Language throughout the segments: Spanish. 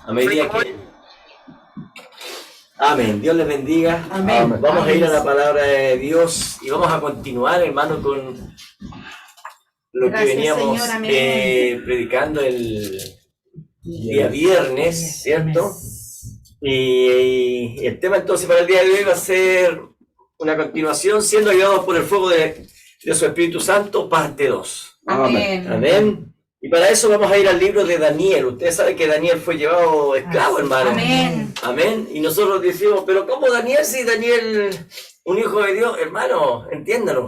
A medida que... Amén. Dios les bendiga. Amén. Vamos a ir a la palabra de Dios y vamos a continuar, hermano, con lo que veníamos predicando el día viernes, ¿cierto? Y el tema entonces para el día de hoy va a ser una continuación, siendo ayudados por el fuego de su Espíritu Santo, parte 2. Amén. Amén. Y para eso vamos a ir al libro de Daniel. Ustedes saben que Daniel fue llevado esclavo, hermano. Amén. Amén. Y nosotros decimos, pero ¿cómo Daniel? Si Daniel, un hijo de Dios, hermano, entiéndalo.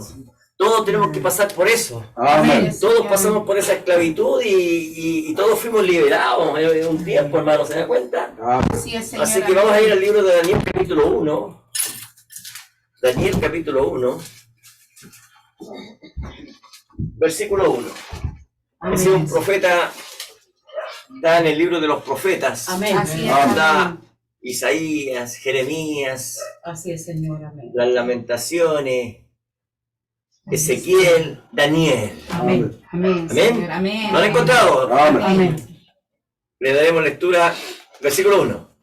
Todos tenemos que pasar por eso. Amén. Todos pasamos por esa esclavitud y todos fuimos liberados en un tiempo, hermano. ¿Se da cuenta? Sí, Señor. Así que vamos a ir al libro de Daniel, capítulo 1. Daniel, capítulo 1. Versículo 1. Ese es un profeta, está en el libro de los profetas. Amén. Así es. Está Isaías, Jeremías. Así es, Señor. Amén. Las Lamentaciones, Ezequiel, Daniel. Amén. Amén. Amén. Amén. ¿Lo han encontrado? Amén. Le daremos lectura, versículo 1.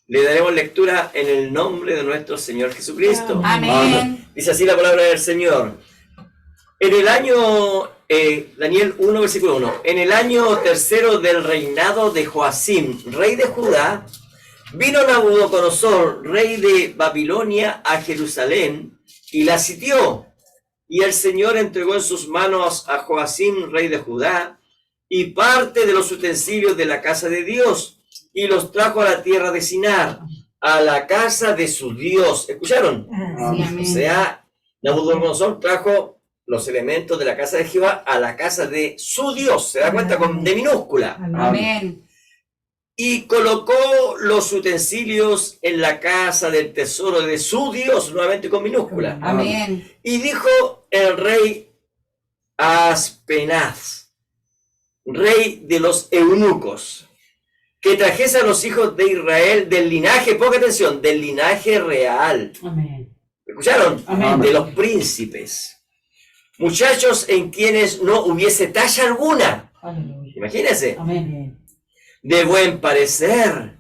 Le daremos lectura en el nombre de nuestro Señor Jesucristo. Amén. Dice así la palabra del Señor. En el año, Daniel 1, versículo 1. En el año tercero del reinado de Joacim, rey de Judá, vino Nabucodonosor, rey de Babilonia, a Jerusalén y la sitió. Y el Señor entregó en sus manos a Joacim, rey de Judá, y parte de los utensilios de la casa de Dios, y los trajo a la tierra de Sinar, a la casa de su Dios. ¿Escucharon? Sí, amén. O sea, Nabucodonosor trajo los elementos de la casa de Jehová a la casa de su Dios. ¿Se da cuenta? De minúscula. Amén. Y colocó los utensilios en la casa del tesoro de su Dios, nuevamente con minúscula. Amén. Y dijo el rey Aspenaz, rey de los eunucos, que trajese a los hijos de Israel del linaje, ponga atención, del linaje real. Amén. ¿Escucharon? Amén. De los príncipes. Muchachos en quienes no hubiese talla alguna. Aleluya. Imagínense. Amén. De buen parecer,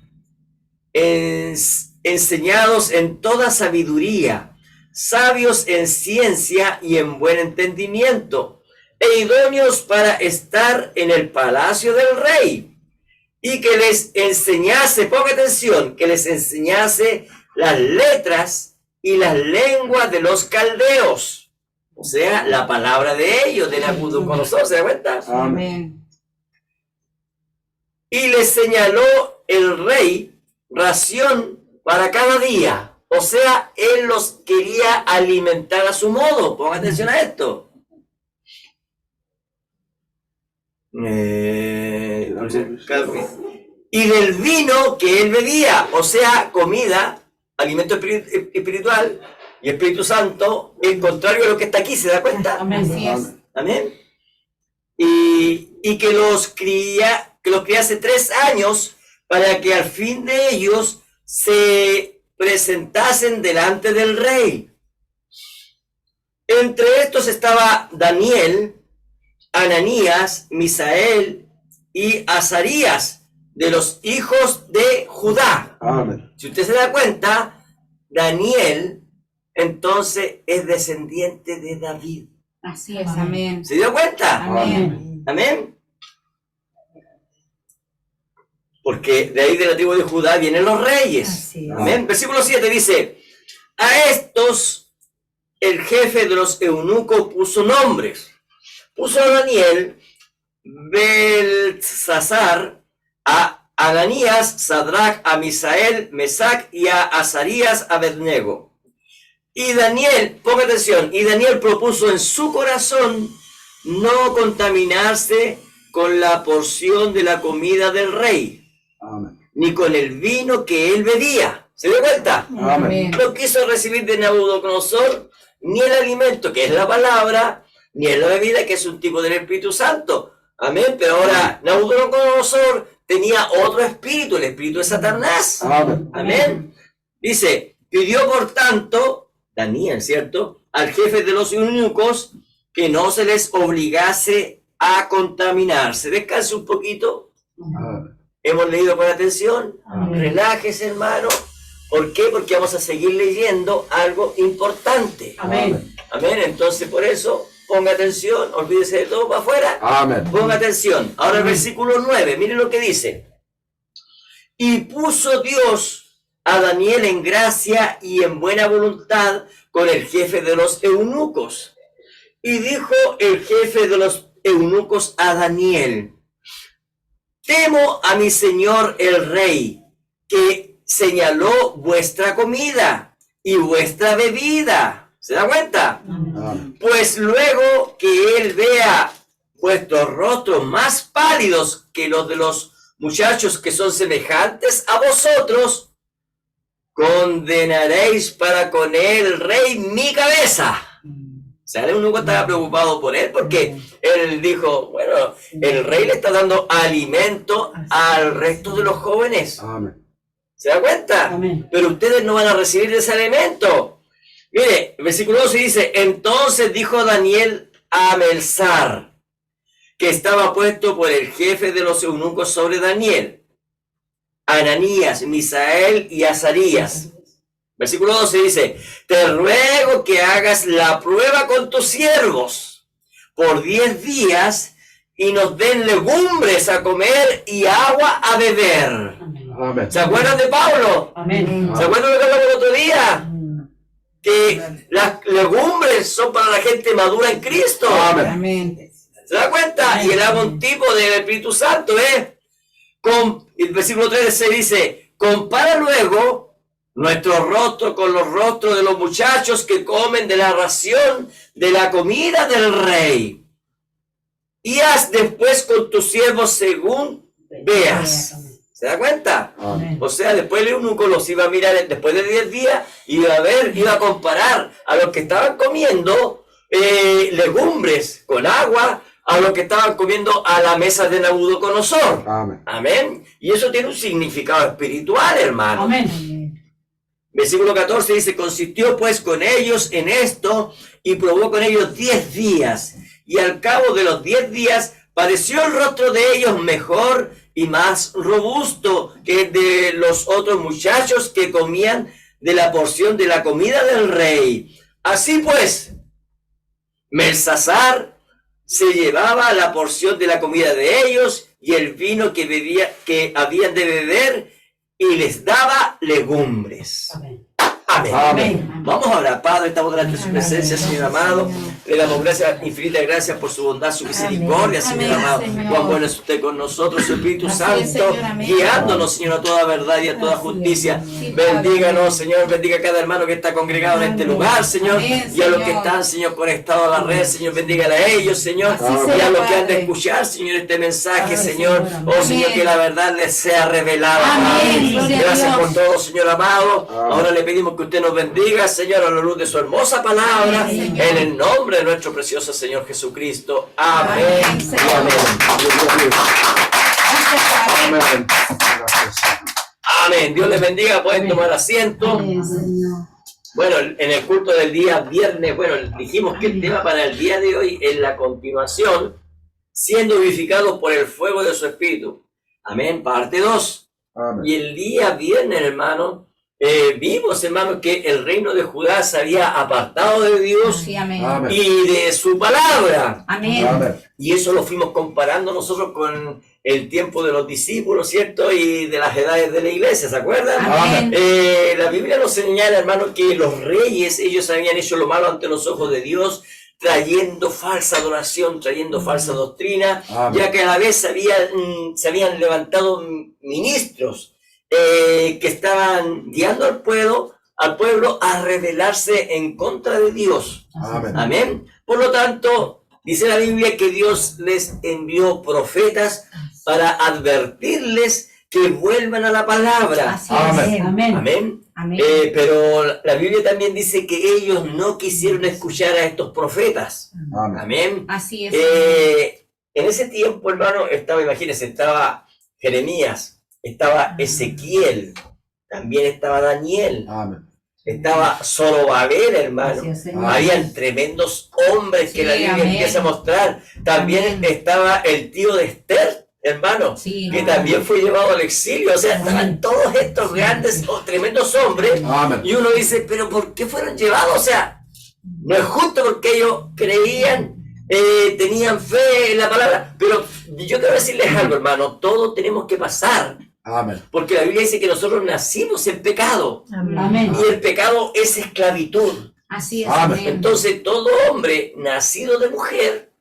enseñados en toda sabiduría, sabios en ciencia y en buen entendimiento, e idóneos para estar en el palacio del rey, y que les enseñase, ponga atención, que les enseñase las letras y las lenguas de los caldeos, o sea, la palabra de ellos, de Nabucodonosor, ¿se da cuenta? Amén. Y les señaló el rey ración para cada día. O sea, él los quería alimentar a su modo. Pongan atención a esto. Y del vino que él bebía. O sea, comida, alimento espiritual y Espíritu Santo, el contrario a lo que está aquí. ¿Se da cuenta? Amén. Así es. Amén. Y que los criase 3 años para que al fin de ellos se presentasen delante del rey. Entre estos estaba Daniel, Ananías, Misael y Azarías, de los hijos de Judá. Amén. Si usted se da cuenta, Daniel entonces es descendiente de David. Así es. Amén. ¿Se dio cuenta? Amén. Amén. Porque de ahí de la tribu de Judá vienen los reyes. Así es. Amén. Versículo 7 dice, a estos el jefe de los eunucos puso nombres. Puso a Daniel, Belsasar, a Ananías, Sadrach, a Misael, Mesac y a Azarías, Abednego. Y Daniel, ponga atención, y Daniel propuso en su corazón no contaminarse con la porción de la comida del rey. Amén. Ni con el vino que él bebía. ¿Se dio cuenta? Amén. No quiso recibir de Nabucodonosor ni el alimento, que es la palabra, ni la bebida, que es un tipo del Espíritu Santo. Amén. Pero ahora Nabucodonosor tenía otro espíritu, el espíritu de Satanás. Amén. Amén. Dice, pidió por tanto, Daniel, ¿cierto?, al jefe de los eunucos que no se les obligase a contaminarse. Descanse un poquito. Amén. Hemos leído con atención. Amén. Relájese, hermano. ¿Por qué? Porque vamos a seguir leyendo algo importante. Amén. Amén. Entonces, por eso, ponga atención. Olvídese de todo para afuera. Amén. Ponga atención. Ahora el versículo 9. Miren lo que dice. Y puso Dios a Daniel en gracia y en buena voluntad con el jefe de los eunucos. Y dijo el jefe de los eunucos a Daniel: temo a mi señor el rey, que señaló vuestra comida y vuestra bebida. ¿Se da cuenta? Amén. Pues luego que él vea vuestros rostros más pálidos que los de los muchachos que son semejantes a vosotros, condenaréis para con el rey mi cabeza. O sea, el eunuco estaba preocupado por él porque él dijo, bueno, el rey le está dando alimento al resto de los jóvenes. Amén. ¿Se da cuenta? Amén. Pero ustedes no van a recibir ese alimento. Mire, el versículo 12 dice, entonces dijo Daniel a Melzar, que estaba puesto por el jefe de los eunucos sobre Daniel, Ananías, Misael y Azarías. Versículo 12 dice, te ruego que hagas la prueba con tus siervos por 10 días y nos den legumbres a comer y agua a beber. Amén. ¿Se acuerdan de Pablo? Amén. ¿Se acuerdan de lo que hablamos el otro día? Que las legumbres son para la gente madura en Cristo. Amén. Amén. ¿Se da cuenta? Y él habla un tipo del Espíritu Santo, el versículo 13 dice, compara luego nuestro rostro con los rostros de los muchachos que comen de la ración de la comida del rey. Y haz después con tus siervos según veas. ¿Se da cuenta? Amén. O sea, después el eunuco los iba a mirar después de 10 días, iba a ver, iba a comparar a los que estaban comiendo legumbres con agua, a los que estaban comiendo a la mesa de Nabucodonosor. Amén. Amén. Y eso tiene un significado espiritual, hermano. Amén. Versículo 14 dice, consistió pues con ellos en esto y probó con ellos 10 días. Y al cabo de los 10 días pareció el rostro de ellos mejor y más robusto que el de los otros muchachos que comían de la porción de la comida del rey. Así pues, Belsasar se llevaba la porción de la comida de ellos y el vino que habían de beber y les daba legumbres. Amén. Amén. Amén. Vamos a orar, Padre, estamos delante de su presencia, Señor amado. Le damos gracias, infinitas gracias por su bondad, su misericordia, Señor Amén, amado. Señor. Cuán bueno es usted con nosotros, su Espíritu Así Santo, es, Señor, amén. guiándonos, Señor, a toda verdad y a toda Así es, justicia. sí, Bendíganos, Señor, bendiga a cada hermano que está congregado en este Amén. lugar, Señor. Amén, Y a los que Señor. están, Señor, conectados a la red, Señor, bendígale a ellos, Señor. Así Y sea, a los que han de Padre. escuchar, Señor, este mensaje, Amén, Señor. Señor. Oh, Señor, Amén. que la verdad les sea revelada, Amén. Padre. Gloria a Gracias Dios. por todo, Señor amado. Amén. Ahora le pedimos que usted nos bendiga, Señor, a la luz de su hermosa palabra, Amén, Señor. en el nombre de nuestro precioso Señor Jesucristo. Amén. Amén, Y Señor. amén. Gracias, Padre. Amén. Gracias. Amén. Dios les bendiga. Pueden tomar asiento. Amén, Señor. Bueno, en el culto del día viernes, bueno, dijimos que el tema para el día de hoy es la continuación, siendo vivificados por el fuego de su espíritu. Amén. Parte 2. Amén. Y el día viernes, hermano, vimos, hermano, que el reino de Judá se había apartado de Dios Sí, amén. Amén. y de su palabra. Amén. Amén. Y eso lo fuimos comparando nosotros con el tiempo de los discípulos, ¿cierto? Y de las edades de la iglesia, ¿se acuerdan? Amén. La Biblia nos señala, hermano, que los reyes, ellos habían hecho lo malo ante los ojos de Dios, trayendo falsa adoración, trayendo falsa doctrina, Amén. ya que a la vez se habían levantado ministros que estaban guiando al pueblo a rebelarse en contra de Dios. Amén. Amén. Por lo tanto, dice la Biblia que Dios les envió profetas para advertirles que vuelvan a la palabra. Así es. Amén. Amén. Amén. Amén. Pero la Biblia también dice que ellos no quisieron escuchar a estos profetas. Amén. Amén. Así es. En ese tiempo, hermano, imagínense, estaba Jeremías, estaba Ezequiel, también estaba Daniel, Amén. estaba Zorobabel, hermano. Gracias, Señor. Habían tremendos hombres que Sí, la Biblia amén. empieza a mostrar. También Amén. estaba el tío de Esther, hermano, Sí. que también fue llevado al exilio. O sea, estaban todos estos grandes, tremendos hombres. Amén. Y uno dice, pero ¿por qué fueron llevados? O sea, no es justo porque ellos creían, tenían fe en la palabra. Pero yo quiero decirles algo, hermano, todos tenemos que pasar. Amén. Porque la Biblia dice que nosotros nacimos en pecado. Amén. Y el pecado es esclavitud. Así es. Amén. Amén. Entonces, todo hombre nacido de mujer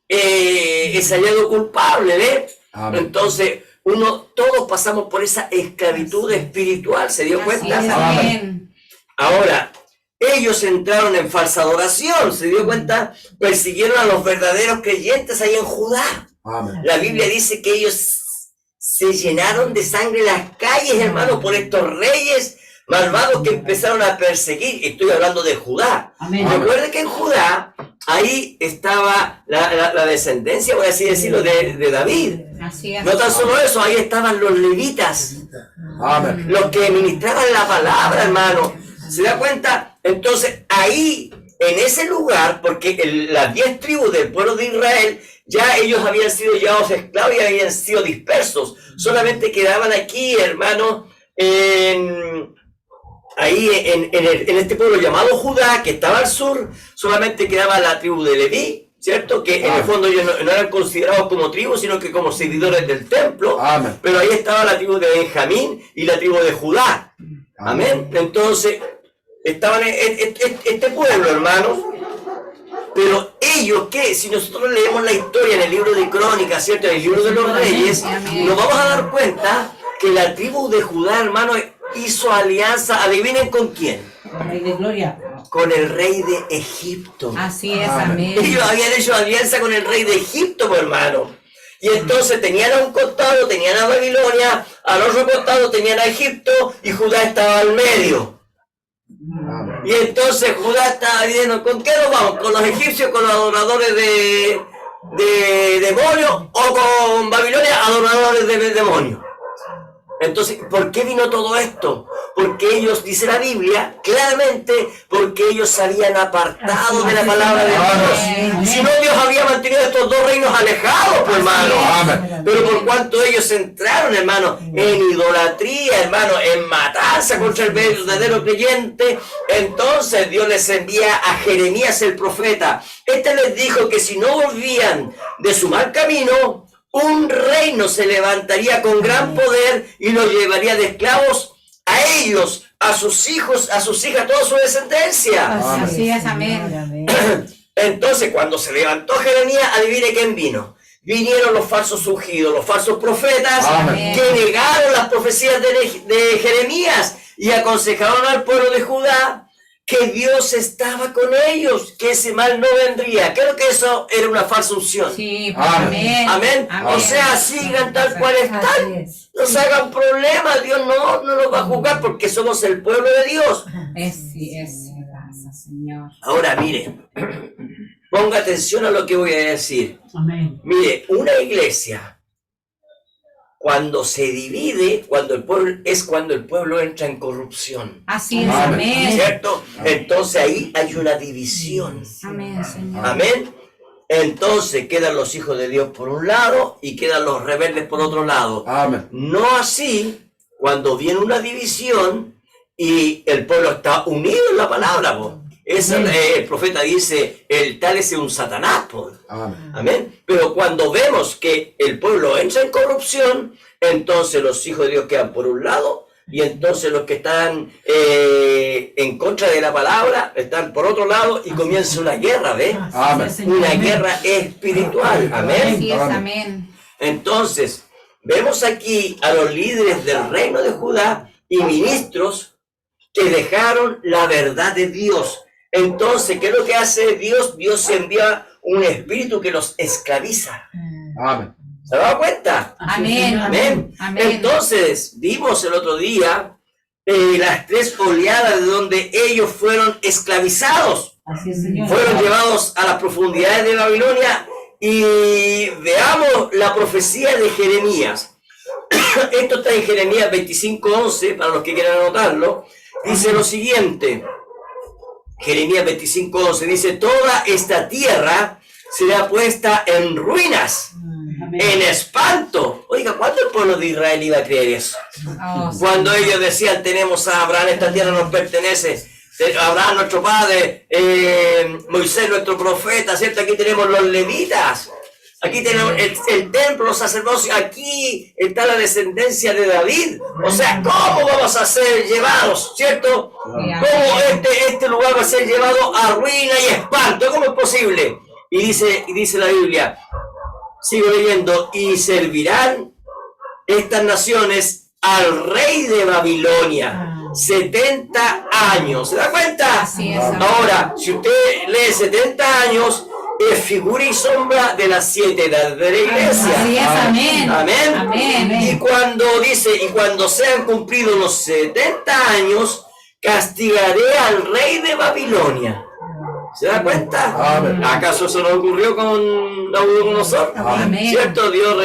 es hallado culpable, ¿ves? Amén. Entonces, todos pasamos por esa esclavitud espiritual, ¿se dio Así cuenta? es. Amén. Ahora, ellos entraron en falsa adoración, ¿se dio cuenta? Persiguieron a los verdaderos creyentes ahí en Judá. Amén. La Biblia dice que ellos se llenaron de sangre las calles, hermano, por estos reyes malvados que empezaron a perseguir. Estoy hablando de Judá. Amén. Recuerde que en Judá, ahí estaba la descendencia, voy a así decirlo, de David. Así es. No tan solo eso, ahí estaban los levitas, Amén. los que ministraban la palabra, hermano. ¿Se da cuenta? Entonces, ahí, en ese lugar, porque las 10 tribus del pueblo de Israel, ya ellos habían sido llevados esclavos y habían sido dispersos. Solamente quedaban aquí, hermano, en este pueblo llamado Judá, que estaba al sur. Solamente quedaba la tribu de Leví, ¿cierto? Que en el fondo ellos no eran considerados como tribu, sino que como seguidores del templo. Amén. Pero ahí estaba la tribu de Benjamín y la tribu de Judá. Amén. Entonces, estaban este pueblo, hermanos. Pero ellos, ¿qué? Si nosotros leemos la historia en el libro de Crónicas, ¿cierto? En el libro de los Reyes, nos vamos a dar cuenta que la tribu de Judá, hermano, hizo alianza, adivinen con quién. Rey de gloria. Con el rey de Egipto. Así es. Amén. Amén. Ellos habían hecho alianza con el rey de Egipto, mi hermano. Y entonces tenían a un costado, tenían a Babilonia, al otro costado tenían a Egipto y Judá estaba al medio. Amén. Y entonces Judá estaba diciendo, ¿con qué nos vamos? ¿Con los egipcios, con los adoradores de demonios o con Babilonia, adoradores de demonios? Entonces, ¿por qué vino todo esto? Porque ellos, dice la Biblia, claramente, porque ellos se habían apartado de la palabra de Dios. Si no, Dios había mantenido estos dos reinos alejados, pues, hermano. Amén. Pero por cuanto ellos entraron, hermano, en idolatría, hermano, en matanza contra el verdadero creyente, entonces Dios les envía a Jeremías el profeta. Este les dijo que si no volvían de su mal camino, un reino se levantaría con gran poder y los llevaría de esclavos a ellos, a sus hijos, a sus hijas, toda su descendencia. Así es. Amén. Entonces, cuando se levantó Jeremías, adivine quién vino. Vinieron los falsos ungidos, los falsos profetas, Amén. que negaron las profecías de Jeremías y aconsejaron al pueblo de Judá que Dios estaba con ellos, que ese mal no vendría. Creo que eso era una falsa unción. Sí. Amén. Amén. Amén. O sea, sigan tal cual Así están. es. No se hagan problemas, Dios no nos va a juzgar porque somos el pueblo de Dios. Sí es. Gracias, Señor. Ahora, mire, ponga atención a lo que voy a decir. Amén. Mire, una iglesia, cuando se divide, cuando el pueblo entra en corrupción, Así es. Amén. Amén. ¿cierto? Entonces ahí hay una división. Amén, Señor. Amén. Entonces quedan los hijos de Dios por un lado y quedan los rebeldes por otro lado. Amén. No así cuando viene una división y el pueblo está unido en la palabra, po. El profeta dice, el tal es un Satanás, po. Amén. Amén. Pero cuando vemos que el pueblo entra en corrupción, entonces los hijos de Dios quedan por un lado y entonces los que están en contra de la palabra están por otro lado y comienza una guerra, ¿ves? Amén. Una guerra espiritual. Amén. Así es. Amén. Entonces, vemos aquí a los líderes del reino de Judá y ministros que dejaron la verdad de Dios. Entonces, ¿qué es lo que hace Dios? Dios envía un espíritu que los esclaviza. Amén. ¿Se da cuenta? Amén. Amén. Amén. Entonces, vimos el otro día las 3 oleadas de donde ellos fueron esclavizados. Así es, Señor. Fueron llevados a las profundidades de Babilonia y veamos la profecía de Jeremías. Esto está en Jeremías 25:11, para los que quieran anotarlo. Dice lo siguiente. Jeremías 25:11 dice, toda esta tierra será puesta en ruinas en espanto. Oiga, ¿cuándo el pueblo de Israel iba a creer eso? Oh, Cuando ellos decían, tenemos a Abraham, esta tierra nos pertenece, Abraham nuestro padre, Moisés nuestro profeta, ¿cierto? Aquí tenemos los levitas, aquí tenemos el templo, los sacerdotes, aquí está la descendencia de David. O sea, ¿cómo vamos a ser llevados, cierto? ¿Cómo este lugar va a ser llevado a ruina y espanto? ¿Cómo es posible? Y dice la Biblia, sigo leyendo, y servirán estas naciones al rey de Babilonia 70 años. ¿Se da cuenta? Así es. Ahora, si usted lee 70 años, es figura y sombra de las 7 edades de la iglesia. Así es, amén. Amén. Amén. Y cuando dice, y cuando sean cumplidos los 70 años, castigaré al rey de Babilonia. ¿Se da cuenta? Amén. ¿Acaso eso no ocurrió con Nabucodonosor? Amén. ¿Cierto? Dios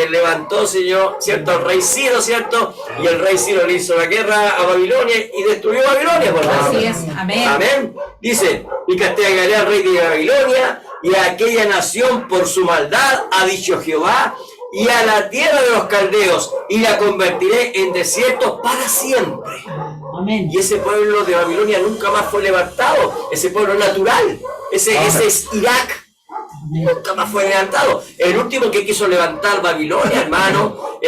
levantó, Señor, ¿cierto? Al rey Ciro, ¿cierto? Y el rey Ciro le hizo la guerra a Babilonia y destruyó Babilonia, por favor. Así es, amén. Amén. Dice, y castigaré al rey de Babilonia y a aquella nación por su maldad, ha dicho Jehová, y a la tierra de los caldeos, y la convertiré en desierto para siempre. Amén. Y ese pueblo de Babilonia nunca más fue levantado. Ese pueblo natural. Ese es Irak. Nunca más fue levantado. El último que quiso levantar Babilonia, hermano,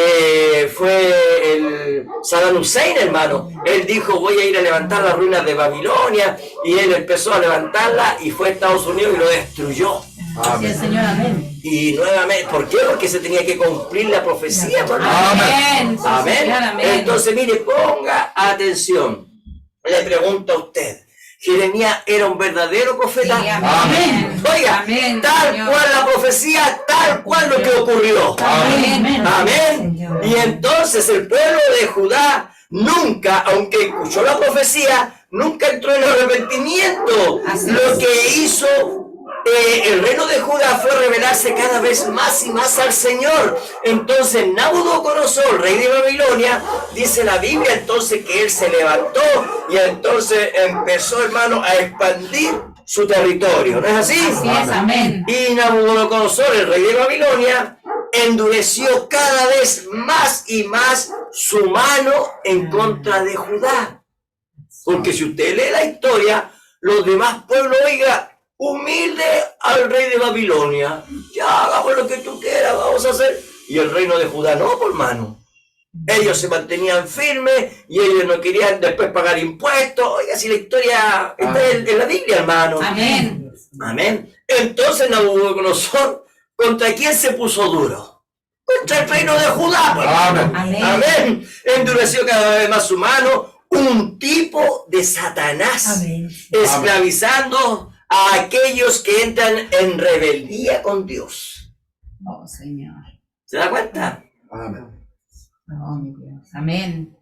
fue el Saddam Hussein, hermano. Él dijo, voy a ir a levantar las ruinas de Babilonia. Y él empezó a levantarla y fue a Estados Unidos y lo destruyó. Así es, Señor, amén. Y nuevamente, ¿por qué? Porque se tenía que cumplir la profecía, hermano. Amén. Sí, Amén. Señor, amén. Entonces, mire, ponga atención. Le pregunto a usted, ¿Jeremías era un verdadero profeta? Sí, amén. Oiga, Amén, tal Señor. cual la profecía, tal cual lo que ocurrió. Amén. Amén. Y entonces el pueblo de Judá nunca, aunque escuchó la profecía, nunca entró en arrepentimiento. Así Lo es. que hizo el reino de Judá fue revelarse cada vez más y más al Señor. Entonces Nabucodonosor, rey de Babilonia, dice la Biblia entonces que él se levantó y entonces empezó, hermano, a expandir su territorio. ¿No es así? Así es, amén. Y Nabucodonosor, el rey de Babilonia, endureció cada vez más y más su mano en contra de Judá. Porque si usted lee la historia, los demás pueblos, oiga, humilde al rey de Babilonia, ya hagamos lo que tú quieras, vamos a hacer. Y el reino de Judá no, por mano. Ellos se mantenían firmes y ellos no querían después pagar impuestos. Oiga, si la historia está en la Biblia, hermano. Amén. Amén. Entonces Nabucodonosor, ¿contra quién se puso duro? Contra el reino de Judá. Pues. Amén. Amén. Amén. Endureció cada vez más su mano, un tipo de Satanás, Amén. esclavizando a aquellos que entran en rebeldía con Dios. Oh, Señor. ¿Se da cuenta? Amén. Oh, mi Dios. Amén.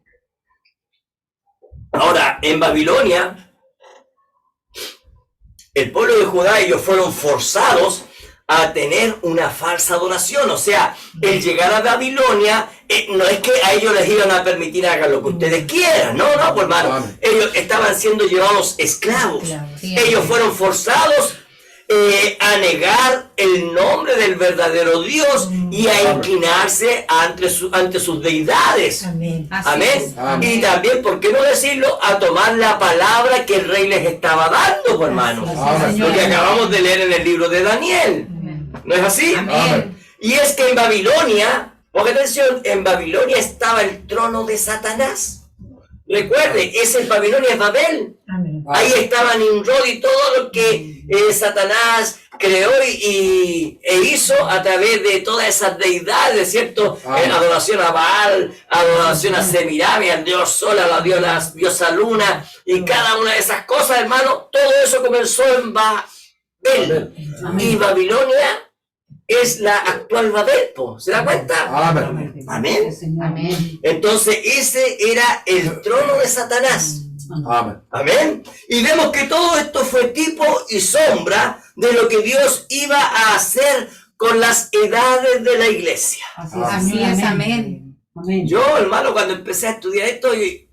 Ahora, en Babilonia, el pueblo de Judá, ellos fueron forzados a tener una falsa adoración. O sea, el llegar a Babilonia, no es que a ellos les iban a permitir hagan lo que ustedes quieran. No, no, pues hermano. Amén. Ellos estaban siendo llevados esclavos. Sí, Ellos amén. fueron forzados a negar el nombre del verdadero Dios y a inclinarse ante sus deidades. Amén. Así Amén. es. Amén. Y también, ¿por qué no decirlo? A tomar la palabra que el rey les estaba dando, pues, hermano. Amén. Lo que acabamos de leer en el libro de Daniel. Amén. ¿No es así? Amén. Y es que en Babilonia, ponga atención, en Babilonia estaba el trono de Satanás. Recuerde, ese Babilonia es Babel. Amén. Ahí estaba Nimrod y todo lo que Satanás creó y hizo a través de todas esas deidades, ¿cierto? Amén. Adoración a Baal, adoración a Semiramis, al dios Sol, a la diosa Luna, y cada una de esas cosas, hermano, todo eso comenzó en Babel. Y Babilonia es la actual Babel, po. ¿Se da cuenta? Amén. Amén. Amén. Entonces ese era el trono de Satanás. Amén. Amén. Y vemos que todo esto fue tipo y sombra de lo que Dios iba a hacer con las edades de la iglesia. Así es, amén. Amén. Yo, hermano, cuando empecé a estudiar esto, y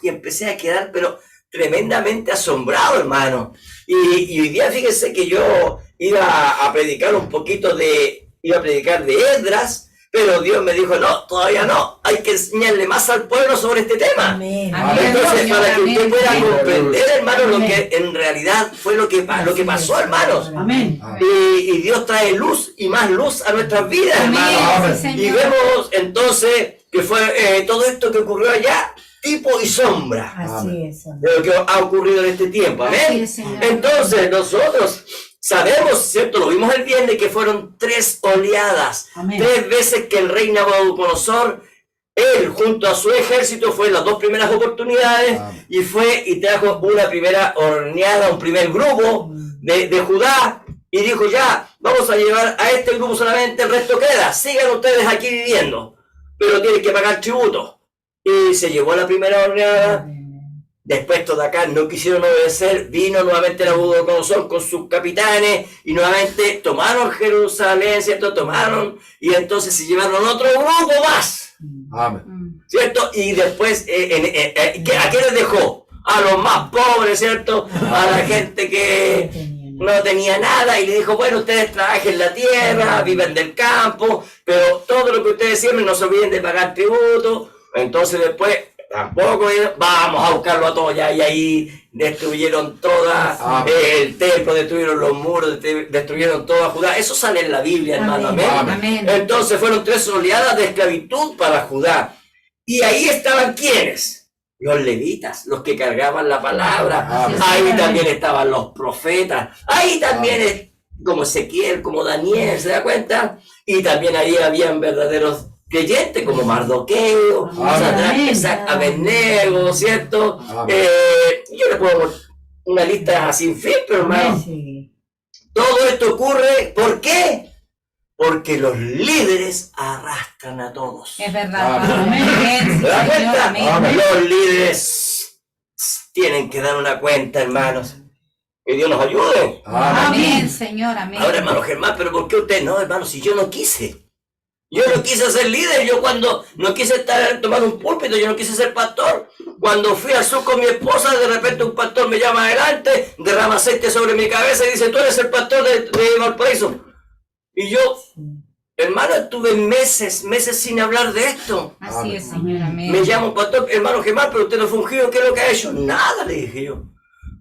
empecé a quedar, pero tremendamente asombrado, hermano. Y hoy día, fíjense que yo iba a predicar un poquito de iba a predicar de Esdras, pero Dios me dijo, no, todavía no, hay que enseñarle más al pueblo sobre este tema. Amén. Amén. Entonces, Señor, para que usted amén. pueda Amén. comprender, hermano, lo Amén. que en realidad fue lo que pasó, hermanos. Amén. Y Dios trae luz y más luz a nuestras vidas, hermanos. Amén, sí, Y Señor. vemos entonces que fue todo esto que ocurrió allá, tipo y sombra Así es. Amén. de lo que ha ocurrido en este tiempo. Así Amén. es, Señor. Entonces nosotros sabemos, ¿cierto? Lo vimos el viernes, que fueron 3 oleadas. Amén. 3 veces que el rey Nabucodonosor, él junto a su ejército, fue en las 2 primeras oportunidades Amén. y fue y trajo una primera horneada, un primer grupo de Judá, y dijo, ya, vamos a llevar a este grupo solamente, el resto queda, sigan ustedes aquí viviendo, pero tienen que pagar tributo. Y se llevó la primera horneada. Después todos acá no quisieron obedecer, vino nuevamente Nabucodonosor con sus capitanes y nuevamente tomaron Jerusalén, ¿cierto? Tomaron y entonces se llevaron otro grupo más, Amén. ¿cierto? Y después, ¿a qué les dejó? A los más pobres, ¿cierto? A la gente que no tenía nada y le dijo, bueno, ustedes trabajen la tierra, viven del campo, pero todo lo que ustedes siembren no se olviden de pagar tributo. Entonces después tampoco vamos a buscarlo a todos ya, y ahí destruyeron toda el templo, destruyeron los muros, destruyeron toda Judá. Eso sale en la Biblia, hermano. Amén. Amén. Amén. Entonces fueron 3 oleadas de esclavitud para Judá. Y ahí estaban ¿quiénes? Los levitas, los que cargaban la palabra. Amén. Ahí también estaban los profetas. Ahí también como Ezequiel, como Daniel, ¿se da cuenta? Y también ahí habían verdaderos creyentes como Mardoqueo, Sadrach, Mesach, Abednego, ¿cierto? Yo le puedo una lista sin fin, pero hermano, Sí. todo esto ocurre, ¿por qué? Porque los líderes arrastran a todos. Es verdad. Amén. Amén. ¿Se da Señor, cuenta? amén. Los líderes tienen que dar una cuenta, hermanos. Que Dios nos ayude. Amén, Señor, amén. Ahora, hermano Germán, pero ¿por qué usted no, hermano? Si yo no quise. Yo no quise ser líder, yo cuando no quise tomar un púlpito, yo no quise ser pastor. Cuando fui al sur con mi esposa, de repente un pastor me llama adelante, derrama aceite sobre mi cabeza y dice, tú eres el pastor de Valparaíso. Y yo, hermano, estuve meses sin hablar de esto. Así es, Señor, amén. Me llama un pastor, hermano Germán, pero usted no fue ungido, ¿qué es lo que ha hecho? Nada, le dije yo.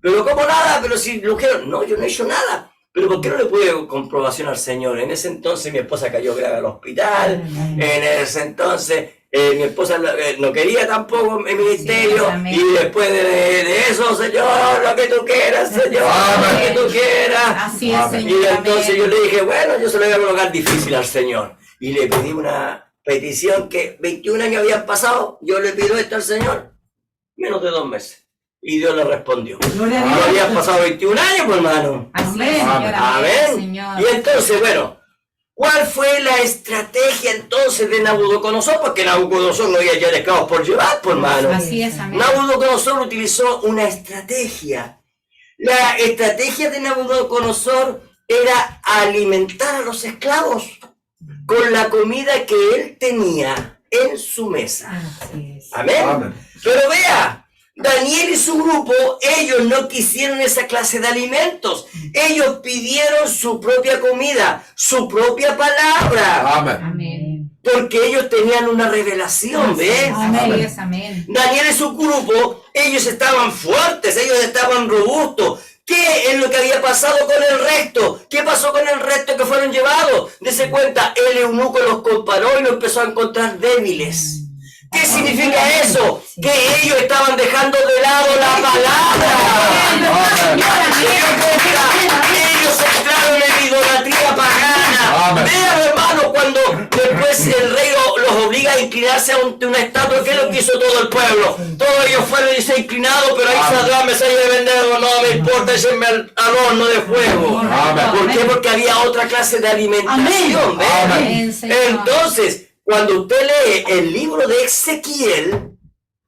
Pero ¿cómo nada? Pero si lo quiero, no, yo no he hecho nada. Pero ¿por qué no le pude comprobación al Señor? En ese entonces mi esposa cayó grave al hospital. En ese entonces mi esposa no quería tampoco el ministerio. Amén. Y después de eso, Señor, lo que tú quieras, Señor, lo que tú quieras. Así es, Amén. Señor, Y entonces amén. yo le dije, bueno, yo se lo voy a colocar difícil al Señor. Y le pedí una petición que 21 años habían pasado. Yo le pido esto al Señor. Menos de 2 meses. Y Dios le respondió. Gloria a No Dios. habían pasado 21 años, pues, hermano. Así es, Señor, amén, Amén. Señor. Y entonces, bueno, ¿cuál fue la estrategia entonces de Nabucodonosor? Porque Nabucodonosor no había ya dejado por llevar, pues, hermano. Así es, amén. Nabucodonosor utilizó una estrategia. La estrategia de Nabucodonosor era alimentar a los esclavos con la comida que él tenía en su mesa. Así es. Amén. Amén. Pero vea, Daniel y su grupo, ellos no quisieron esa clase de alimentos. Ellos pidieron su propia comida, su propia palabra. Amén. Amén. Porque ellos tenían una revelación, ¿ves? Así es, amén. Daniel y su grupo, ellos estaban fuertes, ellos estaban robustos. ¿Qué es lo que había pasado con el resto? ¿Qué pasó con el resto que fueron llevados? Dese cuenta, el eunuco los comparó y los empezó a encontrar débiles. ¿Qué significa eso? Que ellos estaban dejando de lado la palabra. Ellos entraron en idolatría pagana. Amén. Vean, hermano, cuando después el rey los obliga a inclinarse ante una estatua, ¿qué es lo que hizo todo el pueblo? Todos ellos fueron y se inclinados, pero ahí Amén. Sadrach, Mesach y Abednego, no me importa, échenme al horno de fuego. Amén. ¿Por qué? Porque había otra clase de alimentación. ¿ves? Amén, Señor. Entonces, cuando usted lee el libro de Ezequiel,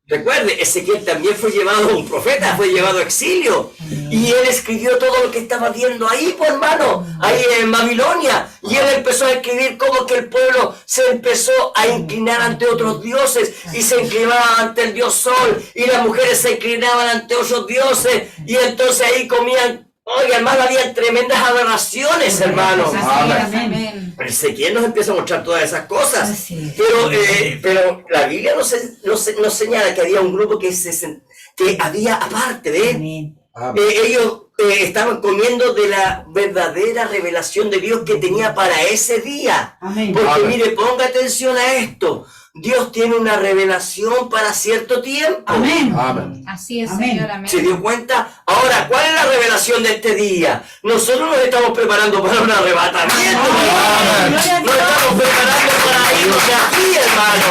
recuerde, Ezequiel también fue llevado, un profeta, fue llevado a exilio. Y él escribió todo lo que estaba viendo ahí, pues, hermano, ahí en Babilonia. Y él empezó a escribir cómo que el pueblo se empezó a inclinar ante otros dioses y se inclinaban ante el dios Sol. Y las mujeres se inclinaban ante otros dioses. Y entonces ahí comían Oiga, hermano, había tremendas aberraciones, hermano. Así Amén. es, amén. Ezequiel nos empieza a mostrar todas esas cosas. Así es. Pero la Biblia nos señala que había un grupo que había aparte de Amén. Amén. ellos estaban comiendo de la verdadera revelación de Dios que tenía para ese día. Amén. Porque Amén. mire, ponga atención a esto. Dios tiene una revelación para cierto tiempo. Amén. Amén. Así es, Amén. Señor, amén. ¿Se dio cuenta? Ahora, ¿cuál es la revelación de este día? Nosotros nos estamos preparando para un arrebatamiento. Amén. Nos estamos preparando para irnos de aquí, hermano.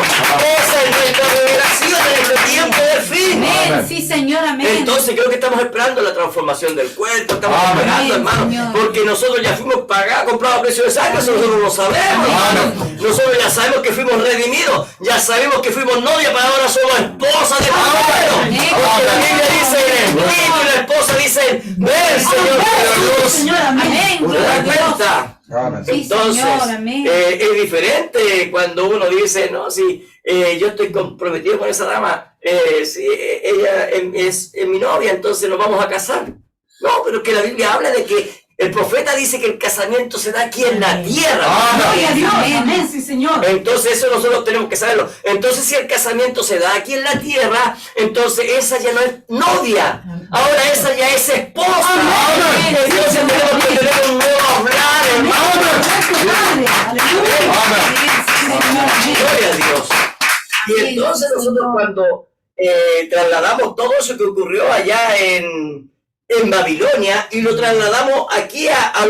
Esa es nuestra revelación en este tiempo del fin. Amén. Amén. Sí, Señor, amén. Entonces creo que estamos esperando la transformación del cuerpo, estamos Amén. esperando, Amén, hermano, Señor. porque nosotros ya fuimos pagados, comprados a precio de sangre, eso nosotros lo sabemos, hermano. Amén. Nosotros ya sabemos que fuimos redimidos, ya sabemos que fuimos novia, para ahora somos esposas de Cristo. Amén. Porque la Biblia dice en el Espíritu y la esposa dicen, ven, Señor, pero Dios. Señor, amén. ¿Te Gloria a das Dios. cuenta? Amén. Sí, Entonces, Señor, amén. es diferente cuando uno dice, no, si yo estoy comprometido con esa dama, si ella es mi novia, entonces nos vamos a casar. No, pero que la Biblia habla de que el profeta dice que el casamiento se da aquí en la tierra. Gloria a Dios. Amén. Amén. Sí, Señor. Entonces eso nosotros tenemos que saberlo. Entonces si el casamiento se da aquí en la tierra, entonces esa ya no es novia. Ahora esa ya es esposa. Amén. Entonces tenemos que tener un nuevo hablar, hermano. Gloria a Dios. Y entonces nosotros cuando trasladamos todo eso que ocurrió allá en Babilonia y lo trasladamos aquí a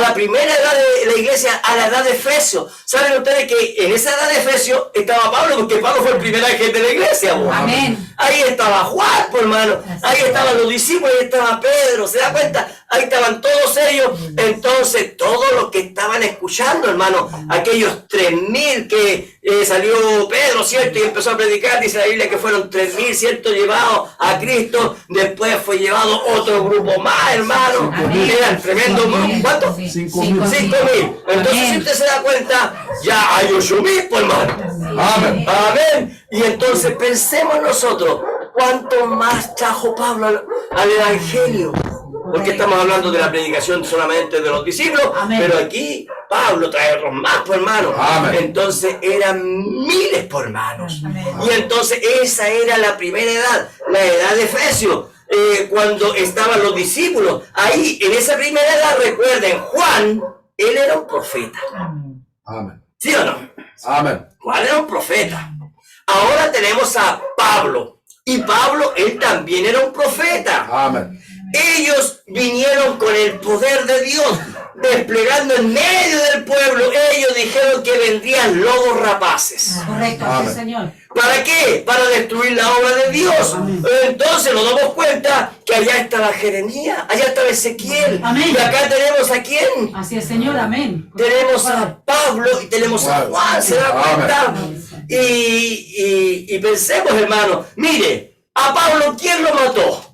la primera edad de la iglesia, a la edad de Efesios. ¿Saben ustedes que en esa edad de Efesios estaba Pablo? Porque Pablo fue el primer ángel de la iglesia. ¿No? Amén. Ahí estaba Juan, pues, hermano. Ahí estaban los discípulos, ahí estaba Pedro. ¿Se da cuenta? Ahí estaban todos ellos. Entonces, todos los que estaban escuchando, hermano, aquellos 3.000 que salió Pedro, ¿cierto? Y empezó a predicar. Dice la Biblia que fueron 3.000, ¿cierto? Llevados a Cristo. Después fue llevado otro grupo más, hermano. Amén. Eran tremendos grupos. ¿Cuántos? 5.000. 5.000. Entonces, Amén. si usted se da cuenta, ya hay 8.000, pues, hermano. Amén. Amén. Y entonces pensemos nosotros, ¿cuánto más trajo Pablo al Evangelio? Porque estamos hablando de la predicación solamente de los discípulos, Amén. pero aquí Pablo trae otros más, por hermanos. Amén. Entonces eran miles, por hermanos. Amén. Y entonces esa era la primera edad, la edad de Efesios. Cuando estaban los discípulos, ahí en esa primera edad, recuerden, Juan, él era un profeta. Amén. ¿Sí o no? Amén. Juan era un profeta. Ahora tenemos a Pablo. Y Pablo, él también era un profeta. Amén. Ellos vinieron con el poder de Dios, desplegando en medio del pueblo. Ellos dijeron que vendrían lobos rapaces. Correcto. Amén. Sí, Señor. ¿Para qué? Para destruir la obra de Dios. Entonces nos damos cuenta que allá estaba Jeremías, allá estaba Ezequiel. Amén. Y acá tenemos a quién? Así es, Señor. Amén. Tenemos a Pablo y tenemos a Juan, ¿se da cuenta? Y pensemos, hermano, mire, a Pablo, ¿quién lo mató?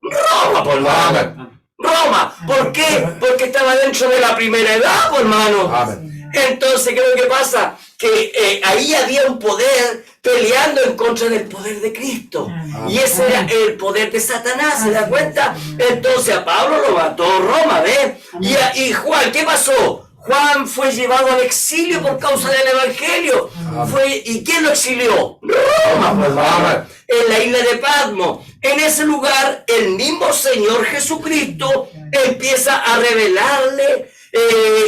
Roma, por hermano. Amén. Roma. ¿Por qué? Porque estaba dentro de la primera edad, por hermano. Amén. Entonces, ¿qué es lo que pasa? Que ahí había un poder peleando en contra del poder de Cristo. Y ese era el poder de Satanás, ¿se da cuenta? Entonces a Pablo lo mató Roma, ¿ves? Y Juan, ¿qué pasó? Juan fue llevado al exilio por causa del Evangelio. ¿Y quién lo exilió? Roma, pues, Amén. en la isla de Patmos. En ese lugar, el mismo Señor Jesucristo empieza a revelarle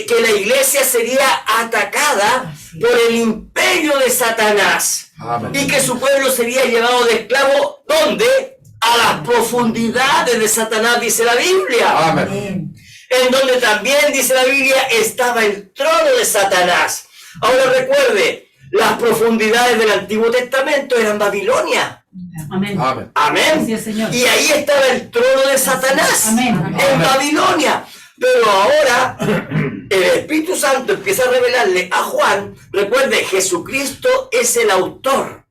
que la iglesia sería atacada por el imperio de Satanás. Amén. Y que su pueblo sería llevado de esclavo, ¿dónde? A las profundidades de Satanás, dice la Biblia. Amén. En donde también, dice la Biblia, estaba el trono de Satanás. Ahora recuerde, las profundidades del Antiguo Testamento eran Babilonia. Amén. Amén. Amén. Así es, Señor. Y ahí estaba el trono de Satanás. Amén. En Amén. Babilonia. Pero ahora el Espíritu Santo empieza a revelarle a Juan. Recuerde, Jesucristo es el autor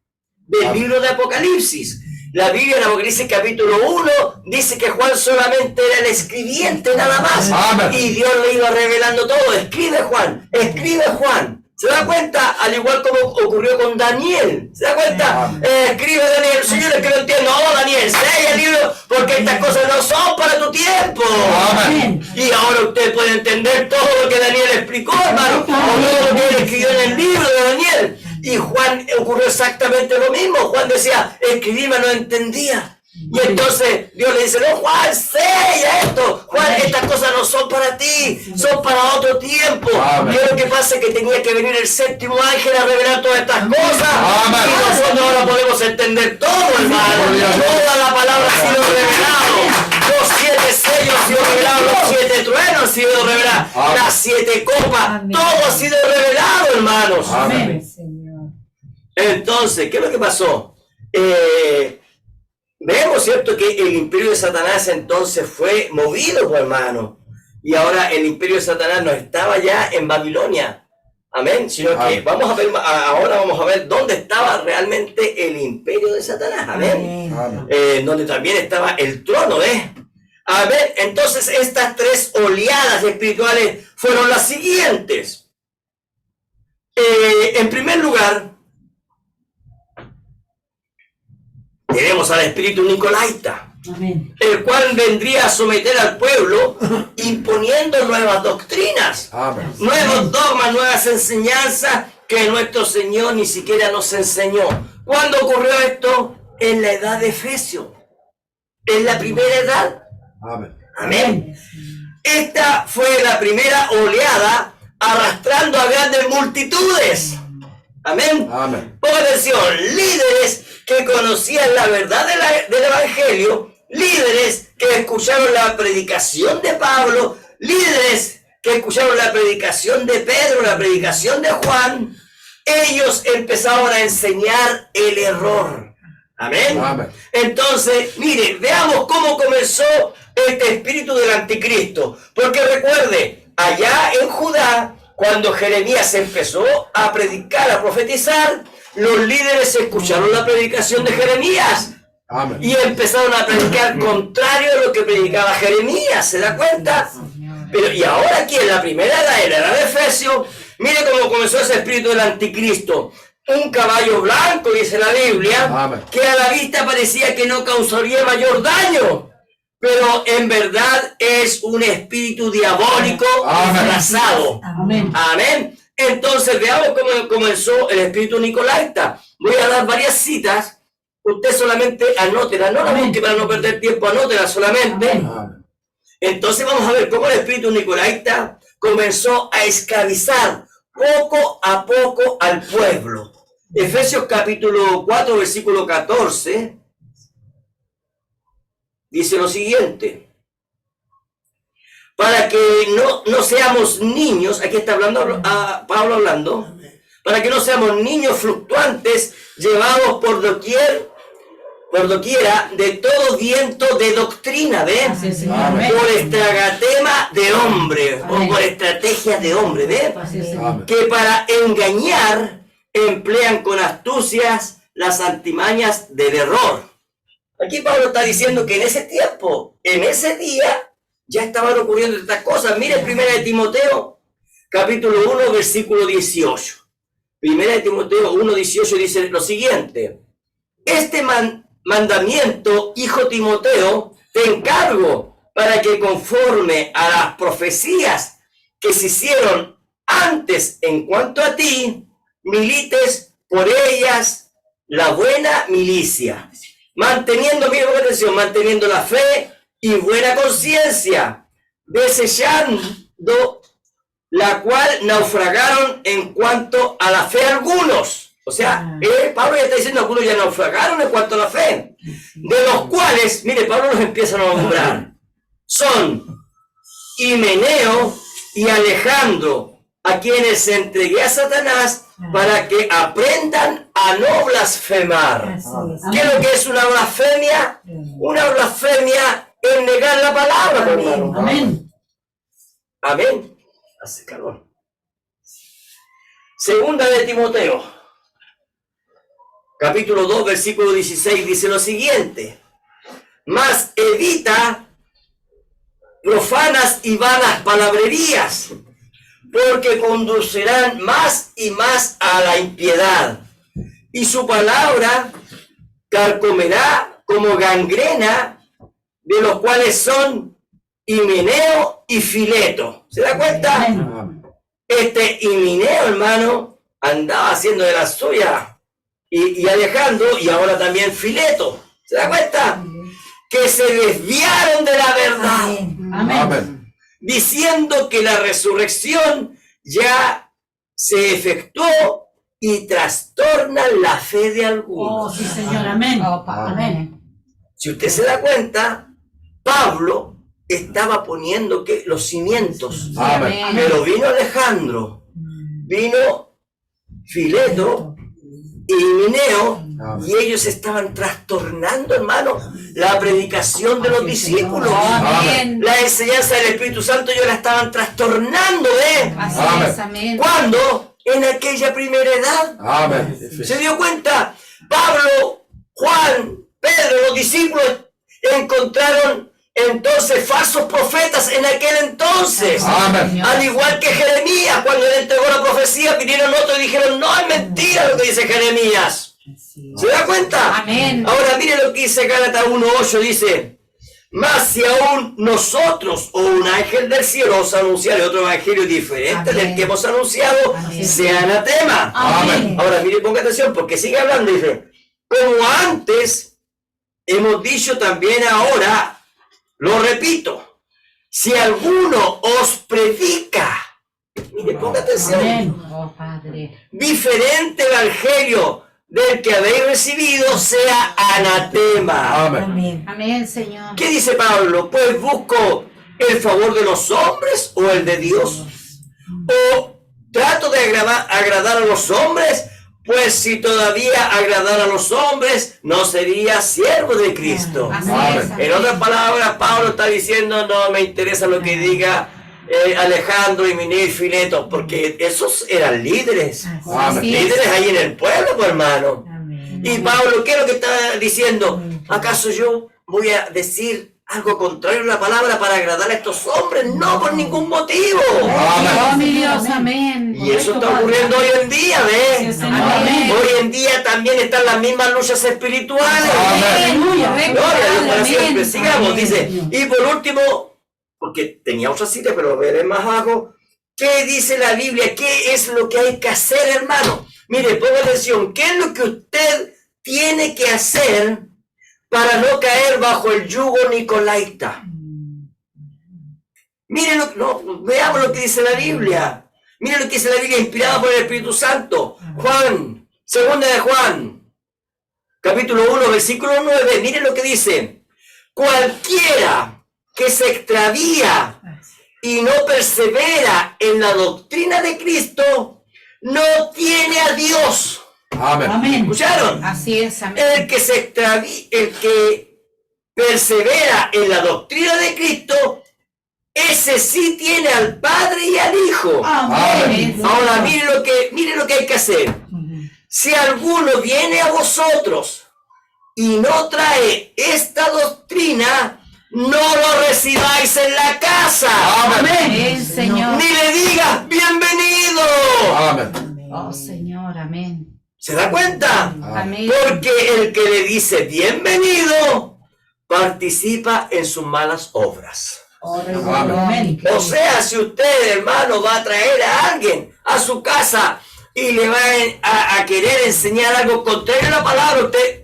del Amén. libro de Apocalipsis. La Biblia en Apocalipsis capítulo 1 dice que Juan solamente era el escribiente nada más. Amén. Y Dios le iba revelando todo. Escribe Juan, ¿Se da cuenta? Al igual como ocurrió con Daniel. ¿Se da cuenta? Escribe Daniel, Señor, es que no entiendo. No, Daniel, sella el libro porque estas cosas no son para tu tiempo. Amén. Y ahora usted puede entender todo lo que Daniel explicó, hermano. O todo lo que él escribió en el libro de Daniel. Y Juan ocurrió exactamente lo mismo. Juan decía, escribía, no entendía. Y entonces Dios le dice, no, Juan, sella esto. Juan, estas cosas no son para ti, son para otro tiempo. Amén. Y lo que pasa es que tenía que venir el séptimo ángel a revelar todas estas cosas. Amén. Y nosotros ahora podemos entender todo, hermano. Toda la palabra ha sido revelada. Los 7 sellos han sido revelados, los 7 truenos han sido revelados, Amén. las 7 copas, Amén. todo ha sido revelado, hermanos. Amén. Señor. Entonces, ¿qué es lo que pasó? Vemos, ¿cierto?, que el imperio de Satanás entonces fue movido, pues, hermano. Y ahora el imperio de Satanás no estaba ya en Babilonia. Amén. Sino que Amén. ahora vamos a ver dónde estaba realmente el imperio de Satanás. Amén. Amén. Donde también estaba el trono, A ver, entonces estas 3 oleadas espirituales fueron las siguientes. En primer lugar, tenemos al espíritu nicolaita, Amén. el cual vendría a someter al pueblo imponiendo nuevas doctrinas, Amén. nuevos dogmas, nuevas enseñanzas que nuestro Señor ni siquiera nos enseñó. ¿Cuándo ocurrió esto? En la edad de Efesio, en la primera edad. Amén. Amén. Esta fue la primera oleada arrastrando a grandes multitudes. Amén. Amén. Ponga atención, líderes que conocían la verdad del Evangelio, líderes que escucharon la predicación de Pablo, líderes que escucharon la predicación de Pedro, la predicación de Juan, ellos empezaron a enseñar el error. Amén. Amén. Entonces, mire, veamos cómo comenzó este espíritu del anticristo. Porque recuerde, allá en Judá, cuando Jeremías empezó a predicar, a profetizar, los líderes escucharon la predicación de Jeremías Amén. y empezaron a predicar contrario a lo que predicaba Jeremías. ¿Se da cuenta? Pero y ahora aquí en la primera edad, en la edad de Efesios, mire cómo comenzó ese espíritu del anticristo. Un caballo blanco, dice la Biblia, Amén. que a la vista parecía que no causaría mayor daño, pero en verdad es un espíritu diabólico Amén. disfrazado. Amén. Amén. Entonces veamos cómo comenzó el espíritu nicolaita. Voy a dar varias citas. Usted solamente anótela, no la busque para no perder tiempo, anótela solamente. Amén. Entonces vamos a ver cómo el espíritu nicolaita comenzó a esclavizar poco a poco al pueblo. Efesios capítulo 4, versículo 14, dice lo siguiente. Para que no seamos niños, aquí está hablando Pablo hablando, para que no seamos niños fluctuantes, llevados por doquiera de todo viento de doctrina, Así es, Señor. Amén. por estragatema de hombre, o Amén. por estrategia de hombre, Así es, Señor. Amén. que para engañar emplean con astucias las artimañas del error. Aquí Pablo está diciendo que en ese tiempo, en ese día, ya estaban ocurriendo estas cosas. Mire 1 de Timoteo, capítulo 1, versículo 18. 1 de Timoteo 1, 18 dice lo siguiente. Este mandamiento, hijo Timoteo, te encargo para que conforme a las profecías que se hicieron antes en cuanto a ti, milites por ellas la buena milicia, manteniendo, mira con atención, manteniendo la fe y buena conciencia, desechando la cual naufragaron en cuanto a la fe algunos. O sea, Pablo ya está diciendo, algunos ya naufragaron en cuanto a la fe, de los cuales, mire, Pablo los empieza a nombrar, son Himeneo y Alejandro, a quienes entregué a Satanás para que aprendan a no blasfemar. Así es. ¿Qué es lo que es una blasfemia? Una blasfemia es negar la palabra, Amén. hermano. Amén. Amén. Hace calor. Segunda de Timoteo, capítulo 2, versículo 16, dice lo siguiente. Mas evita profanas y vanas palabrerías, porque conducirán más y más a la impiedad, y su palabra carcomerá como gangrena, de los cuales son Himeneo y Fileto. ¿Se da cuenta? Amén. Este Himeneo, hermano, andaba haciendo de la suya y Alejandro, y ahora también Fileto. ¿Se da cuenta? Que se desviaron de la verdad, Amén. Amén. diciendo que la resurrección ya se efectuó y trastornan la fe de Oh, algunos. sí, Señor. Amén. Oh, Padre. Amén. Si usted se da cuenta, Pablo estaba poniendo que los cimientos, Amén. pero vino Alejandro, vino Fileto y Himeneo, y ellos estaban trastornando, hermano, la predicación de los discípulos. Amén. La enseñanza del Espíritu Santo ellos la estaban trastornando, Así Amén. es, amén. ¿Cuándo? En aquella primera edad. Amén. ¿Se dio cuenta? Pablo, Juan, Pedro, los discípulos encontraron entonces falsos profetas en aquel entonces. Amén. Al igual que Jeremías, cuando él entregó la profecía, vinieron otros y dijeron, no, es mentira lo que dice Jeremías. ¿Se da cuenta? Amén. Ahora mire lo que dice Gálatas 1:8, dice, mas si aún nosotros o un ángel del cielo os anunciare otro evangelio diferente Amén. del que hemos anunciado, Amén. sea anatema. Amén. Ahora mire, ponga atención, porque sigue hablando, dice, como antes hemos dicho también ahora, lo repito, si alguno os predica, mire, ponga atención, Amén. Oh, Padre. diferente evangelio del que habéis recibido, sea anatema. Amén. Amén, Señor. ¿Qué dice Pablo? Pues busco el favor de los hombres o el de Dios. O trato de agradar a los hombres, pues si todavía agradara a los hombres, no sería siervo de Cristo. Así Amén. es. En otras palabras, Pablo está diciendo, no me interesa lo que diga Alejandro y Himeneo y Fileto, porque esos eran líderes. Así es. Líderes ahí en el pueblo, pues, hermano. Amén. Y Pablo, ¿qué es lo que está diciendo? ¿Acaso yo voy a decir algo contrario a la palabra para agradar a estos hombres? No, por ningún motivo. Oh, mi Dios, amén. Y eso está ocurriendo hoy en día, ¿ves? Sí, Señor. Amén. Hoy en día también están las mismas luchas espirituales. Amén. Aleluya. Gloria a Dios para Amén. siempre. Sigamos, Amén, dice. Señor. Y por último, porque tenía otra cita, pero lo veré más abajo. ¿Qué dice la Biblia? ¿Qué es lo que hay que hacer, hermano? Mire, ponga atención. ¿Qué es lo que usted tiene que hacer para no caer bajo el yugo nicolaita? Miren, veamos lo que dice la Biblia. Miren lo que dice la Biblia inspirada por el Espíritu Santo. Juan, segunda de Juan, capítulo 1, versículo 9. Miren lo que dice. Cualquiera que se extravía y no persevera en la doctrina de Cristo, no tiene a Dios. Amén. Amén. ¿Escucharon? Así es, amén. El que se extravía, el que persevera en la doctrina de Cristo, ese sí tiene al Padre y al Hijo. Amén. Ahora miren lo que hay que hacer. Si alguno viene a vosotros y no trae esta doctrina, no lo recibáis en la casa. Amén, Señor. Ni le digas bienvenido. Amén. Oh, Señor, amén. ¿Se da cuenta? Amén. Porque el que le dice bienvenido participa en sus malas obras. Amén. O sea, si usted, hermano, va a traer a alguien a su casa y le va a querer enseñar algo contrario a la palabra, usted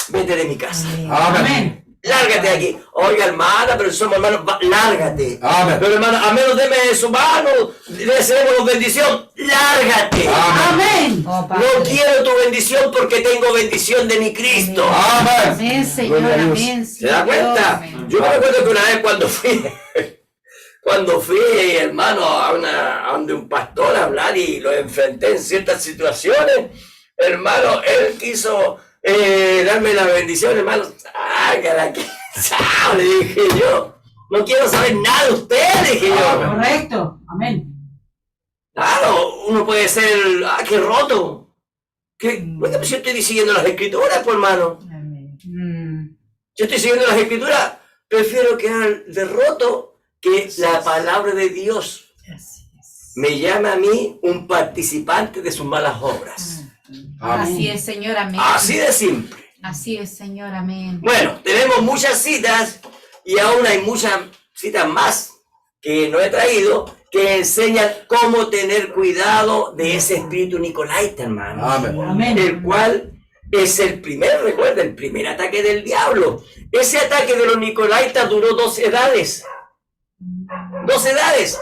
vete de mi casa. Amén. Lárgate aquí. Oiga, hermana, pero somos hermanos, lárgate. Amén. Pero hermano, a menos deme su mano, deseemos bendición, lárgate. Amén. Oh, Padre. No quiero tu bendición porque tengo bendición de mi Cristo. Amén. Amén, Señor, Gloria a Dios. amén. ¿Se da cuenta? Amén. Yo me acuerdo que una vez cuando fui, hermano, a donde un pastor a hablar y lo enfrenté en ciertas situaciones, hermano, él quiso darme la bendición, hermano. Sácala aquí, chao, le dije yo. No quiero saber nada de usted, dije yo. Correcto. Amén. Claro, uno puede ser, qué roto. Bueno, pues yo estoy siguiendo las escrituras, pues, hermano. Amén. Yo estoy siguiendo las escrituras, prefiero quedar de roto que la palabra de Dios. Así es. me llama a mí un participante de sus malas obras. Amén. Así es, Señor, amén. Así de simple. Así es, Señor, amén. Bueno, tenemos muchas citas y aún hay muchas citas más que no he traído que enseñan cómo tener cuidado de ese espíritu nicolaita, hermano. Amén. Amén. El cual es el primer, recuerda, el primer ataque del diablo. Ese ataque de los nicolaitas duró 2 edades. 2 edades.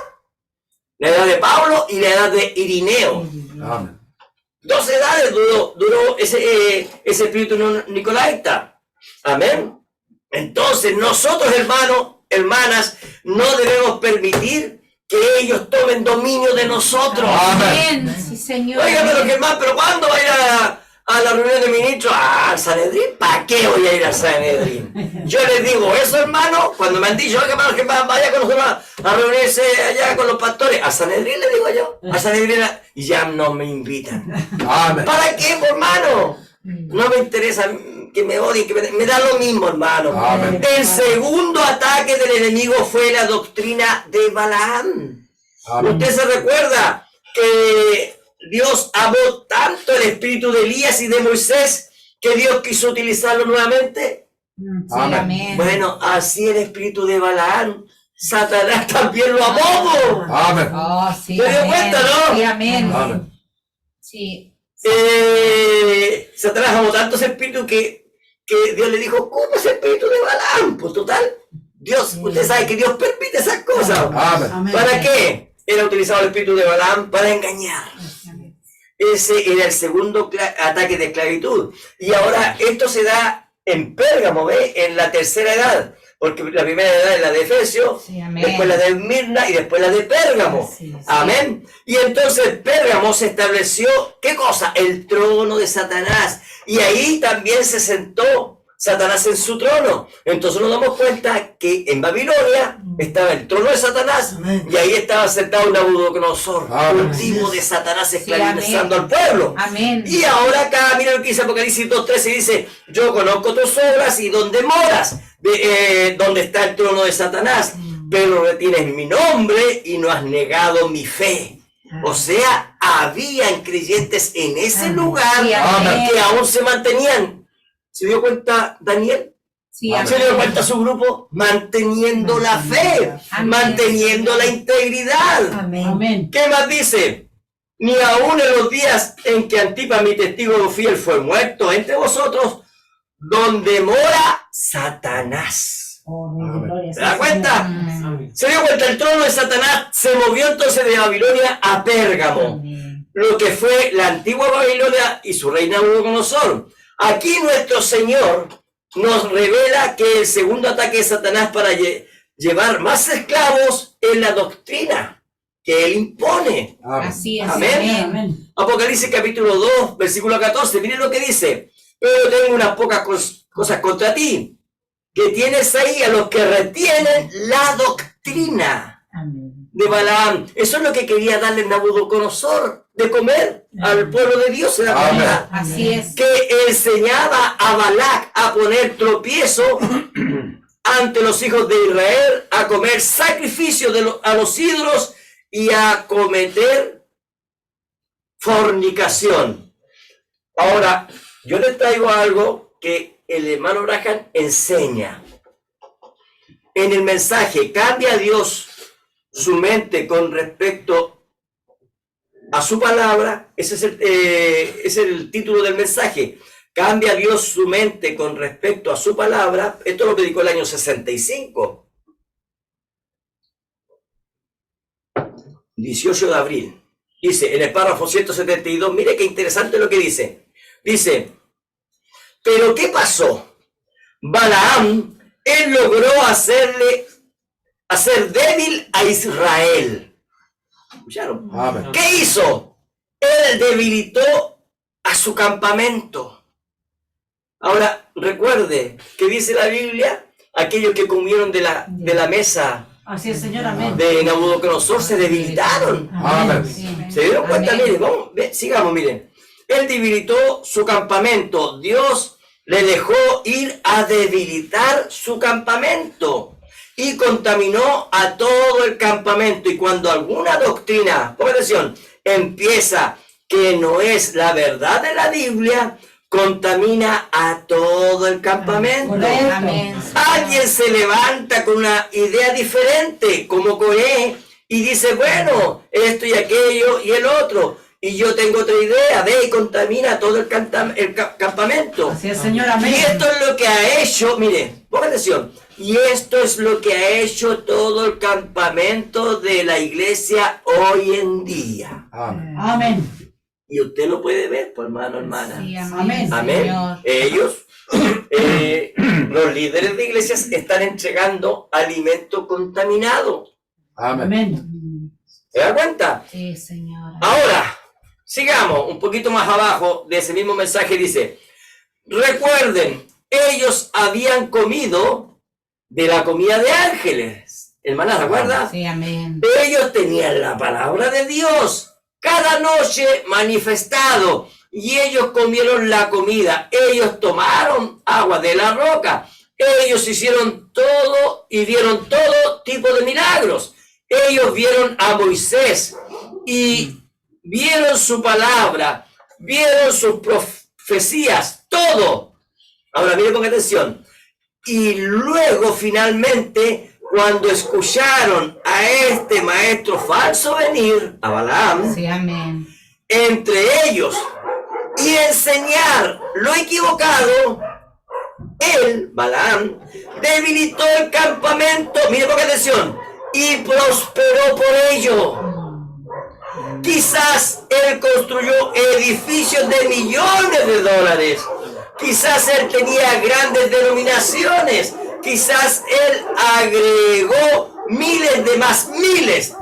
La edad de Pablo y la edad de Irineo. Amén. 2 edades duró ese espíritu nicolaita. Amén. Entonces nosotros, hermanos, hermanas, no debemos permitir que ellos tomen dominio de nosotros. Amén. Sí, Señor. Oiga, pero amén. que más, pero ¿cuándo va a ir a la reunión de ministros? ¿Al Sanedrín? ¿Para qué voy a ir al Sanedrín? Yo les digo eso, hermano, cuando me han dicho, oiga, hermano, que vaya con nosotros a reunirse allá con los pastores. ¿Al Sanedrín le digo yo? ¿Al Sanedrín? Y ya no me invitan. Amén. ¿Para qué, hermano? No me interesa que me odien, que me da lo mismo, hermano. Amén. El segundo ataque del enemigo fue la doctrina de Balaam. Amén. Usted se recuerda que Dios amó tanto el espíritu de Elías y de Moisés que Dios quiso utilizarlo nuevamente. Sí, Amén. amén. Bueno, así el espíritu de Balaam, Satanás también lo amó. po. Amén. Oh, sí, ¿Se dio amén. cuenta, no? Sí, amén. Amén. Sí. Satanás amó tanto ese espíritu que Dios le dijo, ¿cómo es el espíritu de Balaam? Pues total, Dios, usted sabe que Dios permite esas cosas. Amén. Amén. ¿Para qué era utilizado el espíritu de Balaam? Para engañar. Ese era el segundo ataque de esclavitud. Y ahora esto se da en Pérgamo, ¿ve? En la tercera edad. Porque la primera edad es la de Efesio, Sí, amén. después la de Mirna y después la de Pérgamo. Sí, sí. Amén. Y entonces Pérgamo se estableció, ¿qué cosa? El trono de Satanás. Y ahí también se sentó Satanás en su trono. Entonces nos damos cuenta que en Babilonia estaba el trono de Satanás y ahí estaba sentado Nabucodonosor, Amén. último de Satanás esclavizando amén. al pueblo. Amén. Y ahora acá, mira lo que dice Apocalipsis 2.13, dice, yo conozco tus obras y donde moras, donde está el trono de Satanás, pero retienes mi nombre y no has negado mi fe. O sea, habían creyentes en ese lugar Sí, amén. que aún se mantenían. ¿Se dio cuenta Daniel? Sí, Amén. ¿Se dio amén. cuenta su grupo? Manteniendo la fe, Amén. manteniendo la integridad. Amén. Amén. ¿Qué más dice? Ni aún en los días en que Antipas, mi testigo fiel, fue muerto entre vosotros, donde mora Satanás. Oh, Rey de gloria, ¿Se da sí, cuenta? Señor. Amén. Se dio cuenta, el trono de Satanás se movió entonces de Babilonia a Pérgamo, lo que fue la antigua Babilonia y su reina Nabucodonosor. Aquí nuestro Señor nos revela que el segundo ataque de Satanás para llevar más esclavos es la doctrina que él impone. Amén. Así es. Amén. Amén. Amén. Apocalipsis capítulo 2, versículo 14. Miren lo que dice. Pero tengo unas pocas cosas contra ti, que tienes ahí a los que retienen la doctrina Amén. de Balaam. Eso es lo que quería darle Nabucodonosor de comer al pueblo de Dios. ¿Se da Amén. cuenta? Así es. Que enseñaba a Balac a poner tropiezo ante los hijos de Israel, a comer sacrificio a los ídolos y a cometer fornicación. Ahora, yo les traigo algo que el hermano Branham enseña. En el mensaje, ¿cambia Dios su mente con respecto a su palabra? Ese es el título del mensaje. ¿Cambia Dios su mente con respecto a su palabra? Esto lo predicó el año 65. 18 de abril. Dice, en el párrafo 172, mire qué interesante lo que dice. Dice, ¿pero qué pasó? Balaam, él logró hacer débil a Israel. ¿Escucharon? Amén. ¿Qué hizo? Él debilitó a su campamento. Ahora, recuerde que dice la Biblia, aquellos que comieron de la mesa Así es, Señor. Amén. de Nabucodonosor se debilitaron. Amén. Sí. ¿Se dieron cuenta? Amén. Miren, vamos, sigamos, miren. Él debilitó su campamento. Dios le dejó ir a debilitar su campamento. y contaminó a todo el campamento. Y cuando alguna doctrina, ponga atención, empieza que no es la verdad de la Biblia, contamina a todo el campamento. Correcto. Amén. Alguien se levanta con una idea diferente, como Coré, y dice, bueno, esto y aquello y el otro. Y yo tengo otra idea, ve y contamina todo el campamento. Así es, Señor, amén. Y esto es lo que ha hecho, mire, ponga atención, y esto es lo que ha hecho todo el campamento de la iglesia hoy en día. Amén. Amén. Y usted lo puede ver, pues, hermano, hermana. Sí, Amén. Amén. Señor. Ellos, los líderes de iglesias, están entregando alimento contaminado. Amén. Amén. ¿Se da cuenta? Sí, Señor. Ahora, sigamos un poquito más abajo de ese mismo mensaje. Dice, recuerden, ellos habían comido de la comida de ángeles. Hermana, ¿se acuerda? Sí, amén. Ellos tenían la palabra de Dios cada noche manifestado y ellos comieron la comida. Ellos tomaron agua de la roca. Ellos hicieron todo y vieron todo tipo de milagros. Ellos vieron a Moisés y vieron su palabra, vieron sus profecías, todo. Ahora miren con atención. Y luego finalmente, cuando escucharon a este maestro falso venir, a Balaam, Sí, amén. entre ellos, y enseñar lo equivocado, él, Balaam, debilitó el campamento, mire con atención, y prosperó por ello. Quizás él construyó edificios de millones de dólares. Quizás él tenía grandes denominaciones. Quizás él agregó miles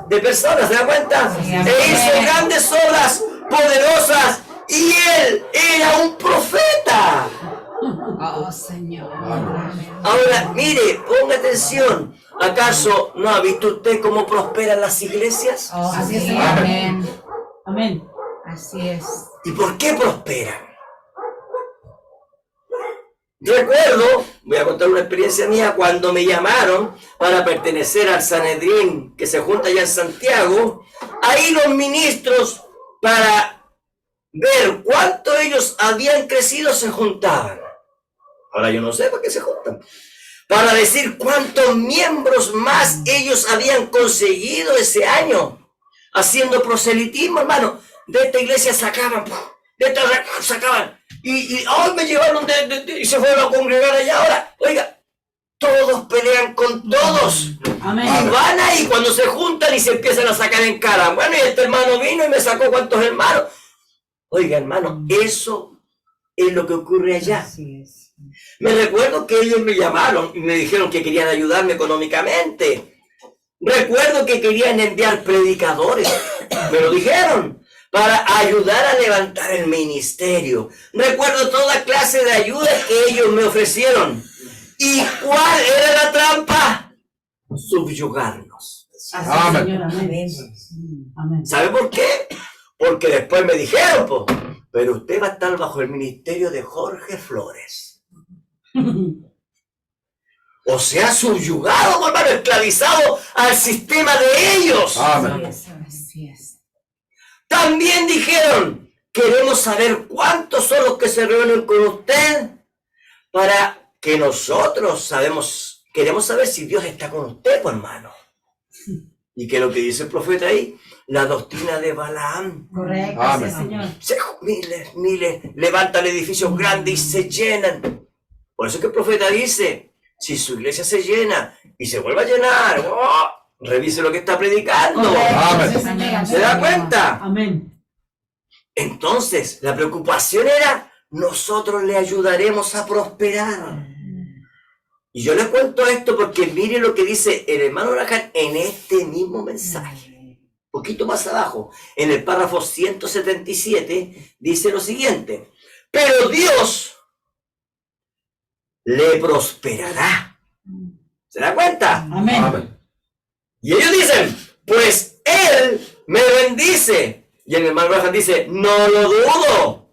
de personas, ¿se da cuenta? Sí, E hizo amén. grandes obras poderosas y él era un profeta. Oh, Señor. Amén. Ahora, mire, ponga atención. ¿Acaso no ha visto usted cómo prosperan las iglesias? Oh, Así es, sí, Señor. amén. Amén. Así es. ¿Y por qué prosperan? Recuerdo, voy a contar una experiencia mía, cuando me llamaron para pertenecer al Sanedrín que se junta allá en Santiago, ahí los ministros, para ver cuánto ellos habían crecido, se juntaban. Ahora yo no sé por qué se juntan. Para decir cuántos miembros más ellos habían conseguido ese año, haciendo proselitismo, hermano. De esta iglesia sacaban, de esta sacaban, y hoy me llevaron y se fueron a congregar allá. Ahora, oiga, todos pelean con todos. Amén. Y van ahí cuando se juntan y se empiezan a sacar en cara. Bueno, y este hermano vino y me sacó cuántos hermanos. Oiga, hermano, eso es lo que ocurre allá. Así es. Me recuerdo que ellos me llamaron y me dijeron que querían ayudarme económicamente. Recuerdo que querían enviar predicadores, me lo dijeron, para ayudar a levantar el ministerio. Recuerdo toda clase de ayuda que ellos me ofrecieron. ¿Y cuál era la trampa? Subyugarnos. Así es, Amén. Señor, amén. Amén. ¿Sabe por qué? Porque después me dijeron, po, pero usted va a estar bajo el ministerio de Jorge Flores. O sea, subyugado, hermano, esclavizado al sistema de ellos. Amén. Así es. También dijeron, queremos saber cuántos son los que se reúnen con usted para que nosotros queremos saber si Dios está con usted, pues, hermano. ¿Y qué es lo que dice el profeta ahí? La doctrina de Balaam. Correcto, Amén. sí, Señor. Miles, levantan edificios grandes y se llenan. Por eso es que el profeta dice, si su iglesia se llena y se vuelve a llenar, ¡oh!, revise lo que está predicando. Correcto, Amén. sí, Señor. ¿Se da cuenta? Amén. Entonces, la preocupación era, nosotros le ayudaremos a prosperar. Y yo le cuento esto porque mire lo que dice el hermano Huracán en este mismo mensaje. Poquito más abajo, en el párrafo 177, dice lo siguiente. Pero Dios le prosperará. ¿Se da cuenta? Amén. Amén. Y ellos dicen, pues Él me bendice. Y el hermano Huracán dice, no lo dudo.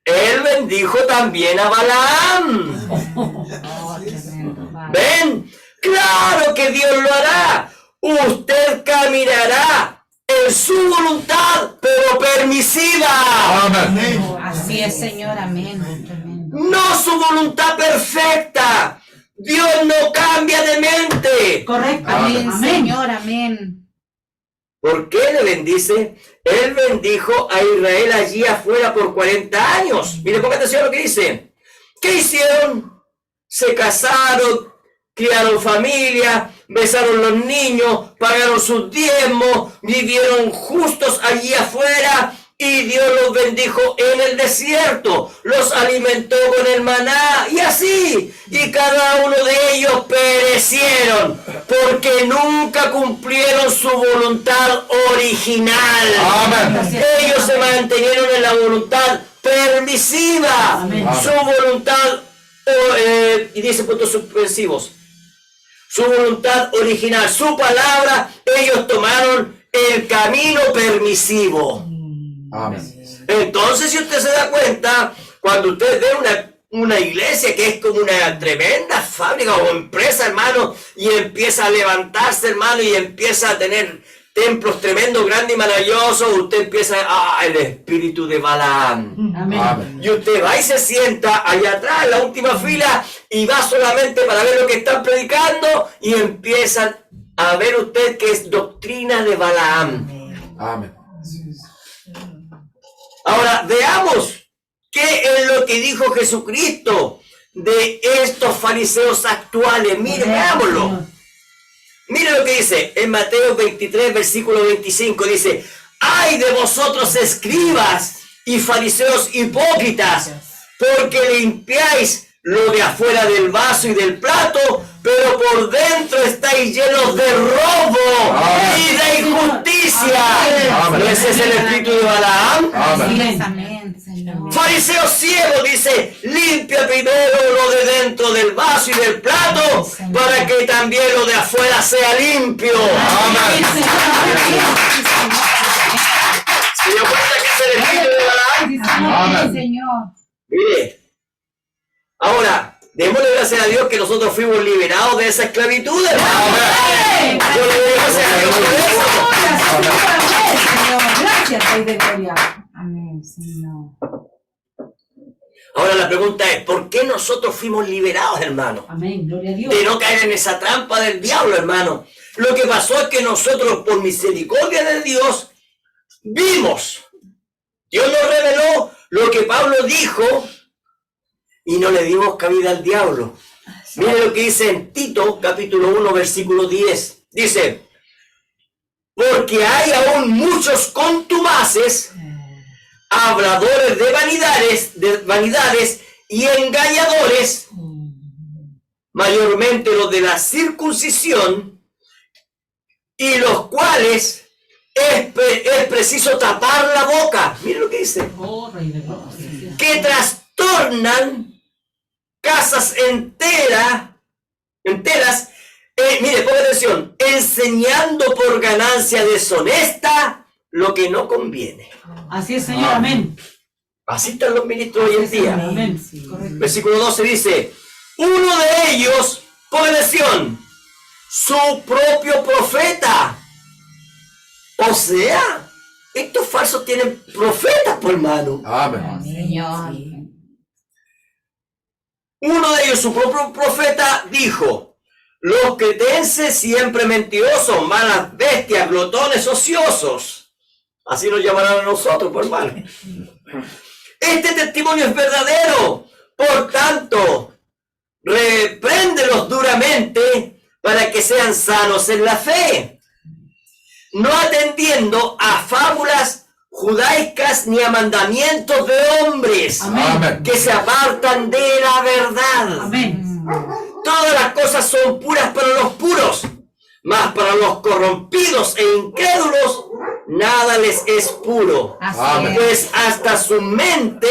Él bendijo también a Balaam. Oh, tremendo, Padre. ¿Ven? Claro que Dios lo hará. Usted caminará en su voluntad, pero permisiva. Amén. Así es, Señor. Amén. Tremendo. No su voluntad perfecta. Dios no cambia de mente. Correcto. Amén, Amén. Señor. Amén. ¿Por qué le bendice? Él bendijo a Israel allí afuera por 40 años. Mire, ponga atención a lo que dice. ¿Qué hicieron? Se casaron, criaron familia, besaron los niños, pagaron sus diezmos, vivieron justos allí afuera y Dios los bendijo en el desierto, los alimentó con el maná y así, y cada uno de ellos perecieron porque nunca cumplieron su voluntad original. Amén. Ellos se mantenieron en la voluntad permisiva, Amén. su voluntad, y dice puntos suspensivos, su voluntad original, su palabra, ellos tomaron el camino permisivo. Amén. Entonces, si usted se da cuenta, cuando usted ve una iglesia que es como una tremenda fábrica o empresa, hermano, y empieza a levantarse, hermano, y empieza a tener templos tremendos, grandes y maravillosos, usted empieza el espíritu de Balaam. Amén. Amén. Y usted va y se sienta allá atrás, en la última fila, y va solamente para ver lo que están predicando, y empiezan a ver usted que es doctrina de Balaam. Amén. Ahora, veamos qué es lo que dijo Jesucristo de estos fariseos actuales. Mire, veámoslo. Mire lo que dice en Mateo 23, versículo 25. Dice, ¡ay de vosotros, escribas y fariseos hipócritas! Porque limpiáis lo de afuera del vaso y del plato, pero por dentro estáis llenos de robo y de injusticia. Amén. ¿No ese es el espíritu de Balaam? Así Amén. es. Amén, Señor. Fariseo ciego, dice, limpia primero lo de dentro del vaso y del plato, para que también lo de afuera sea limpio. Amén. ¿Se dio cuenta que es el espíritu de Balaam? Amén. Señor. Mire, ahora, démosle gracias a Dios que nosotros fuimos liberados de esa esclavitud, hermano. Amén. Yo le doy gracias a Dios por eso. Gracias, Rey de Gloria. Amén, Señor. Ahora la pregunta es, ¿por qué nosotros fuimos liberados, hermano? Amén. Gloria a Dios. De no caer en esa trampa del diablo, hermano. Lo que pasó es que nosotros, por misericordia de Dios, vimos. Dios nos reveló lo que Pablo dijo y no le dimos cabida al diablo. Mire lo que dice en Tito, capítulo 1, versículo 10. Dice, porque hay aún muchos contumaces, habladores de vanidades y engañadores, mayormente los de la circuncisión, y los cuales es preciso tapar la boca. Mire lo que dice. Oh, Rey de Gloria. Que trastornan casas enteras, mire, ponga atención, enseñando por ganancia deshonesta lo que no conviene. Así es, Señor. Amén. Así están los ministros hoy en día. Amén. Correcto. Versículo 12 dice, uno de ellos, ponga atención, su propio profeta. O sea, estos falsos tienen profetas, por hermano. Amén. Señor. Uno de ellos, su propio profeta, dijo, los cretenses siempre mentirosos, malas bestias, glotones, ociosos. Así nos llamarán a nosotros, por hermano. Este testimonio es verdadero. Por tanto, repréndelos duramente para que sean sanos en la fe, no atendiendo a fábulas judaicas ni a mandamientos de hombres. Amén. Que se apartan de la verdad. Amén. Todas las cosas son puras para los puros, mas para los corrompidos e incrédulos nada les es puro, Así es. pues hasta su mente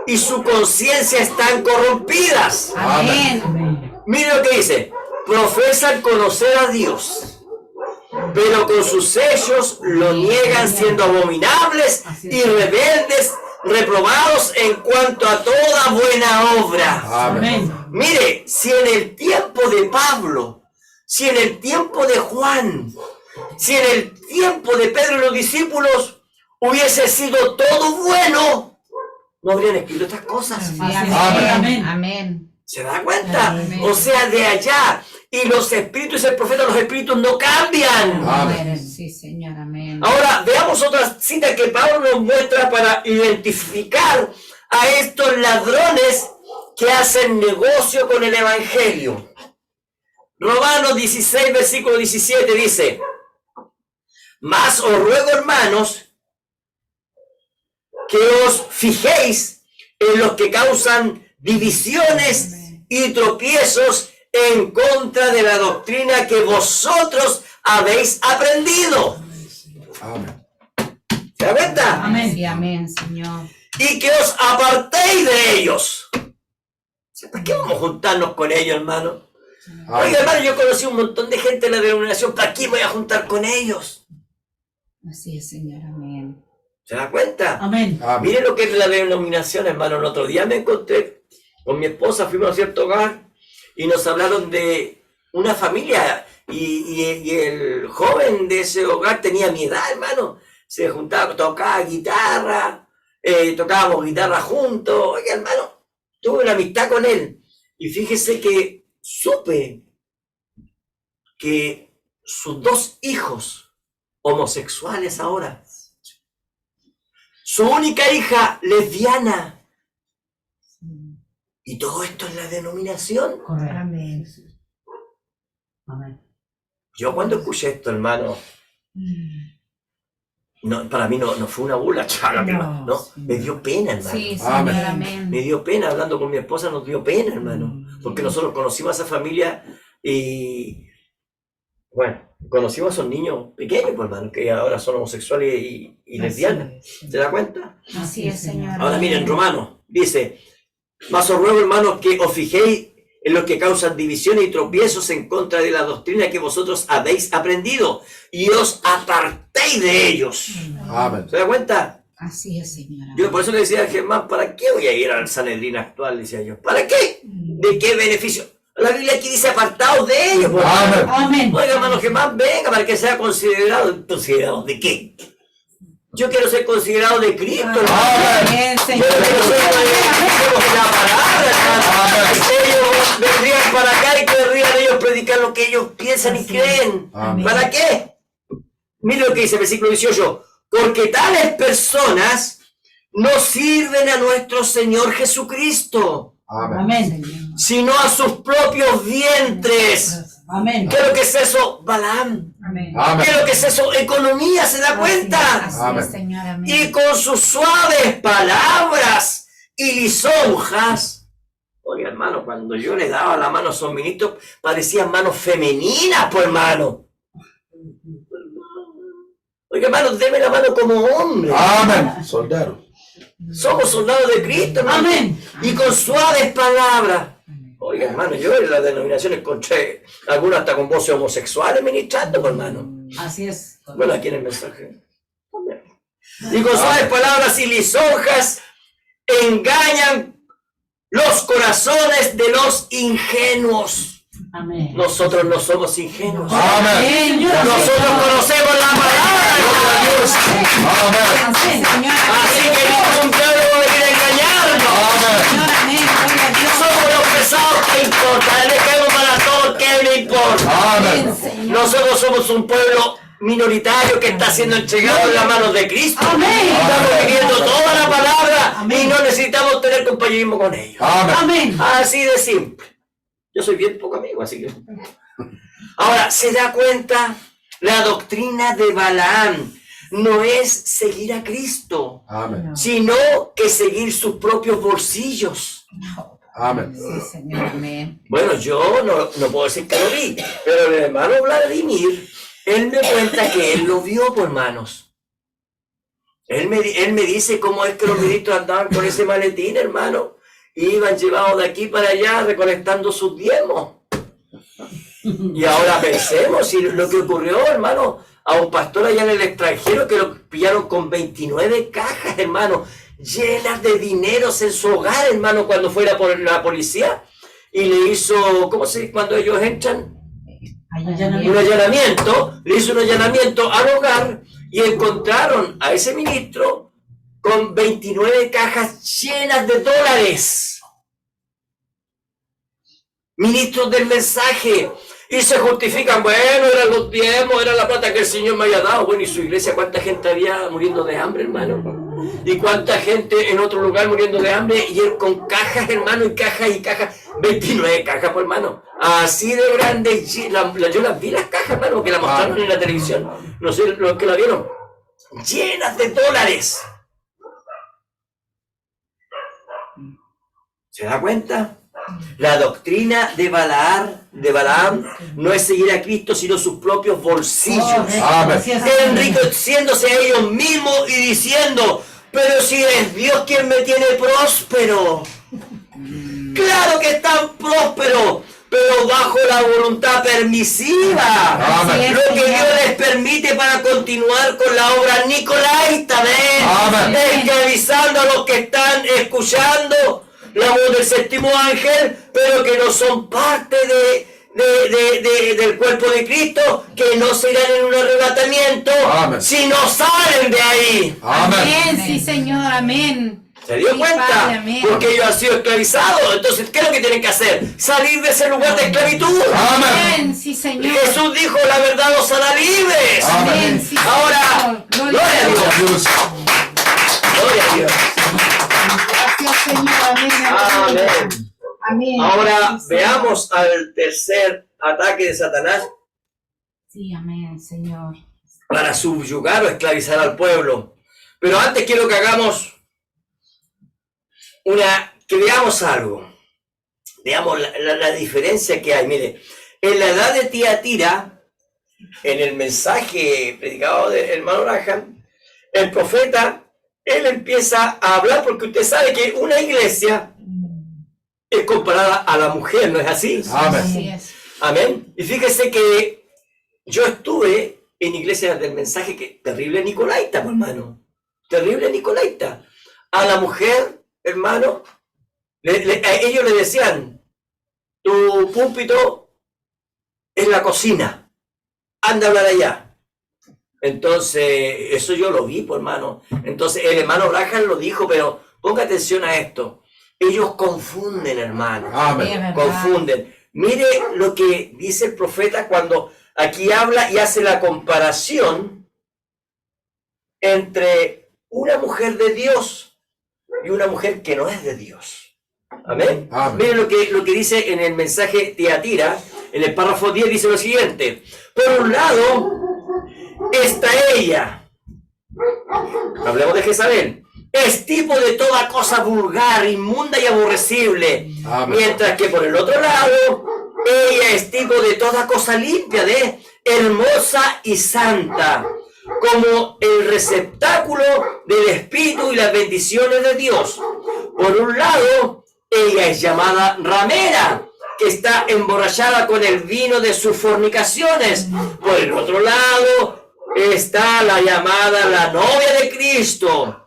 y su conciencia están corrompidas. Amén. Amén. Mire lo que dice, profesan conocer a Dios, pero con sus hechos lo niegan, siendo abominables y rebeldes, reprobados en cuanto a toda buena obra. Amén. Amén. Mire, si en el tiempo tiempo de Pablo, si en el tiempo de Juan, si en el tiempo de Pedro y los discípulos hubiese sido todo bueno, no habrían escrito estas cosas. Sí, Amén. amén. Amén. ¿Se da cuenta? Amén. O sea, de allá. Y los espíritus, el profeta, los espíritus no cambian. Amén. Sí, Señor, amén. Ahora, veamos otra cita que Pablo nos muestra para identificar a estos ladrones que hacen negocio con el Evangelio. Romanos 16, versículo 17 dice: mas os ruego, hermanos, que os fijéis en los que causan divisiones y tropiezos en contra de la doctrina que vosotros habéis aprendido. Amén. ¿Se da cuenta? Amén. Sí, amén, Señor. Y que os apartéis de ellos. ¿Para qué vamos a juntarnos con ellos, hermano? Oiga, hermano, yo conocí un montón de gente en la denominación. ¿Para qué voy a juntar con ellos? Así es, Señor, amén. ¿Se da cuenta? Amén. Amén. Miren lo que es la denominación, hermano. El otro día me encontré con mi esposa, fuimos a cierto hogar y nos hablaron de una familia y el joven de ese hogar tenía mi edad, hermano. Se juntaba, tocaba guitarra, tocábamos guitarra juntos. Oiga, hermano, tuve una amistad con él y fíjese que supe que sus dos hijos homosexuales ahora, su única hija lesbiana, y todo esto es la denominación. Correcto. Amén. Amén. Yo cuando escuché esto, hermano, no, para mí no fue una burla, no, me dio pena, hermano. Sí, Señor, Amén. amén. Me dio pena, hablando con mi esposa nos dio pena, hermano, porque nosotros conocimos a esa familia y, bueno, conocimos a esos niños pequeños, pues, hermano, que ahora son homosexuales y lesbianas. ¿Se da cuenta? Así es, Señor. Ahora miren, Romanos, dice: mas os ruego, hermanos, que os fijéis en los que causan divisiones y tropiezos en contra de la doctrina que vosotros habéis aprendido y os apartéis de ellos. Amén. ¿Se da cuenta? Así es, Señor. Yo por eso le decía a Germán: ¿para qué voy a ir al Sanedrín actual? Decía yo. ¿Para qué? ¿De qué beneficio? La Biblia aquí dice: apartaos de ellos. Pues. Amén. Amén. Oiga, hermano Germán, venga para que sea considerado. ¿Considerado de qué? Yo quiero ser considerado de Cristo, hermano. Amén, Yo Señor. quiero ser de la palabra, hermano. Ellos vendrían para acá y querrían ellos predicar lo que ellos piensan y creen. Amén. ¿Para qué? Mire lo que dice el versículo 18. Porque tales personas no sirven a nuestro Señor Jesucristo, Amén. Amén. sino a sus propios vientres. Amén. ¿Qué es lo que es eso? Balaam. Amén. Amén. ¿Qué es lo que es eso? Economía, ¿se da cuenta? Así Amén. es, Señor, Y amén. con sus suaves palabras y lisonjas. Oye, hermano, cuando yo le daba la mano a esos ministros, parecían manos femeninas, pues, hermano. Oye, hermano, deme la mano como hombre. Amén. Soldado. Somos soldados de Cristo, hermano. Amén. Y con suaves palabras. Oye, hermano, yo en las denominaciones encontré algunos hasta con voces homosexuales ministrando, pues, hermano. Así es. Bueno, aquí en el mensaje. Y con suaves palabras y lisonjas engañan los corazones de los ingenuos. Amén. Nosotros no somos ingenuos. Amén. Señor. Nosotros conocemos la palabra de Dios. Amén. Así es, Señor. Así que ningún diablo va a venir a engañarnos. Amén. Señor, amén. Gloria a Dios. Somos los pesados, ¿qué importa? Le caemos para todo, ¿qué le importa? Amén. Señor. Nosotros somos un pueblo minoritario que está siendo entregado en las manos de Cristo. Amén. Estamos viviendo toda la palabra y Amén. no necesitamos tener compañerismo con ellos. Amén. Amén. Así de simple. Yo soy bien poco amigo, así que... Ahora, ¿se da cuenta? La doctrina de Balaam no es seguir a Cristo, Amén. sino que seguir sus propios bolsillos. Amén. Sí, Señor, amén. Bueno, yo no puedo decir que lo vi, pero el hermano Vladimir, él me cuenta que él lo vio, por hermanos. Él me dice cómo es que los ministros andaban con ese maletín, hermano. Iban llevados de aquí para allá recolectando sus diezmos. Y ahora pensemos si lo que ocurrió, hermano, a un pastor allá en el extranjero que lo pillaron con 29 cajas, hermano, llenas de dineros en su hogar, hermano, cuando fuera por la policía. y le hizo, ¿cómo se dice cuando ellos entran? Allanamiento. Un allanamiento, le hizo un allanamiento al hogar y encontraron a ese ministro con 29 cajas llenas de dólares. Ministros del mensaje, y se justifican, bueno, eran los diezmos, era la plata que el Señor me había dado. Bueno, ¿y su iglesia cuánta gente había muriendo de hambre, hermano? ¿Y cuánta gente en otro lugar muriendo de hambre? Y él con cajas, hermano, y cajas, 29 cajas, pues, hermano. Así de grandes, yo las vi las cajas, hermano, que la mostraron en la televisión. No sé los que la vieron. Llenas de dólares. ¿Se da cuenta? La doctrina de Balaam no es seguir a Cristo, sino sus propios bolsillos. Amén. Enriqueciéndose a ellos mismos y diciendo, pero si es Dios quien me tiene próspero. Claro que están prósperos, pero bajo la voluntad permisiva. Amén. Lo que Dios les permite para continuar con la obra nicolaita, Amén. esclavizando a los que están escuchando la voz del séptimo ángel, pero que no son parte del cuerpo de Cristo, que no se irán en un arrebatamiento, Amén. si no salen de ahí. Amén. Sí, Señor, amén. ¿Se dio Sí, cuenta? Padre, amén. Porque ellos han sido esclavizados. Entonces, ¿qué es lo que tienen que hacer? Salir de ese lugar de esclavitud. Amén. Amén, sí, Señor. Jesús dijo, la verdad os hará libres. Amén. Sí, Ahora, Señor. gloria a Dios. Dios. Gloria a Dios. Gracias, Señor. Amén. Amén. Amén. Ahora Sí, Señor. veamos al tercer ataque de Satanás Sí, amén, Señor. para subyugar o esclavizar al pueblo. Pero antes quiero que hagamos que veamos algo. Veamos la diferencia que hay. Mire, en la edad de Tiatira, en el mensaje predicado del hermano Graham, el profeta, él empieza a hablar porque usted sabe que una iglesia es comparada a la mujer, ¿no es así? Amén. Así es. Amén. Y fíjese que yo estuve en iglesias del mensaje que terrible nicolaita, pues, hermano. Terrible nicolaita. A la mujer, hermano, a ellos le decían, tu púlpito es la cocina. Anda a hablar allá. Entonces, eso yo lo vi, pues, hermano. Entonces, el hermano Graham lo dijo, pero ponga atención a esto. Ellos confunden, hermano. Sí, Amén. es verdad. Confunden. Mire lo que dice el profeta cuando aquí habla y hace la comparación entre una mujer de Dios y una mujer que no es de Dios. Amén. Amén. Mire lo que dice en el mensaje Tiatira, en el párrafo 10 dice lo siguiente. Por un lado está ella. Hablemos de Jezabel. Es tipo de toda cosa vulgar, inmunda y aborrecible. Amén. Mientras que por el otro lado, ella es tipo de toda cosa limpia, hermosa y santa, como el receptáculo del Espíritu y las bendiciones de Dios. Por un lado, ella es llamada ramera, que está emborrachada con el vino de sus fornicaciones. Por el otro lado, está la llamada la novia de Cristo.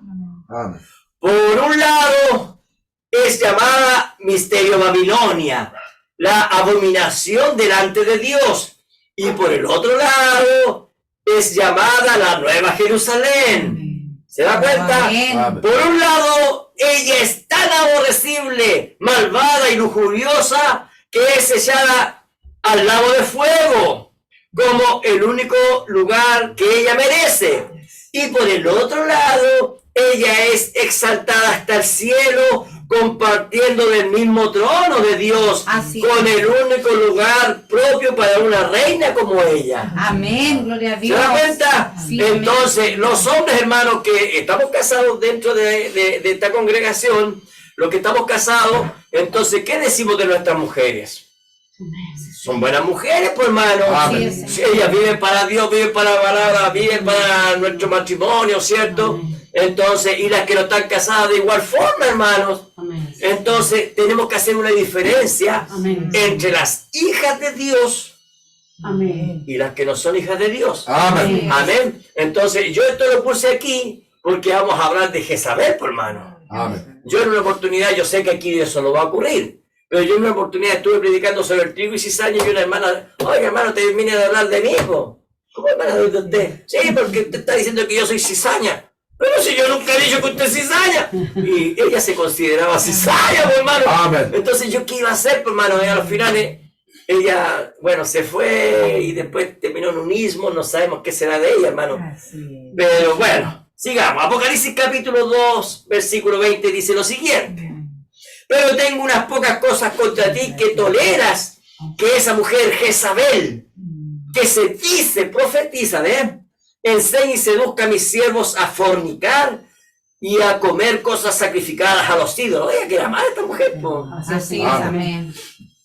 Amén. Por un lado, es llamada Misterio Babilonia, la abominación delante de Dios. Y por el otro lado, es llamada la Nueva Jerusalén. ¿Se da cuenta? Amén. Por un lado, ella es tan aborrecible, malvada y lujuriosa que es echada al lago de fuego, como el único lugar que ella merece. Y por el otro lado, ella es exaltada hasta el cielo, compartiendo del mismo trono de Dios, Así con es. el único lugar propio para una reina como ella. Amén, gloria a ¿Se Dios. da cuenta? Sí, Entonces, los hombres, hermanos, que estamos casados dentro de esta congregación, los que estamos casados, entonces, ¿qué decimos de nuestras mujeres? Son buenas mujeres, pues, hermano. Amén. Sí, Sí, ellas viven para Dios, viven para la palabra, viven para nuestro matrimonio, ¿cierto? Entonces, y las que no están casadas de igual forma, hermanos. Amén. Entonces, tenemos que hacer una diferencia Amén. entre las hijas de Dios Amén. y las que no son hijas de Dios. Amén. Amén. Entonces, yo esto lo puse aquí porque vamos a hablar de Jezabel, pues, hermano. Amén. Yo en una oportunidad, yo sé que aquí eso no va a ocurrir, Pero yo en una oportunidad estuve predicando sobre el trigo y cizaña y una hermana, oiga hermano, te viene a hablar de mí, po. ¿Cómo hermana de usted? Sí, porque usted está diciendo que yo soy cizaña. Pero si yo nunca he dicho que usted es cizaña. Y ella se consideraba cizaña, pues, hermano. Amén. Entonces, ¿yo qué iba a hacer, pues, hermano? Y a los finales, ella, bueno, se fue y después terminó en un ismo. No sabemos qué será de ella, hermano. Así es. Pero bueno, sigamos. Apocalipsis capítulo 2, versículo 20 dice lo siguiente. Pero tengo unas pocas cosas contra ti que toleras, que esa mujer Jezabel, que se dice, profetiza, enseña y seduzca a mis siervos a fornicar y a comer cosas sacrificadas a los ídolos. Oye, que era mala esta mujer, po. Así es, Amén. amén.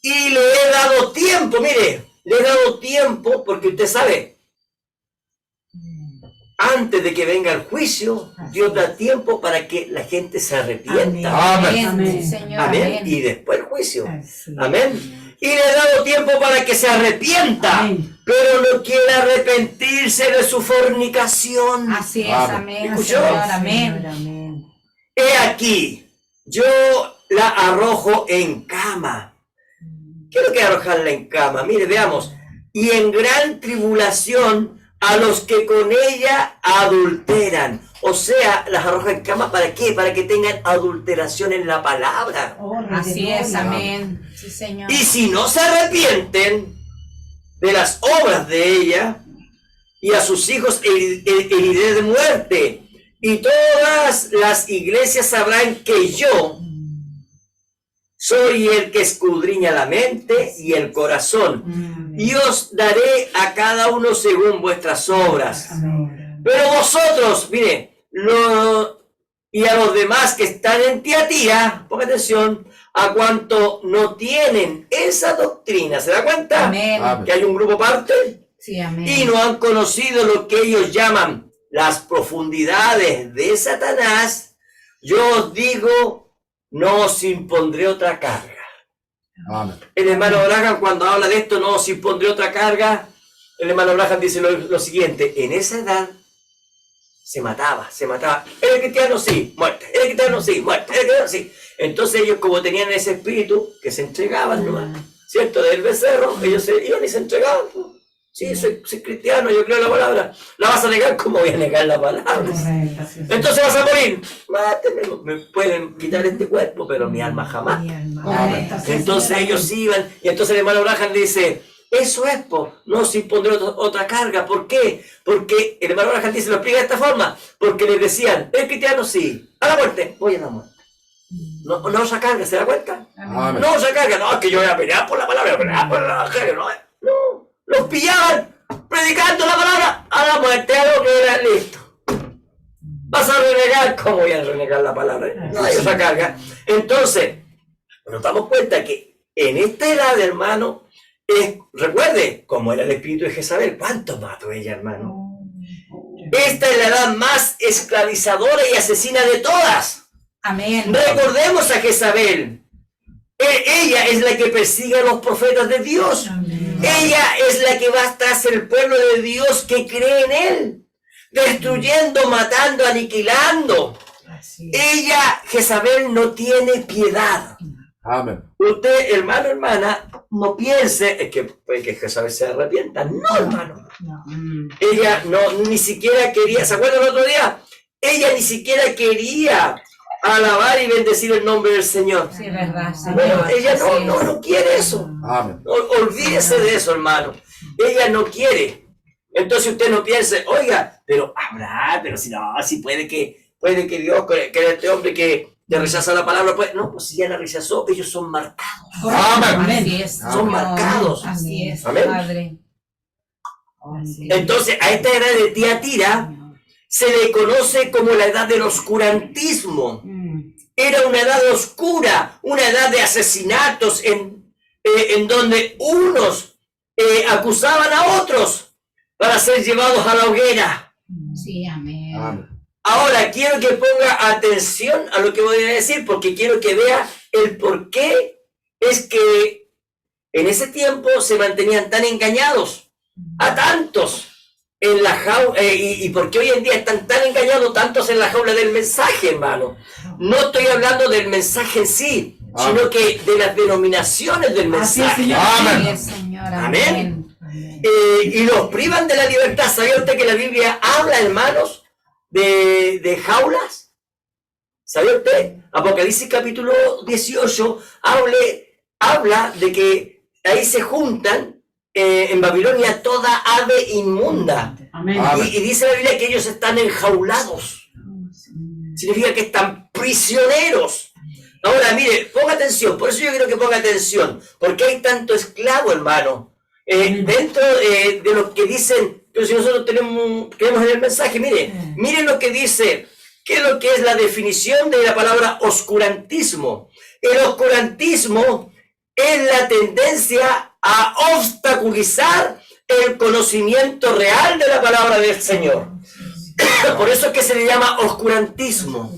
Y le he dado tiempo, mire, le he dado tiempo porque usted sabe, antes de que venga el juicio, Dios da tiempo para que la gente se arrepienta. Amén. Amén, sí, Señor. Amén. Y después el juicio. Así es. Amén. Y le he dado tiempo para que se arrepienta, Amén. pero no quiere arrepentirse de su fornicación. Así es, Amén. amén, ¿Escuchó? Señor, Señor, amén. amén. He aquí, yo la arrojo en cama. Quiero que arrojarla en cama. Mire, veamos. Y en gran tribulación a los que con ella adulteran. O sea, las arroja en cama, ¿para qué? Para que tengan adulteración en la palabra. Oh, Rey de Así es, gloria. amén. Sí, Señor. Y si no se arrepienten de las obras de ella, y a sus hijos heriré de muerte. Y todas las iglesias sabrán que yo soy el que escudriña la mente y el corazón. Amén. Y os daré a cada uno según vuestras obras. Amén. Pero vosotros, mire, y a los demás que están en Tiatira, ponga atención, a cuanto no tienen esa doctrina, ¿se da cuenta? Amén. Amén. Que hay un grupo aparte Sí, amén. y no han conocido lo que ellos llaman las profundidades de Satanás. Yo os digo, no os impondré otra carga. Amén. El hermano Branham, cuando habla de esto, no os impondré otra carga. El hermano Branham dice lo siguiente: en esa edad se mataba. El cristiano sí, muerte. El cristiano sí, muerte. El cristiano sí. Entonces ellos, como tenían ese espíritu, que se entregaban nomás, ¿cierto? Del becerro, ellos se iban y se entregaban. Sí, soy cristiano, yo creo en la palabra. ¿La vas a negar? ¿Cómo voy a negar la palabra? Correcto, sí, sí. Entonces vas a morir. Máteme, me pueden quitar este cuerpo, pero mi alma jamás. Mi alma. Amén. Correcto, sí, Entonces sí, ellos iban, y entonces el hermano Branham dice, eso es, no se impondré otra carga. ¿Por qué? Porque el hermano Branham dice, lo explica de esta forma, porque les decían, el cristiano sí, a la muerte, voy a la muerte. No otra carga, ¿se da cuenta? Amén. No otra carga, no, es que yo voy a pelear por la palabra, voy a pelear por la carga, no, los pillaban predicando la palabra, a la muerte, a lo que era listo. Vas a renegar, ¿cómo voy a renegar la palabra? No hay otra carga. Entonces, nos damos cuenta que en esta edad, hermano, recuerde cómo era el espíritu de Jezabel. ¿Cuánto mató ella, hermano? Esta es la edad más esclavizadora y asesina de todas. Amén. Recordemos a Jezabel. Ella es la que persigue a los profetas de Dios. Amén. Ella es la que va tras el pueblo de Dios que cree en Él, destruyendo, matando, aniquilando. Así es. Ella, Jezabel, no tiene piedad. Amén. Usted, hermano, hermana, no piense que Jezabel se arrepienta. No, hermano. No. Ella ni siquiera quería, ¿se acuerdan el otro día? Ella ni siquiera quería alabar y bendecir el nombre del Señor. Sí, verdad, Señor. Bueno, ella Así es. no quiere eso. Amén. Olvídese de eso, hermano. Ella no quiere. Entonces usted no piense, oiga, pero si no, si puede que Dios, que este hombre que le rechaza la palabra, pues no, pues si ya la rechazó, ellos son marcados. Amén. Así es, Son Señor. marcados. Así es, Amén. Padre. Así es. Entonces, a esta edad de Tiatira se le conoce como la edad del oscurantismo. Era una edad oscura, una edad de asesinatos en donde unos acusaban a otros para ser llevados a la hoguera. Sí, amén. Amén. Ahora, quiero que ponga atención a lo que voy a decir, porque quiero que vea el por qué es que en ese tiempo se mantenían tan engañados a tantos en la jaula, y porque hoy en día están tan engañados tantos en la jaula del mensaje, hermano. No estoy hablando del mensaje en sí, sino que de las denominaciones del Así es, mensaje. Señor. Amén. Así es, Señor. Amén. Amén. Y los privan de la libertad. ¿Sabía usted que la Biblia habla, hermanos, de jaulas? ¿Sabía usted? Apocalipsis capítulo 18 habla de que ahí se juntan en Babilonia toda ave inmunda. Amén. Amén. Y dice la Biblia que ellos están enjaulados. Significa que están prisioneros. Ahora, mire, ponga atención. Por eso yo quiero que ponga atención. Porque hay tanto esclavo, hermano. Dentro de lo que dicen, pero si nosotros queremos en el mensaje, miren lo que dice, qué es lo que es la definición de la palabra oscurantismo. El oscurantismo es la tendencia a obstaculizar el conocimiento real de la palabra del Señor. Por eso es que se le llama oscurantismo,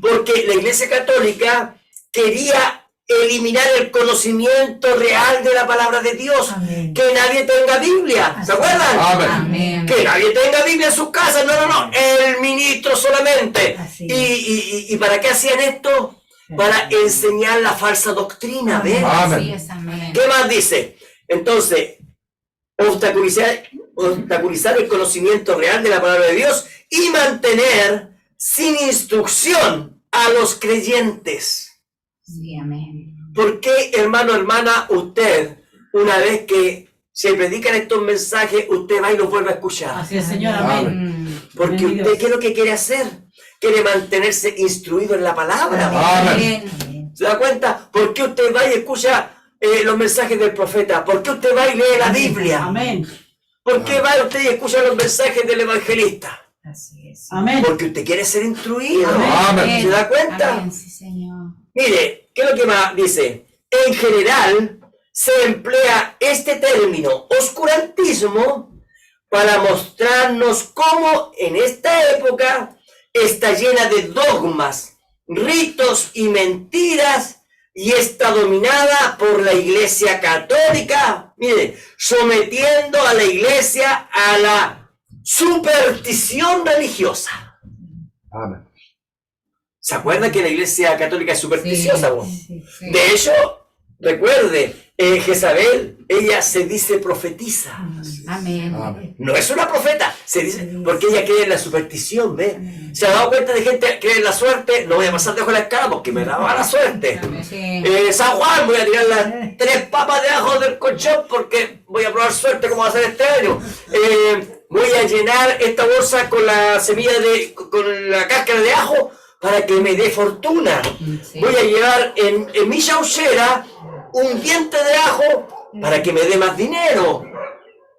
porque la Iglesia Católica quería eliminar el conocimiento real de la palabra de Dios. Amén. Que nadie tenga Biblia, ¿se acuerdan? Amén. Amén. Que nadie tenga Biblia en sus casas, no, el ministro solamente. Así ¿Y para qué hacían esto? Para enseñar la falsa doctrina, ¿ven? Amén. Así es, amén. ¿Qué más dice? Entonces, obstaculizar el conocimiento real de la palabra de Dios y mantener sin instrucción a los creyentes. Sí, amén. ¿Por qué, hermano, hermana, usted, una vez que se predican estos mensajes, usted va y los vuelve a escuchar? Así es, Señor. Amén. Porque Amén, usted, Dios. ¿qué es lo que quiere hacer? Quiere mantenerse instruido en la palabra. Amén. ¿Se da cuenta? ¿Por qué usted va y escucha los mensajes del profeta? ¿Por qué usted va y lee la Biblia? Amén. ¿Por qué va usted y escucha los mensajes del evangelista? Así es. Amén. Porque usted quiere ser instruido. Amén. ¿Se da cuenta? Amén, sí, Señor. Mire, ¿qué es lo que más dice? En general, se emplea este término, oscurantismo, para mostrarnos cómo en esta época está llena de dogmas, ritos y mentiras y está dominada por la Iglesia Católica, mire, sometiendo a la Iglesia a la superstición religiosa. Amén. ¿Se acuerda que la Iglesia Católica es supersticiosa? vos? Sí, sí. De hecho, recuerde, Jezabel, ella se dice profetiza. Amén. Amén. No es una profeta, se dice, porque ella cree en la superstición, ¿ve? ¿Se ha dado cuenta de gente que cree en la suerte? No voy a pasar debajo de la escala porque me da mala suerte. Sí. San Juan, voy a tirar las 3 papas de ajo del colchón porque voy a probar suerte como va a ser este año. Voy a llenar esta bolsa con la semilla con la cáscara de ajo para que me dé fortuna. Sí. Voy a llevar en mi chauchera un diente de ajo para que me dé más dinero.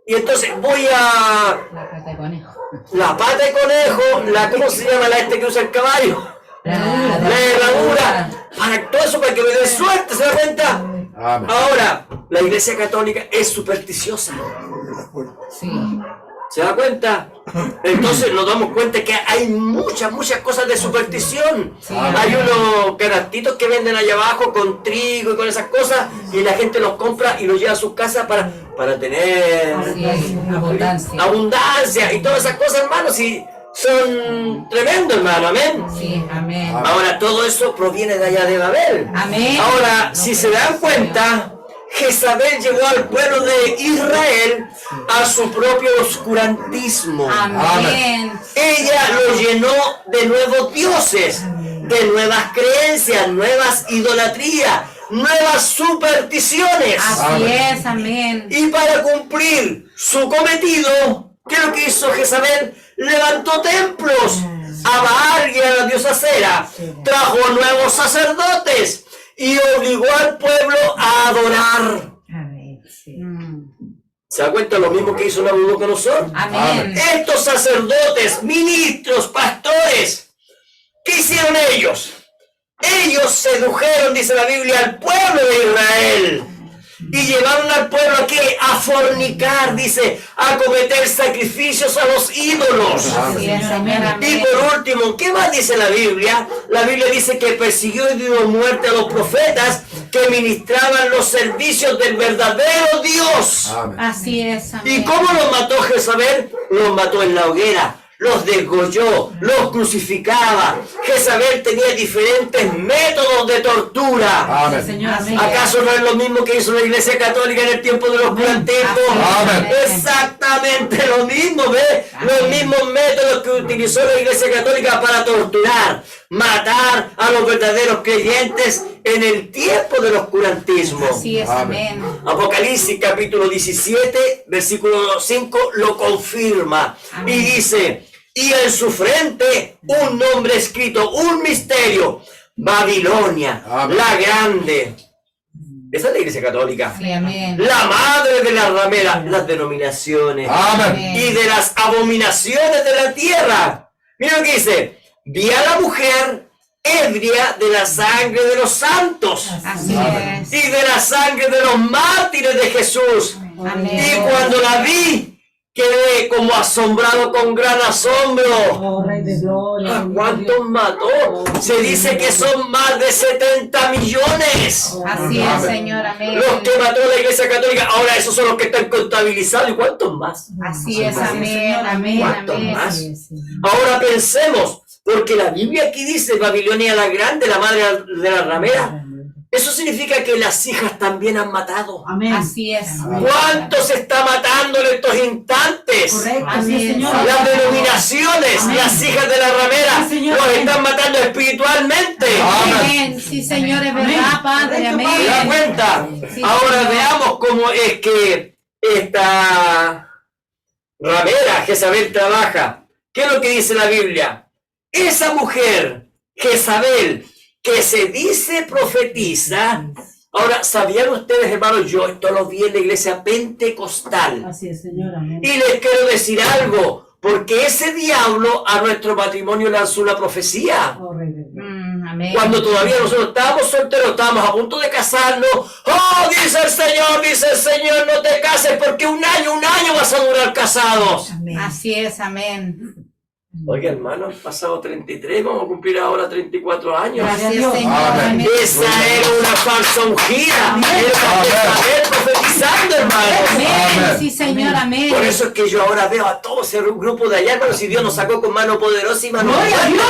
Y entonces voy a... La pata de conejo. La pata de conejo, ¿cómo se llama la que usa el caballo? La herradura. Para todo eso, para que me dé suerte, ¿se da cuenta? Amén. Ahora, la Iglesia Católica es supersticiosa. Sí. ¿Se da cuenta? Entonces nos damos cuenta que hay muchas cosas de superstición. Sí. Hay unos canastitos que venden allá abajo con trigo y con esas cosas y la gente los compra y los lleva a sus casas para tener Así es. Abundancia. abundancia y todas esas cosas, hermanos, y son tremendo, hermano, amén. Sí, amén. Ahora todo eso proviene de allá de Babel. Amén. Ahora, si se dan cuenta, Jezabel llevó al pueblo de Israel a su propio oscurantismo. Amén. Ella lo llenó de nuevos dioses, de nuevas creencias, nuevas idolatrías, nuevas supersticiones. Así es, amén. Y para cumplir su cometido, ¿qué es lo que hizo Jezabel? Levantó templos a Baal y a la diosa Cera, trajo nuevos sacerdotes y obligó al pueblo a adorar. Amén. Sí. ¿Se da cuenta lo mismo que hizo Nabucodonosor? Amén. Estos sacerdotes, ministros, pastores, ¿qué hicieron ellos? Ellos sedujeron, dice la Biblia, al pueblo de Israel. Y llevaron al pueblo aquí a fornicar, dice, a cometer sacrificios a los ídolos. Así es, amén. Y Amén. por último, ¿qué más dice la Biblia? La Biblia dice que persiguió y dio muerte a los profetas que ministraban los servicios del verdadero Dios. Amén. Así es, amén. ¿Y cómo los mató Jezabel? Los mató en la hoguera, los degolló, los crucificaba. Jezabel tenía diferentes métodos de tortura. Amén. Señor, amén. ¿Acaso no es lo mismo que hizo la Iglesia Católica en el tiempo de los oscurantismo? Amén. Exactamente lo mismo, ¿ves? Los mismos métodos que utilizó la Iglesia Católica para torturar, matar a los verdaderos creyentes en el tiempo del oscurantismo. Así es, amén. Apocalipsis capítulo 17, versículo 5 lo confirma. Y dice, y en su frente un nombre escrito, un misterio, Babilonia, Amén. la grande. Esa es la Iglesia Católica. Sí, amén. La madre de las rameras, las denominaciones Amén. y de las abominaciones de la tierra. Mira lo que dice, vi a la mujer ebria de la sangre de los santos Así Amén. es. y de la sangre de los mártires de Jesús. Amén. Y cuando la vi, quedé como asombrado con gran asombro. Oh, Rey de gloria. ¿A cuántos mató? Se dice que son más de 70 millones. Así es, Señor, amén. Los que mató la Iglesia Católica, ahora esos son los que están contabilizados. ¿Y cuántos más? Así es, amén, amén, ¿Cuántos amén. más? Ahora pensemos, porque la Biblia aquí dice Babilonia la grande, la madre de la ramera. Eso significa que las hijas también han matado. Amén. Así es. ¿Cuánto se está matando en estos instantes? Correcto, Así así es. Señor. Las denominaciones, Amén. las hijas de la ramera, Sí, Señor. los están matando espiritualmente. Amén. Sí, Señor, es verdad, Padre, ¿Se da amén. cuenta? Sí, Ahora Señor. veamos cómo es que esta ramera Jezabel trabaja. ¿Qué es lo que dice la Biblia? Esa mujer, Jezabel, que se dice profetiza. Ahora, ¿sabían ustedes, hermanos? Yo esto lo vi en la iglesia pentecostal. Así es, Señor, amén. Y les quiero decir algo, porque ese diablo a nuestro matrimonio lanzó una profecía. Oh, Rey de gloria. Amén. Cuando todavía nosotros estábamos solteros, estábamos a punto de casarnos. ¡Oh, dice el Señor, no te cases porque un año vas a durar casados! Así es, amén. Oiga, hermano, han pasado 33, vamos a cumplir ahora 34 años. Gracias, Dios. Señor, Amén. amén. Esa era una falsa ungida. Amén. Era Jezabel profetizando, hermano. Amén. Amén. Sí, Señor, amén. Por eso es que yo ahora veo a todo ese grupo de allá, hermano, si Dios nos sacó con mano poderosa y mano Gloria a fuerte. Dios.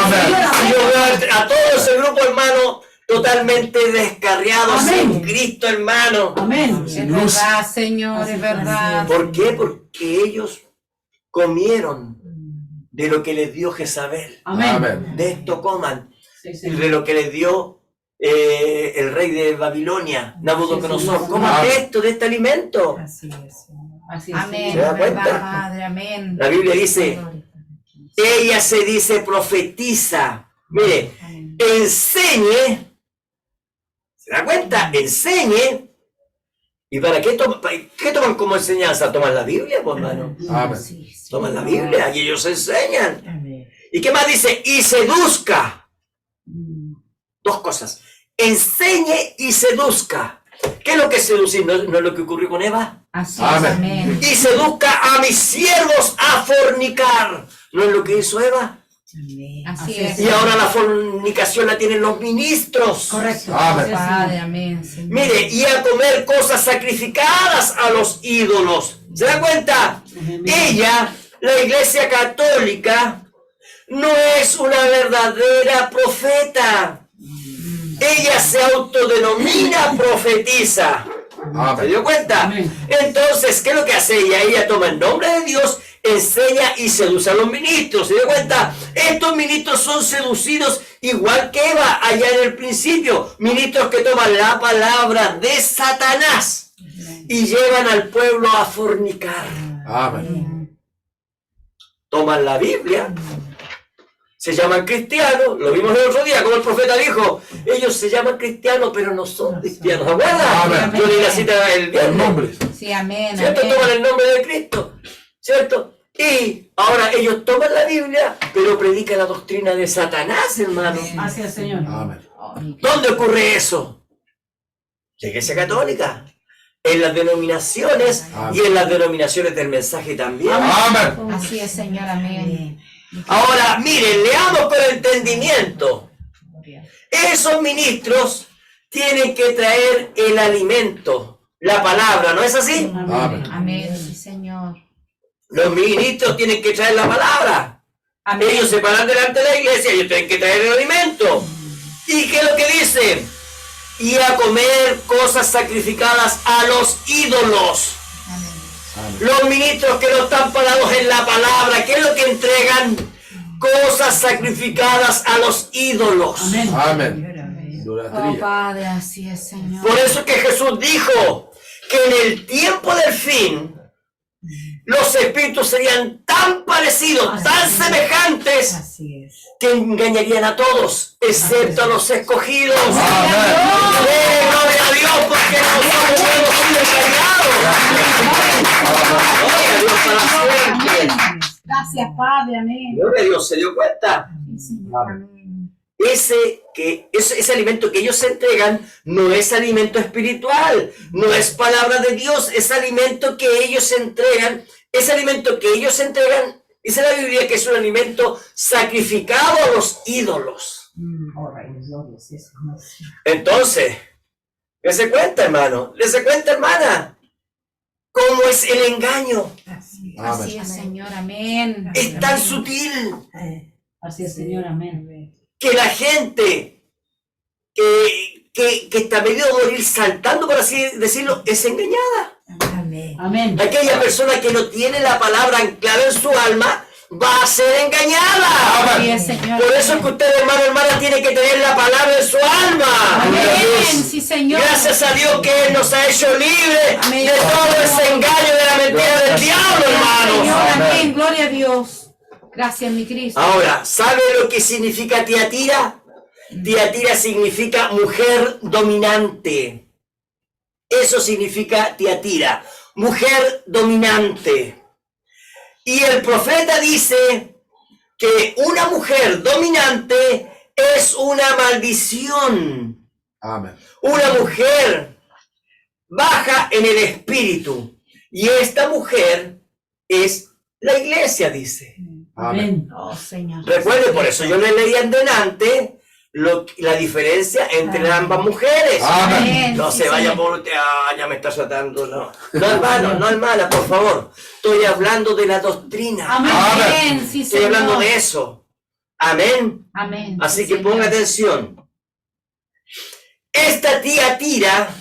Amén. Señor, Y yo veo a todo ese grupo, hermano, totalmente descarriados Amén. en Cristo, hermano. Amén. Es verdad, Señor, es verdad. ¿Por qué? Porque ellos comieron de lo que les dio Jezabel. Amén. Amén. De esto coman. Sí, Y Señor. de lo que les dio el rey de Babilonia, Nabucodonosor. Sí, Coman Amén. de esto, de este alimento. Así es, Señor. Así es, Amén, ¿Se da es cuenta? verdad, Padre, amén. La Biblia dice, ella se dice profetiza. Mire, enseñe. ¿Se da cuenta? Enseñe. ¿Y para qué, qué toman como enseñanza? ¿Toman la Biblia, pues, hermano? Amén. Sí, sí. Toman la Biblia y ellos enseñan. Amén. ¿Y qué más dice? Y seduzca. Dos cosas. Enseñe y seduzca. ¿Qué es lo que es seducir? ¿No es lo que ocurrió con Eva? Así Amén. es, amén. Y seduzca a mis siervos a fornicar. ¿No es lo que hizo Eva? Así Así es. Y ahora la fornicación la tienen los ministros. Correcto. Amén. Así es, Padre, Señor. amén, Señor. Mire, y a comer cosas sacrificadas a los ídolos. ¿Se da cuenta? Amén. Ella, la Iglesia Católica, no es una verdadera profeta. Ella se autodenomina profetisa. ¿Se Amén. dio cuenta? Amén. Entonces, ¿qué es lo que hace ella? Ella toma el nombre de Dios, enseña y seduce a los ministros. ¿Se dio cuenta? Estos ministros son seducidos igual que Eva allá en el principio. Ministros que toman la palabra de Satanás y llevan al pueblo a fornicar. Amén. Toman la Biblia, se llaman cristianos, lo vimos el otro día, como el profeta dijo, ellos se llaman cristianos, pero no son cristianos, ¿se acuerdan? Amén. Yo leí la cita el El viernes, nombre. Sí, amén, ¿cierto? amén. Toman el nombre de Cristo, ¿cierto? Y ahora ellos toman la Biblia, pero predican la doctrina de Satanás, hermano. Así es, Señor. Amén. ¿Dónde ocurre eso? La Iglesia Católica, en las denominaciones y en las denominaciones del mensaje también. Amén. Así es, Señor, amén. Ahora, miren, leamos con entendimiento. Esos ministros tienen que traer el alimento, la palabra, ¿no es así? Amén. Amén, sí, Señor. Los ministros tienen que traer la palabra. Amén. Ellos se paran delante de la iglesia, ellos tienen que traer el alimento. ¿Y qué es lo que dice? Y a comer cosas sacrificadas a los ídolos. Amén. Los ministros que no están parados en la palabra, ¿qué es lo que entregan? Cosas sacrificadas a los ídolos. Amén. Amén. Oh, Idolatría. Padre, así es, Señor. Por eso que Jesús dijo que en el tiempo del fin los espíritus serían tan parecidos, tan semejantes, Así es. que engañarían a todos, excepto a los escogidos. Amén. Gloria a Dios, porque nosotros no hemos sido engañados. Gloria a Dios para siempre. Gracias, Padre. Amén. Gloria a Dios, ¿se dio cuenta? Sí, Señor. Amén. Ese alimento que ellos se entregan no es alimento espiritual, no es palabra de Dios, es alimento que ellos se entregan, ese alimento que ellos se entregan, dice la Biblia que es un alimento sacrificado a los ídolos. Entonces, ¿les cuenta, hermano? ¿Les cuenta, hermana? ¿Cómo es el engaño? Así Amén. es, Señor. Amén. Es tan sutil Así es, Señor. Amén. que la gente que está medio de ir saltando, por así decirlo, es engañada. Amén. Amén. Aquella persona que no tiene la palabra anclada en su alma va a ser engañada. Así es, Señor. Por eso es que usted, hermano, hermana, tiene que tener la palabra en su alma. Amén. Sí, Señor. Gracias a Dios que Él nos ha hecho libre Amén. de todo ese engaño de la mentira del diablo, hermano. Señor, Amén. amén. Gloria a Dios. Gracias, mi Cristo. Ahora, ¿sabe lo que significa Tiatira? Tiatira significa mujer dominante. Eso significa Tiatira, mujer dominante. Y el profeta dice que una mujer dominante es una maldición. Amén. Una mujer baja en el espíritu. Y esta mujer es la iglesia, dice. Amén. Oh, Señor. Recuerde, por eso yo le leía en delante la diferencia entre ambas mujeres. Amén. No Sí, se vaya Señor. por... ya me está tratando, no. No, hermano, no, hermana, por favor. Estoy hablando de la doctrina. Amén. Amén. Sí, Estoy Señor. hablando de eso. Amén. Amén. Así Sí, que Señor. ponga atención. Esta Tiatira,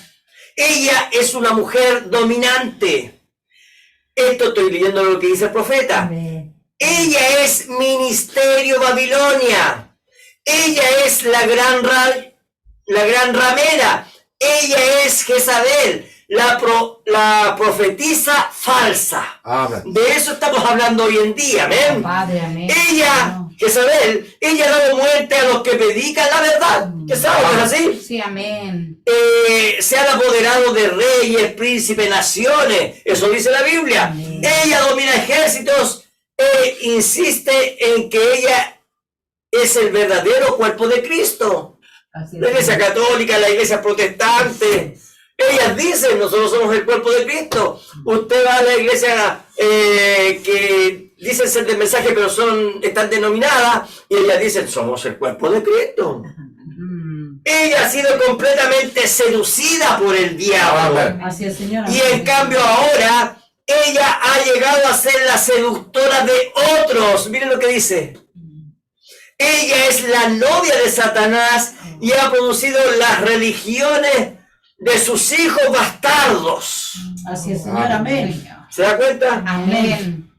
ella es una mujer dominante. Esto estoy leyendo lo que dice el profeta. Amén. Ella es ministerio Babilonia. Ella es la gran ramera. Ella es Jezabel, la profetisa falsa. Amén. De eso estamos hablando hoy en día, amén. Padre, amén. Ella, Jezabel, ella ha dado muerte a los que predican la verdad. ¿Qué saben? ¿No es así? Sí, amén. Se han apoderado de reyes, príncipes, naciones. Eso dice la Biblia. Amén. Ella domina ejércitos e insiste en que ella es el verdadero cuerpo de Cristo. Así La iglesia católica, la iglesia protestante, ellas dicen, nosotros somos el cuerpo de Cristo. Usted va a la iglesia que dicen ser del mensaje, pero están denominadas, y ellas dicen, somos el cuerpo de Cristo. Ella ha sido completamente seducida por el diablo. Amén. Así es, Señor. Y en cambio ahora, ella ha llegado a ser la seductora de otros. Miren lo que dice. Ella es la novia de Satanás y ha producido las religiones de sus hijos bastardos. Así es, Señor. Amén. ¿Se da cuenta? Amén.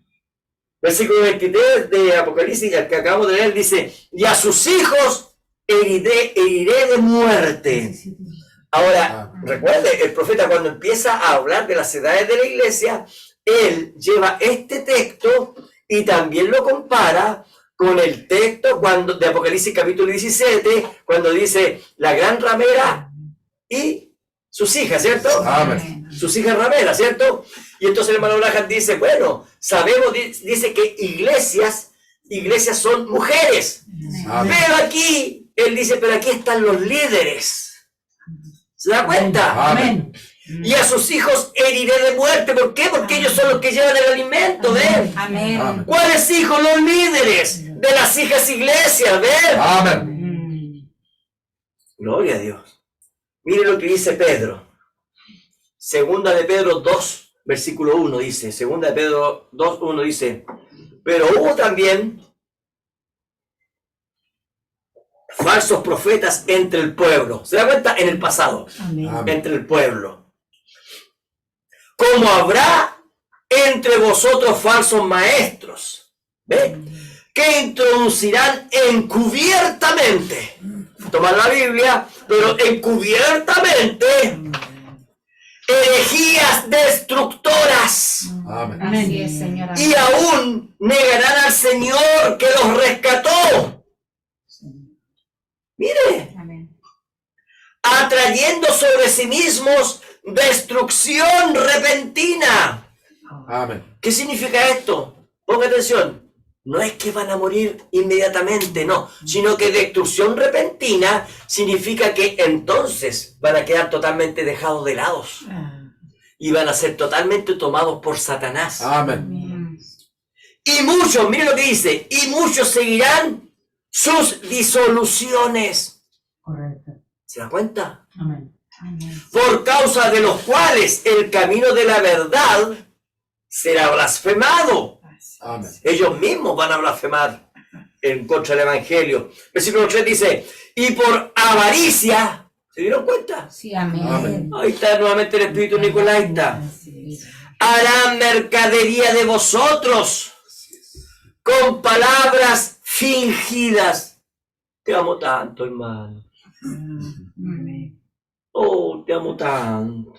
Versículo 23 de Apocalipsis, el que acabamos de leer, dice, y a sus hijos heriré de muerte. Ahora, recuerde, el profeta cuando empieza a hablar de las edades de la iglesia, él lleva este texto y también lo compara con el texto de Apocalipsis capítulo 17, cuando dice la gran ramera y sus hijas, ¿cierto? Amén. Sus hijas rameras, ¿cierto? Y entonces el hermano Graham dice, bueno, sabemos, dice que iglesias son mujeres. Amén. Pero aquí, él dice, pero aquí están los líderes. ¿Se da cuenta? Amén. Y a sus hijos heriré de muerte. ¿Por qué? Porque ellos son los que llevan el alimento, ¿ven? Amén. Amén. ¿Cuáles hijos? Los líderes de las hijas iglesias, ¿ven? Amén. Gloria a Dios. Mire lo que dice Pedro. Segunda de Pedro 2, versículo 1 dice, segunda de Pedro 2:1 dice, pero hubo también falsos profetas entre el pueblo. ¿Se da cuenta? En el pasado. Amén. Entre el pueblo. Como habrá entre vosotros falsos maestros, ¿ve? Que introducirán encubiertamente, tomar la Biblia, pero encubiertamente, herejías destructoras. Amén. Así es, Señor. Y aún negarán al Señor que los rescató. Mire, Amén. atrayendo sobre sí mismos destrucción repentina. Amén. ¿Qué significa esto? Ponga atención. No es que van a morir inmediatamente, no, sino que destrucción repentina significa que entonces van a quedar totalmente dejados de lado y van a ser totalmente tomados por Satanás. Amén. Y muchos, mire lo que dice, y muchos seguirán sus disoluciones. Correcto. ¿Se da cuenta? Amén. Amén. Por causa de los cuales el camino de la verdad será blasfemado. Amén. Ellos mismos van a blasfemar en contra del Evangelio. Versículo 3 dice, y por avaricia, ¿se dieron cuenta? Sí, amén. Amén. Ahí está nuevamente el espíritu nicolaita. Sí. Harán mercadería de vosotros con palabras fingidas. Te amo tanto, hermano. Amén. Oh, te amo tanto.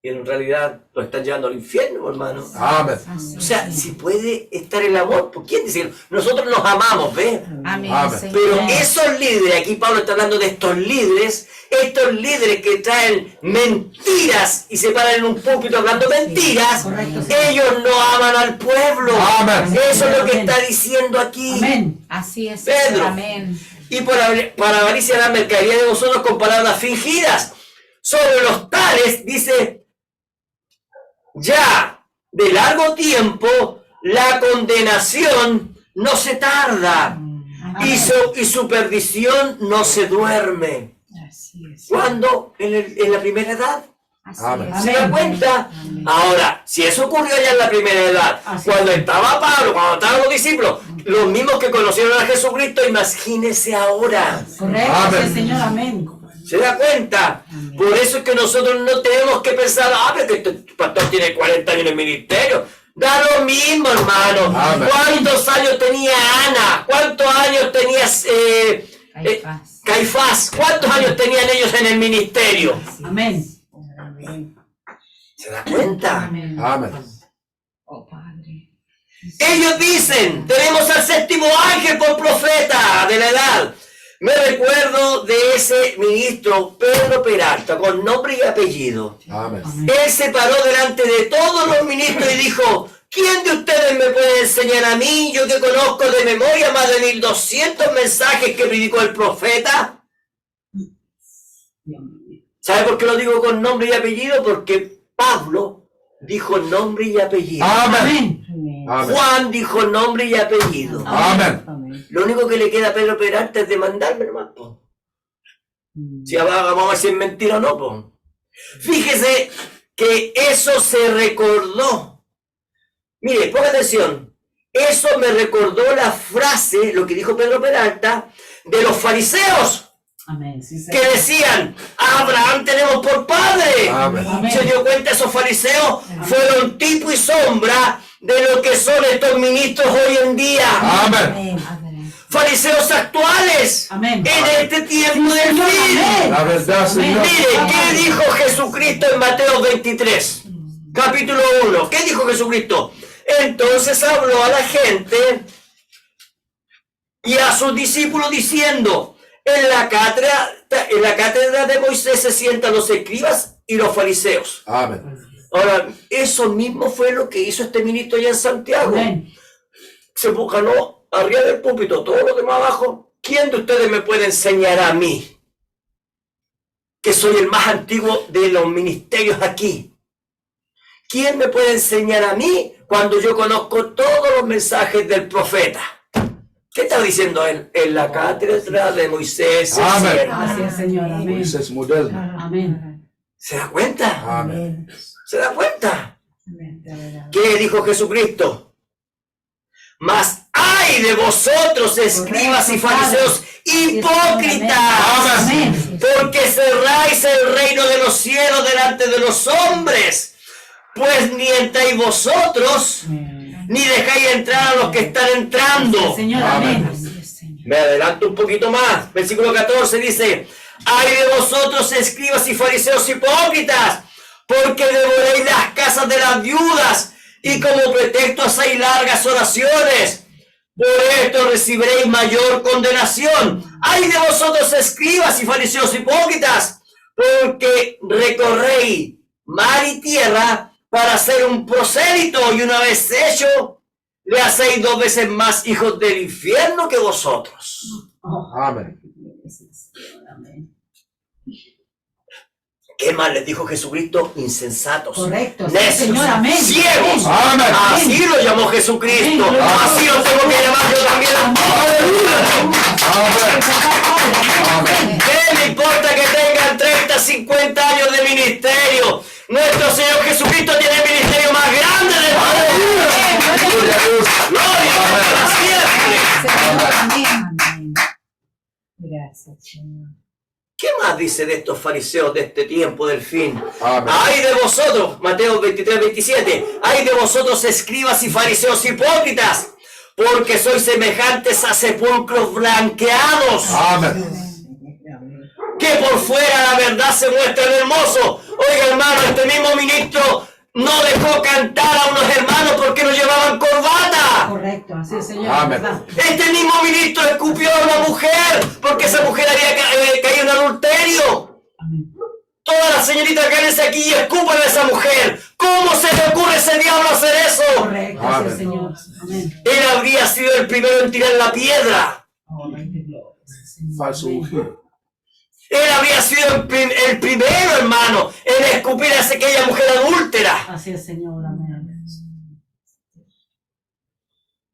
Y en realidad lo están llevando al infierno, hermano. Amén. Así O sea, es. si puede estar el amor, ¿por quién dice? Nosotros nos amamos, ¿ves? Amén, Amén. Señor. Pero esos líderes, aquí Pablo está hablando de estos líderes que traen mentiras y se paran en un púlpito hablando mentiras, Correcto, sí. ellos no aman al pueblo. Amén. Eso es lo que está diciendo aquí. Amén. Así es, Pedro. Señor. Amén. Y para avaricia la mercadería de vosotros con palabras fingidas. Sobre los tales, dice, ya de largo tiempo la condenación no se tarda y su perdición no se duerme. Así es. ¿Cuándo? En la primera edad. Así Amén. es. ¿Se da cuenta? Ahora, si eso ocurrió ya en la primera edad, Así cuando estaba Pablo, cuando estaban los discípulos, los mismos que conocieron a Jesucristo, imagínense ahora. Correcto, Amén. sí, Señor. Amén. ¿Se da cuenta? Por eso es que nosotros no tenemos que pensar, pero que este pastor tiene 40 años en el ministerio. Da lo mismo, hermano. Amén. ¿Cuántos años tenía Ana? ¿Cuántos años tenía Caifás. Caifás? ¿Cuántos años tenían ellos en el ministerio? Amén. ¿Se da cuenta? Amén. Amén. Oh, Padre. Ellos dicen, tenemos al séptimo ángel por profeta de la edad. Me recuerdo de ese ministro Pedro Peralta, con nombre y apellido. Amén. Él se paró delante de todos los ministros y dijo, ¿quién de ustedes me puede enseñar a mí, yo que conozco de memoria más de 1200 mensajes que predicó el profeta? ¿Sabe por qué lo digo con nombre y apellido? Porque Pablo dijo nombre y apellido. Amén. Amén. Amén. Juan dijo nombre y apellido. Amén. Amén. Lo único que le queda a Pedro Peralta es demandarme, hermano. Po. Si vamos a ver si es mentira o no. Po. Fíjese que eso se recordó. Mire, ponga atención. Eso me recordó la frase, lo que dijo Pedro Peralta, de los fariseos. Amén. Sí, Que Señor. decían, a Abraham tenemos por padre. Amén. Amén. Se dio cuenta, esos fariseos fueron tipo y sombra de lo que son estos ministros hoy en día. Amén. Padre. Fariseos actuales Amén. en este tiempo del Señor, fin. amén. La verdad, Señor. Mire, ¿qué dijo Jesucristo en Mateo 23? Capítulo 1. ¿Qué dijo Jesucristo? Entonces habló a la gente y a sus discípulos diciendo, en la cátedra de Moisés se sientan los escribas y los fariseos. Amén. Ahora, eso mismo fue lo que hizo este ministro allá en Santiago. Amén. Se ganó arriba del púlpito, todos los demás abajo. ¿Quién de ustedes me puede enseñar a mí? Que soy el más antiguo de los ministerios aquí. ¿Quién me puede enseñar a mí cuando yo conozco todos los mensajes del profeta? ¿Qué está diciendo él? En la cátedra de Moisés. se Amén. sienta. Así es, Señor. Amén. Moisés moderno. Amén. ¿Se da cuenta? Amén. ¿Se da cuenta? Amén. Te verá. ¿Qué dijo Jesucristo? Mas ay de vosotros, escribas y fariseos hipócritas, Amén. porque cerráis el reino de los cielos delante de los hombres, pues ni entráis vosotros, ni dejáis entrar a los que están entrando. Señor, Amén. amén. Así es, Señor. Me adelanto un poquito más. Versículo 14 dice: ay de vosotros, escribas y fariseos hipócritas, porque devoráis las casas de las viudas y como pretexto hacéis largas oraciones. Por esto recibiréis mayor condenación. Ay de vosotros, escribas y fariseos hipócritas, porque recorréis mar y tierra para hacer un prosélito, y una vez hecho, le hacéis 2 veces más hijos del infierno que vosotros. Amén. Amén. ¿Qué más les dijo Jesucristo? Insensatos, Correcto. Sí, necios, Señor, amén. ciegos. Amén. Así lo llamó Jesucristo. Amén. Así lo tengo que llamar yo también. Amén. ¿Qué me importa que tengan 30, 50 años de ministerio? Nuestro Señor Jesucristo tiene el ministerio más grande del mundo. Gloria a Dios. Gloria a Dios para siempre. Señor, amén. Amén. Gracias, Señor. ¿Qué más dice de estos fariseos de este tiempo del fin? Amén. Ay de vosotros, Mateo 23, 27, ay de vosotros, escribas y fariseos hipócritas, porque sois semejantes a sepulcros blanqueados, Amén. que por fuera la verdad se muestran hermosos. Oiga, hermano, este mismo ministro no dejó cantar a unos hermanos porque no llevaban corbata. Correcto, así es, Señor. Amén. ¿Verdad? Este mismo ministro escupió a una mujer porque esa mujer había caído en adulterio. Amén. Todas las señoritas quédense aquí y escupan a esa mujer. ¿Cómo se le ocurre a ese diablo hacer eso? Correcto, así Amén. es, Señor. Amén. Él habría sido el primero en tirar la piedra. Oh, rey de gloria, Señor. Falso Amén. ungido. Él habría sido el primero, hermano, en escupir a aquella mujer adúltera. Así es, Señor. Amén.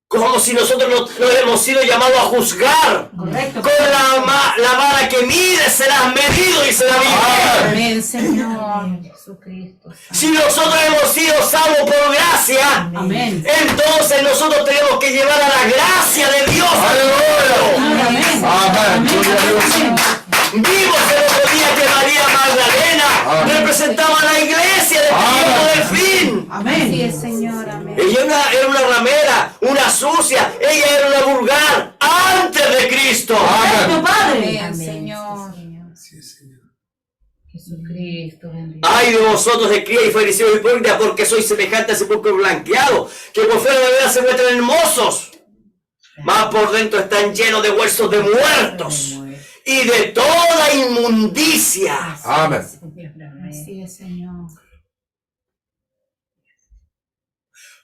Como si nosotros no hemos sido llamados a juzgar. Correcto. Con la vara que mide serás medido, dice la Biblia. Amén, Señor. Jesucristo. Si nosotros hemos sido salvos por gracia, Amén. entonces nosotros tenemos que llevar a la gracia de Dios. Aleluya. Amén. Amén. Gloria a Dios. Vimos el otro día que María Magdalena Amén. representaba a la iglesia del tiempo del fin. Así Amén. es, Señor. Amén. Ella era una ramera, una sucia, ella era una vulgar antes de Cristo. Correcto, Padre. Amén, Señor. Sí, Señor. Jesucristo, bendito. Ay de vosotros, escribas y fariseos hipócritas, porque sois semejantes a sepulcros blanqueados, que por fuera de verdad se muestran hermosos, mas por dentro están llenos de huesos de muertos y de toda inmundicia. Amén. Así es, Señor.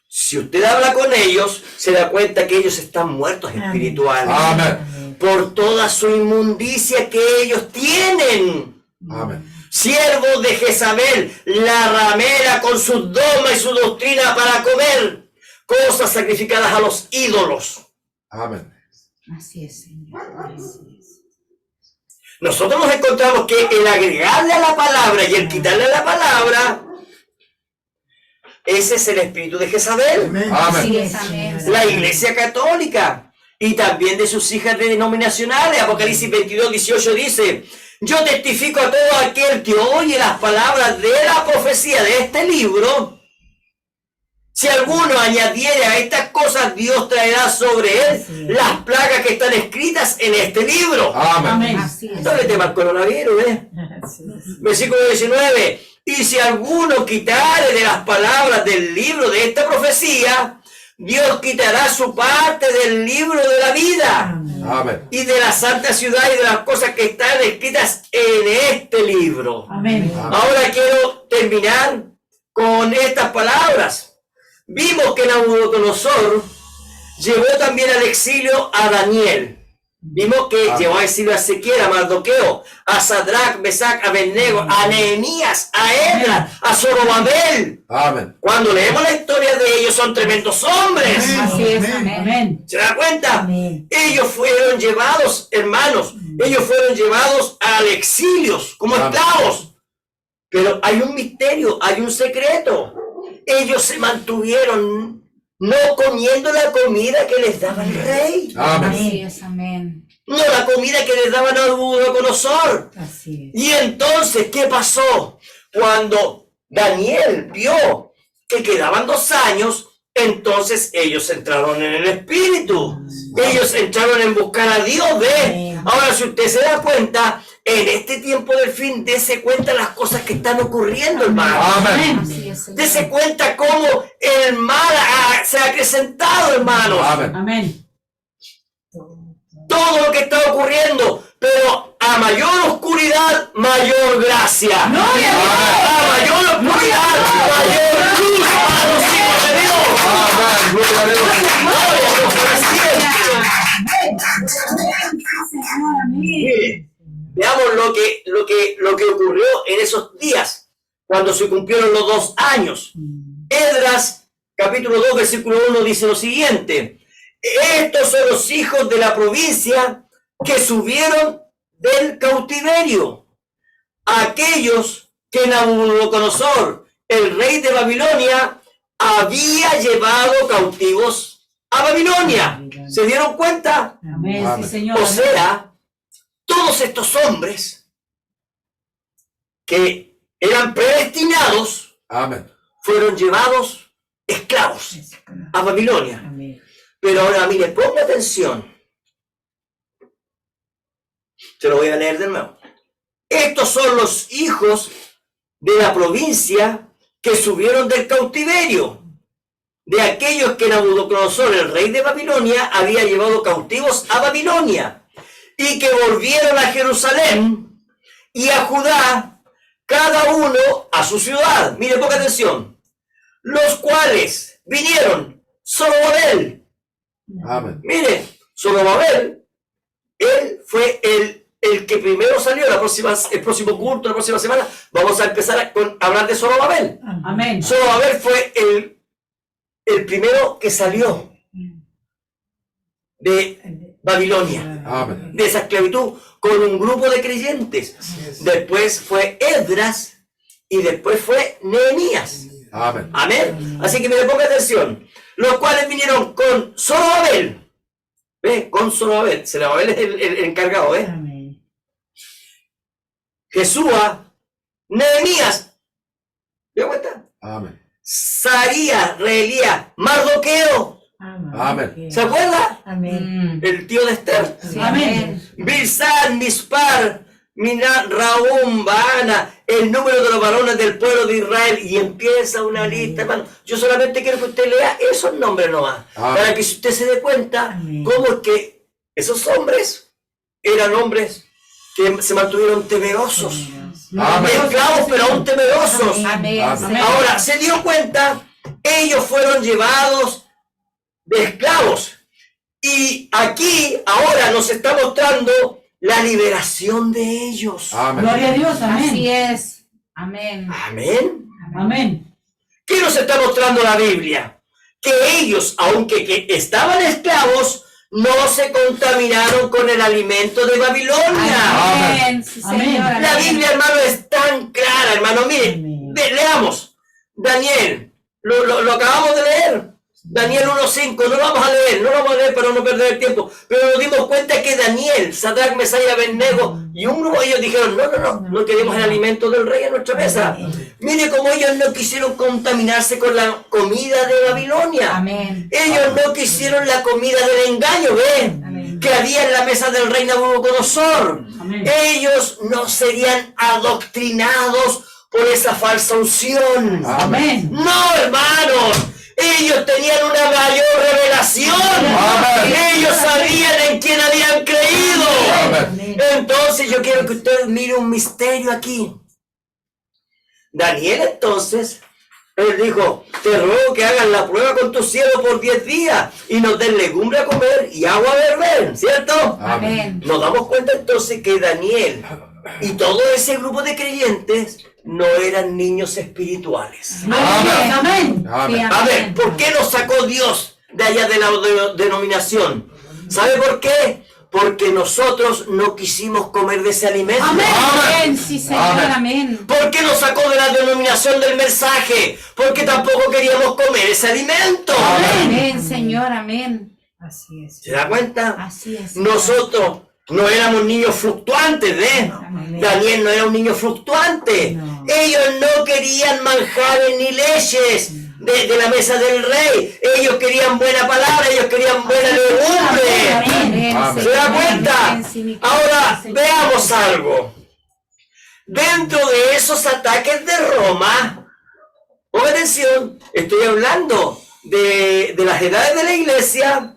Si usted habla con ellos, se da cuenta que ellos están muertos espiritualmente Amén. por toda su inmundicia que ellos tienen. Amén. Siervos de Jezabel, la ramera con sus dogmas y su doctrina para comer cosas sacrificadas a los ídolos. Amén. Así es, Señor. Así es. Nosotros nos encontramos que el agregarle a la palabra y el quitarle a la palabra, ese es el espíritu de Jezabel. Así Amén. es, amén. La iglesia católica y también de sus hijas denominacionales. Apocalipsis 22, 18 dice: yo testifico a todo aquel que oye las palabras de la profecía de este libro. Si alguno añadiere a estas cosas, Dios traerá sobre él las plagas que están escritas en este libro. Amén. Amén. Así es. Esto es el tema del coronavirus, ¿eh? Versículo 19. Y si alguno quitare de las palabras del libro de esta profecía, Dios quitará su parte del libro de la vida Amén. y de la santa ciudad y de las cosas que están escritas en este libro. Amén. Ahora quiero terminar con estas palabras. Vimos que Nabucodonosor llevó también al exilio a Daniel. Vimos que llevó al exilio a Ezequiel, a Mardoqueo, a Sadrach, Mesach, a Abednego, a Nehemías, a Esdras, a Zorobabel. Amén. Cuando leemos la historia de ellos, son tremendos hombres. Así es, amén. Amén. ¿Se da cuenta? Amén. Ellos fueron llevados, hermanos, ellos fueron llevados al exilio como Amén. esclavos. Pero hay un misterio, hay un secreto. ellos se mantuvieron no comiendo la comida que les daba el rey. Amén. Así es, amén. No la comida que les daba Nabucodonosor. Así es. Y entonces, ¿qué pasó? Cuando Daniel vio que quedaban 2 años, entonces ellos entraron en el espíritu. Ellos entraron en buscar a Dios. ¿Ve? Ahora, si usted se da cuenta, en este tiempo del fin, dése cuenta las cosas que están ocurriendo, hermano. Amén. Así es, Señor. Dese cuenta cómo el mal se ha acrecentado, hermanos. Amén. Amén. Todo lo que está ocurriendo, pero a mayor oscuridad, mayor gracia. Gloria a Dios. A mayor oscuridad, mayor luz para los hijos de Dios. Amén. Gloria a Dios. Gloria a Dios para siempre. Mire, veamos lo que ocurrió en esos días, cuando se cumplieron los 2 años. Esdras, capítulo 2, versículo 1, dice lo siguiente: estos son los hijos de la provincia que subieron del cautiverio, aquellos que Nabucodonosor, el rey de Babilonia, había llevado cautivos a Babilonia. ¿Se dieron cuenta? Amén. Amén. Sí, Señor. O sea, todos estos hombres que eran predestinados Amén. fueron llevados esclavos a Babilonia. Amén. Pero ahora, mire, ponga atención. Se lo voy a leer de nuevo. Estos son los hijos de la provincia que subieron del cautiverio, de aquellos que Nabucodonosor, el rey de Babilonia, había llevado cautivos a Babilonia, y que volvieron a Jerusalén y a Judá, cada uno a su ciudad. Mire, ponga atención. Los cuales vinieron Zorobabel. Amén. Mire, Zorobabel, él fue el que primero salió. El próximo culto, la próxima semana, vamos a empezar a hablar de Zorobabel. Amén. Zorobabel fue el primero que salió de Babilonia, Amén. de esa esclavitud, con un grupo de creyentes. Después fue Esdras y después fue Nehemías. Amén. Amén. Así que me ponga atención. Los cuales vinieron con Zorobabel. ¿Ve? Con Zorobabel. Zorobabel es el encargado, ¿ve? Amén. Jesúa, Nehemías. ¿Me cuenta? Amén. Saría, Reelías, Mardoqueo. Amén. ¿Se acuerda? Amén. El tío de Esther. Sí, Amén. Bilsán, Mispar, Minat, Raúm, Baana, el número de los varones del pueblo de Israel, y empieza una lista, hermano. Yo solamente quiero que usted lea esos nombres nomás, Amén. para que usted se dé cuenta Amén. cómo es que esos hombres eran hombres que se mantuvieron temerosos, Amén. esclavos pero aún temerosos. Amén. Amén. Ahora, se dio cuenta, ellos fueron llevados de esclavos, y aquí ahora nos está mostrando la liberación de ellos. Amén. Gloria a Dios. Así Amén. es. Amén. Amén. Amén. ¿Qué nos está mostrando la Biblia? Que ellos, aunque que estaban esclavos, no se contaminaron con el alimento de Babilonia. Amén. Sí, Amén. Señor. La Amén. Biblia, hermano, es tan clara, hermano. Mire, Amén. leamos. Daniel, lo acabamos de leer. Daniel 1.5, no lo vamos a leer para no perder el tiempo, pero nos dimos cuenta que Daniel, Sadrach, Mesach y Abednego y un grupo de ellos dijeron, no queremos el alimento del rey en nuestra mesa. Mire cómo ellos no quisieron contaminarse con la comida de Babilonia. Amén. Ellos no quisieron la comida del engaño, ¿ven? Amén. Que había en la mesa del rey Nabucodonosor. Amén. Ellos no serían adoctrinados por esa falsa unción. Amén. No, hermanos. Ellos tenían una mayor revelación. Amén. Ellos sabían en quién habían creído. Amén. Entonces yo quiero que usted mire un misterio aquí. Daniel entonces, él dijo, te ruego que hagan la prueba con tu siervo por 10 días y nos den legumbre a comer y agua a beber, ¿cierto? Amén. Nos damos cuenta entonces que Daniel y todo ese grupo de creyentes no eran niños espirituales. Amén. Amén. Amén. A ver, ¿por qué nos sacó Dios de allá de la denominación? ¿Sabe por qué? Porque nosotros no quisimos comer de ese alimento. Amén, sí, Señor, amén. Porque nos sacó de la denominación del mensaje. Porque tampoco queríamos comer ese alimento. Amén, Señor, amén. Así es. ¿Se da cuenta? Así es. Nosotros no éramos niños fluctuantes, Amén. Daniel no era un niño fluctuante. No. Ellos no querían manjares ni leches de la mesa del rey. Ellos querían buena palabra, ellos querían buena legumbre. Amén, Amén. ¿Se da Señor, cuenta? amén, sí, mi Ahora, Señor. veamos algo. Dentro de esos ataques de Roma, pongan atención, estoy hablando de las edades de la iglesia,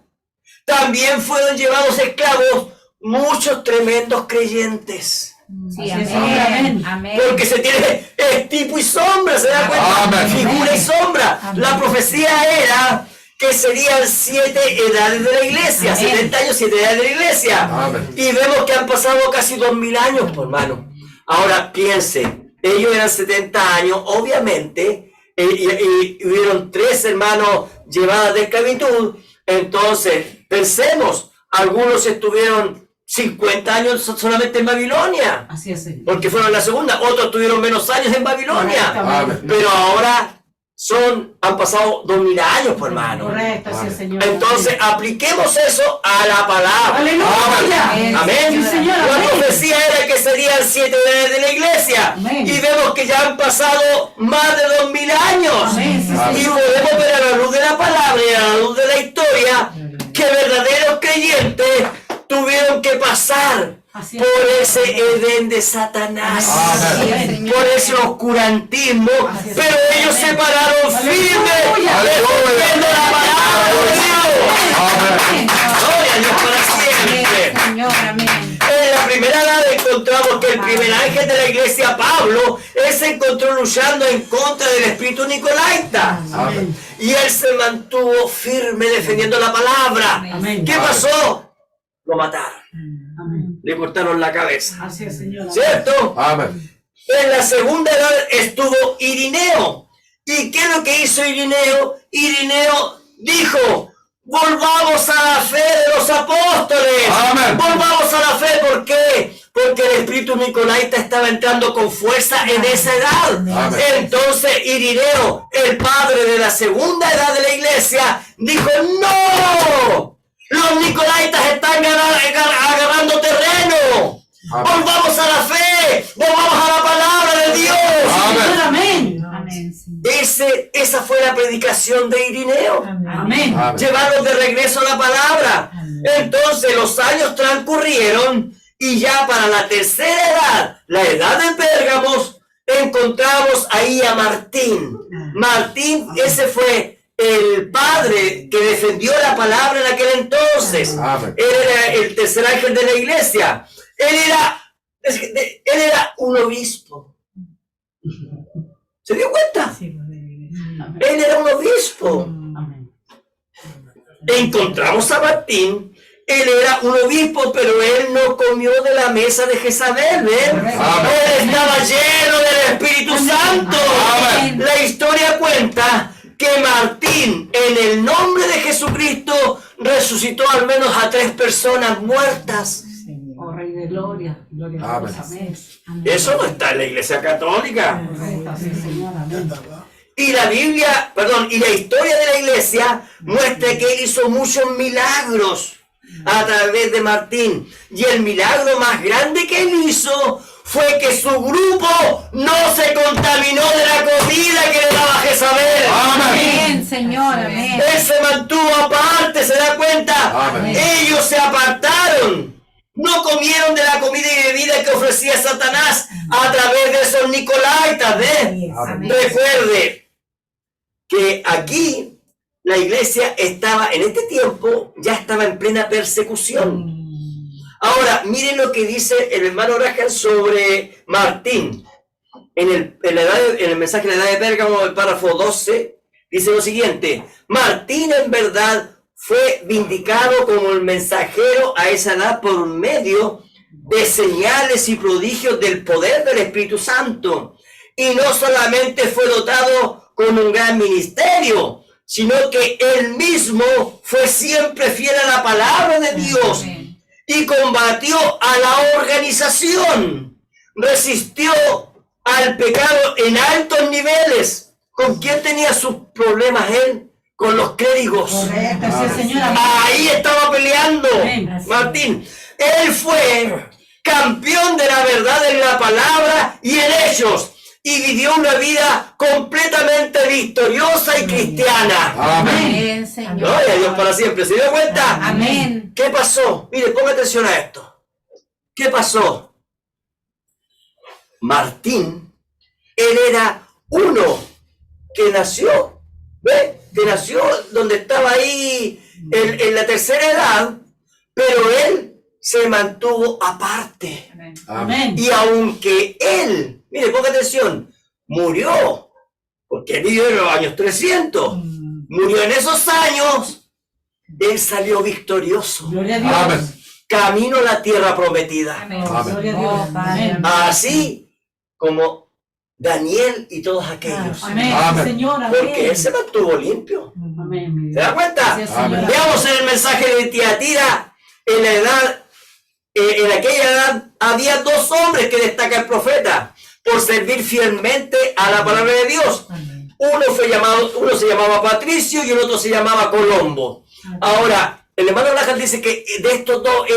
también fueron llevados esclavos muchos tremendos creyentes. Sí, Así es, amén, amén. amén. Porque se tiene tipo y sombra, ¿se da cuenta? Amén. Figura y sombra. Amén. La profecía era que serían 7 edades de la iglesia, Amén. 70 años, 7 edades de la iglesia. Amén. Y vemos que han pasado casi 2000 años, pues, hermano. Ahora piense, ellos eran 70 años, obviamente, y hubieron 3 hermanos llevadas de esclavitud. Entonces, pensemos, algunos estuvieron 50 años solamente en Babilonia, Así es, Señor. porque fueron la segunda, otros tuvieron menos años en Babilonia, Amén. pero ahora han pasado 2000 años, pues, hermano. Correcto, así es, Señor. Entonces, apliquemos eso a la palabra. Aleluya. Amén. Sí, Señor, La amén. profecía era que serían 7 edades de la iglesia. Amén. Y vemos que ya han pasado más de 2000 años. Amén, sí, Amén. Y Señor. podemos ver a la luz de la palabra y a la luz de la historia que verdaderos creyentes tuvieron que pasar Así es. por ese Edén de Satanás, Amén. Sí, Señor. por ese oscurantismo, Así es. pero ellos se pararon firmes, Aleluya. defendiendo la palabra de Dios. Amén. Gloria a Dios para siempre. Amén, Señor, amén. En la primera edad encontramos que el primer ángel de la iglesia, Pablo, él se encontró luchando en contra del espíritu nicolaita. Amén. Y él se mantuvo firme defendiendo la palabra. Amén. ¿Qué pasó? Lo mataron. Amén. Le cortaron la cabeza. Así es, Señor. ¿Cierto? Amén. En la segunda edad estuvo Irineo. ¿Y qué es lo que hizo Irineo? Irineo dijo: volvamos a la fe de los apóstoles. Amén. Volvamos a la fe. ¿Por qué? Porque el espíritu nicolaita estaba entrando con fuerza en esa edad. Amén. Entonces Irineo, el padre de la segunda edad de la iglesia, dijo: ¡no! Los nicolaitas están agarrando terreno. Amén. Volvamos a la fe. Volvamos a la palabra de Dios. Amén. Amén. Amén, Señor. Esa fue la predicación de Irineo. Amén. Amén. Llevarlos de regreso a la palabra. Entonces los años transcurrieron y ya para la tercera edad, la edad de Pérgamos, encontramos ahí a Martín. Martín, ese fue el padre que defendió la palabra en aquel entonces. Amén. Él era el tercer ángel de la iglesia. Él era un obispo. ¿Se dio cuenta? Él era un obispo. Amén. Encontramos a Martín. Él era un obispo, pero él no comió de la mesa de Jezabel, ¿ven? Amén. Él estaba lleno del Espíritu Santo. Amén. La historia cuenta que Martín, en el nombre de Jesucristo, resucitó al menos a 3 personas muertas. Oh, Rey de Gloria. Gloria a Dios. Amén. Amén. Eso no está en la iglesia católica. Correcto, así es, Señor. Amén. Y la Biblia, y la historia de la iglesia muestra que él hizo muchos milagros a través de Martín. Y el milagro más grande que él hizo fue que su grupo no se contaminó de la comida que le daba Jezabel. Amén. Amén, Señor, amén. Él se mantuvo aparte, ¿se da cuenta? Amén. Ellos se apartaron. No comieron de la comida y bebida que ofrecía Satanás a través de esos nicolaitas, ¿ves? Amén. Recuerde que aquí la iglesia estaba, en este tiempo, ya estaba en plena persecución. Ahora, miren lo que dice el hermano Graham sobre Martín. En el mensaje de la edad de Pérgamo, el párrafo 12, dice lo siguiente: Martín en verdad fue vindicado como el mensajero a esa edad por medio de señales y prodigios del poder del Espíritu Santo. Y no solamente fue dotado con un gran ministerio, sino que él mismo fue siempre fiel a la palabra de Dios. Amén. y combatió a la organización. Resistió al pecado en altos niveles. ¿Con quién tenía sus problemas él? Con los clérigos. Correcto, Así es, Señor. Amén. Ahí estaba peleando, Amén. Martín. Él fue campeón de la verdad en la palabra y en hechos. Y vivió una vida completamente victoriosa y cristiana. Amén. Amén, Señor. Gloria a Dios para siempre. ¿Se dio cuenta? Amén. ¿Qué pasó? Mire, ponga atención a esto. ¿Qué pasó? Martín, él era uno que nació, ¿ve? Que nació donde estaba ahí en la tercera edad, pero él se mantuvo aparte. Amén. Amén. Y aunque él, mire, ponga atención, murió, porque él vivió en los años 300, murió en esos años, él salió victorioso, Gloria a Dios. Amén. camino a la tierra prometida. Amén. Amén. Gloria a Dios. Oh, Padre, Amén. Así como Daniel y todos aquellos. Amén. Amén. Señor. Amén. Porque él se mantuvo limpio. Amén, mi ¿Se Dios. da cuenta? Así es, Señor. Amén. Veamos en el mensaje de Tiatira, en la edad, en aquella edad, había dos hombres que destaca el profeta por servir fielmente a la palabra de Dios. Amén. Uno se llamaba Patricio y el otro se llamaba Colombo. Ahora, el hermano Lajan dice que de estos dos,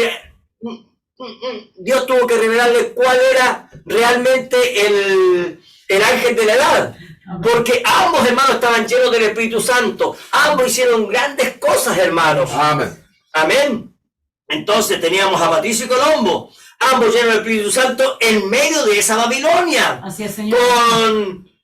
Dios tuvo que revelarle cuál era realmente el ángel de la edad. Porque ambos hermanos estaban llenos del Espíritu Santo. Ambos hicieron grandes cosas, hermanos. Amén. Amén. Entonces teníamos a Patricio y Colombo, ambos llenos del Espíritu Santo en medio de esa Babilonia. Así es, Señor.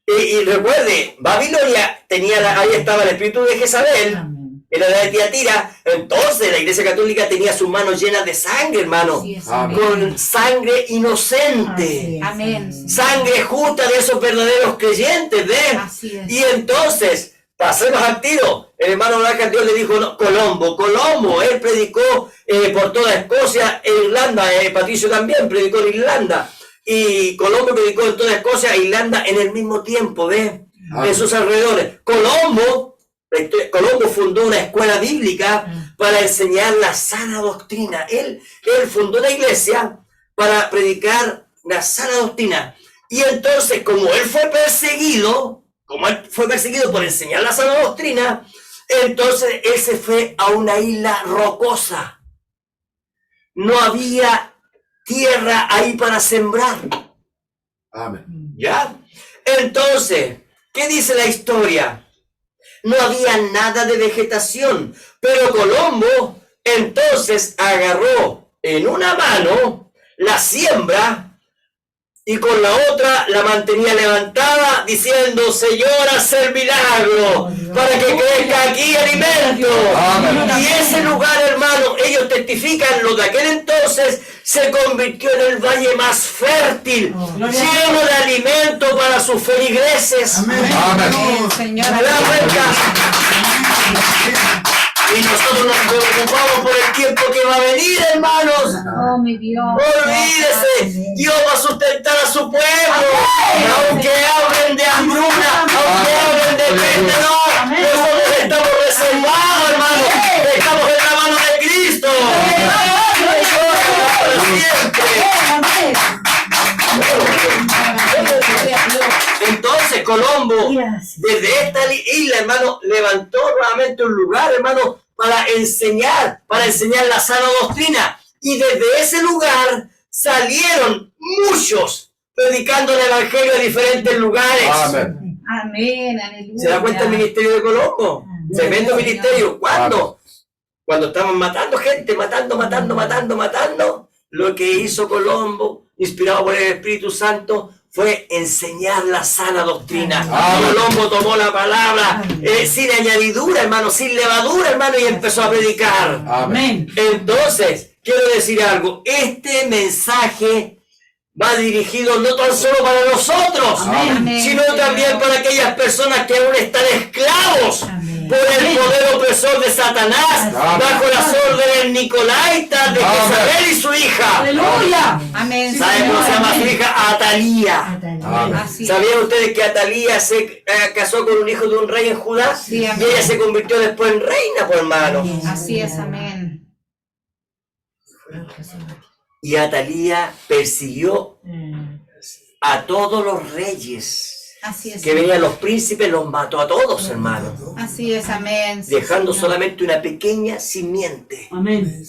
Y recuerde, Babilonia tenía, ahí estaba el espíritu de Jezabel, Amén. en la edad de Tiatira. Entonces la Iglesia Católica tenía sus manos llenas de sangre, hermano, Así es, Amén. con sangre Así inocente, es. Amén. sangre justa de esos verdaderos creyentes, ¿ves? Así es. Y entonces, pasemos al tiro. El hermano Blanca, Dios le dijo, no, Colombo, él predicó por toda Escocia e Irlanda, Patricio también predicó en Irlanda, y Colombo predicó en toda Escocia e Irlanda en el mismo tiempo, ¿ves? Amén. En sus alrededores. Colombo fundó una escuela bíblica para enseñar la sana doctrina. Él fundó una iglesia para predicar la sana doctrina. Y entonces, como él fue perseguido por enseñar la sana doctrina, entonces él se fue a una isla rocosa. No había tierra ahí para sembrar. Amén. ¿Ya? Entonces, ¿qué dice la historia? No había nada de vegetación, pero Colombo entonces agarró en una mano la siembra y con la otra la mantenía levantada diciendo, Señor, haz el milagro para que crezca aquí alimento. Amén. Y ese lugar, hermano, ellos testifican, lo de aquel entonces se convirtió en el valle más fértil, lleno de alimento para sus feligreses. Amén. Amén, Señor. ¿Se da cuenta? Y nosotros nos preocupamos por el tiempo que va a venir, hermanos. Oh, mi Dios. Olvídese, Dios va a sustentar a su pueblo. Aunque hablen de hambruna, aunque hablen de peste, no. Nosotros estamos reservados, hermano. Estamos en la mano de Cristo. Entonces Colombo, desde esta isla, hermano, levantó nuevamente un lugar, hermano, para enseñar la sana doctrina. Y desde ese lugar salieron muchos predicando el evangelio en diferentes lugares. Amén. Amén, aleluya. ¿Se da cuenta el ministerio de Colombo? Tremendo ministerio. ¿Cuándo? Cuando estaban matando gente, matando. Lo que hizo Colombo, inspirado por el Espíritu Santo, fue enseñar la sana doctrina. Amén. Colombo tomó la palabra sin añadidura, hermano, sin levadura, hermano, y empezó a predicar. Amén. Entonces, quiero decir algo. Este mensaje va dirigido no tan solo para nosotros, Amén. sino también para aquellas personas que aún están esclavos Amén. por el poder opresor de Satanás, Amén. bajo las órdenes nicolaitas de Amén. Jezabel y su hija. Aleluya. Amén. ¿Saben cómo se llama su hija? Atalía. Amén. Así es. ¿Sabían ustedes que Atalía se casó con un hijo de un rey en Judá? Sí, Y amén. ella se convirtió después en reina, por hermano. Así es, amén. Y Atalía persiguió a todos los reyes. Así es. Que venían los príncipes, los mató a todos, hermanos. Así es, amén. Sí, Dejando Señor. solamente una pequeña simiente. Amén.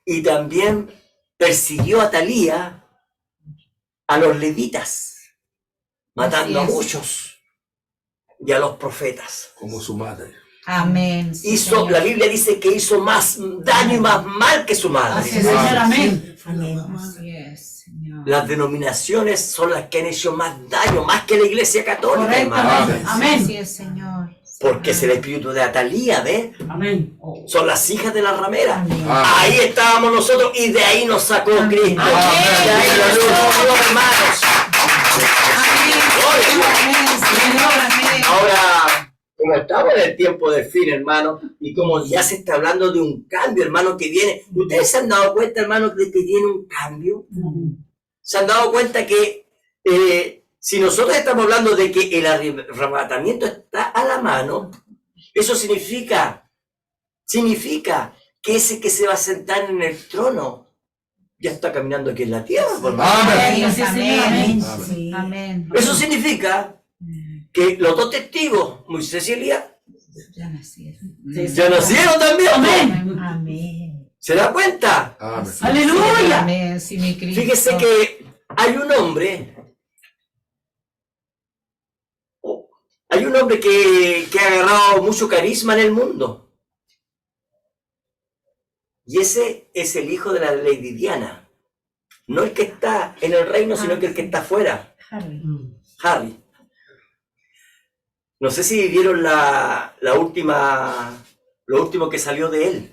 Y también persiguió a Atalía a los levitas, matando a Así es. muchos, y a los profetas. Como su madre. Amén. Sí, Hizo, Señor. la Biblia dice que hizo más daño y más mal que su madre. Así es, Señor. Amén. Así es, Señor. Las denominaciones son las que han hecho más daño, más que la Iglesia Católica, hermano. Correctamente. Amén. Así es, Señor. Porque es el espíritu de Atalía, ¿ves? Amén. Son las hijas de la ramera. Amén. Ahí estábamos nosotros y de ahí nos sacó Cristo. Amén. De ahí nos sacó, hermanos. Amén, Señor. Amén. Ahora, como estamos en el tiempo del fin, hermano, y como ya se está hablando de un cambio, hermano, que viene, ¿ustedes se han dado cuenta, hermano, de que viene un cambio? ¿Se han dado cuenta que si nosotros estamos hablando de que el arrebatamiento está a la mano, eso significa que ese que se va a sentar en el trono ya está caminando aquí en la tierra, por favor. Amén. Así es, amén. Amén. Amén. Eso significa que los dos testigos, Moisés y Elías, Ya nacieron. ya nacieron también. Amén. Amén. ¿Se da cuenta? Amén. Aleluya. Amén. Sí, mi Cristo. Fíjese que hay un hombre que ha agarrado mucho carisma en el mundo. Y ese es el hijo de la Lady Diana. No el que está en el reino, sino que el que está afuera. Harry. No sé si vieron lo último que salió de él.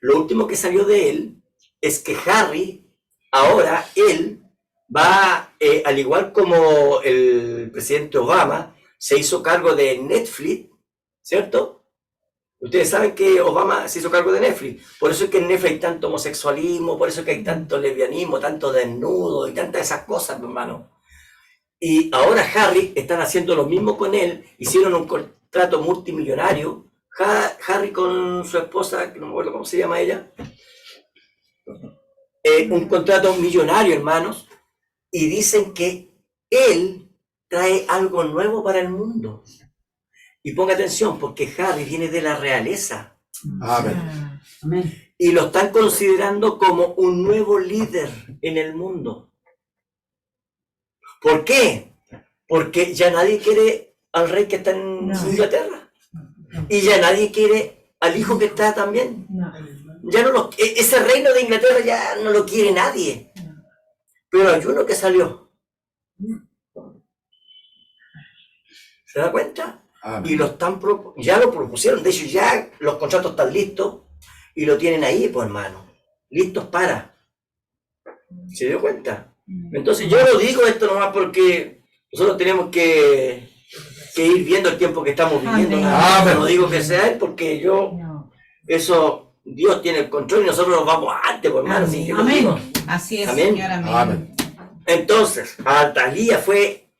Lo último que salió de él es que Harry, ahora él va, al igual como el presidente Obama, se hizo cargo de Netflix, ¿cierto? Ustedes saben que Obama se hizo cargo de Netflix. Por eso es que en Netflix hay tanto homosexualismo, por eso es que hay tanto lesbianismo, tanto desnudo y tantas esas cosas, hermano. Y ahora Harry están haciendo lo mismo con él. Hicieron un contrato multimillonario. Harry con su esposa, que no me acuerdo cómo se llama ella. Un contrato millonario, hermanos. Y dicen que él trae algo nuevo para el mundo. Y ponga atención, porque Harry viene de la realeza. Amén. Amén. Y lo están considerando como un nuevo líder en el mundo. ¿Por qué? Porque ya nadie quiere al rey que está en Inglaterra. Y ya nadie quiere al hijo que está también. Ya no ese reino de Inglaterra ya no lo quiere nadie. Pero hay uno que salió. ¿Se da cuenta? Amén. Y ya lo propusieron. De hecho, ya los contratos están listos y lo tienen ahí, pues, hermano. Listos para. ¿Se dio cuenta? Entonces yo lo digo esto nomás porque nosotros tenemos que ir viendo el tiempo que estamos viviendo. Amén. No digo que sea él porque eso, Dios tiene el control y nosotros nos vamos antes, pues, hermano. Así que lo Amén. digo. Así es, Amén. Señor. Amén. Amén. Entonces, Atalía fue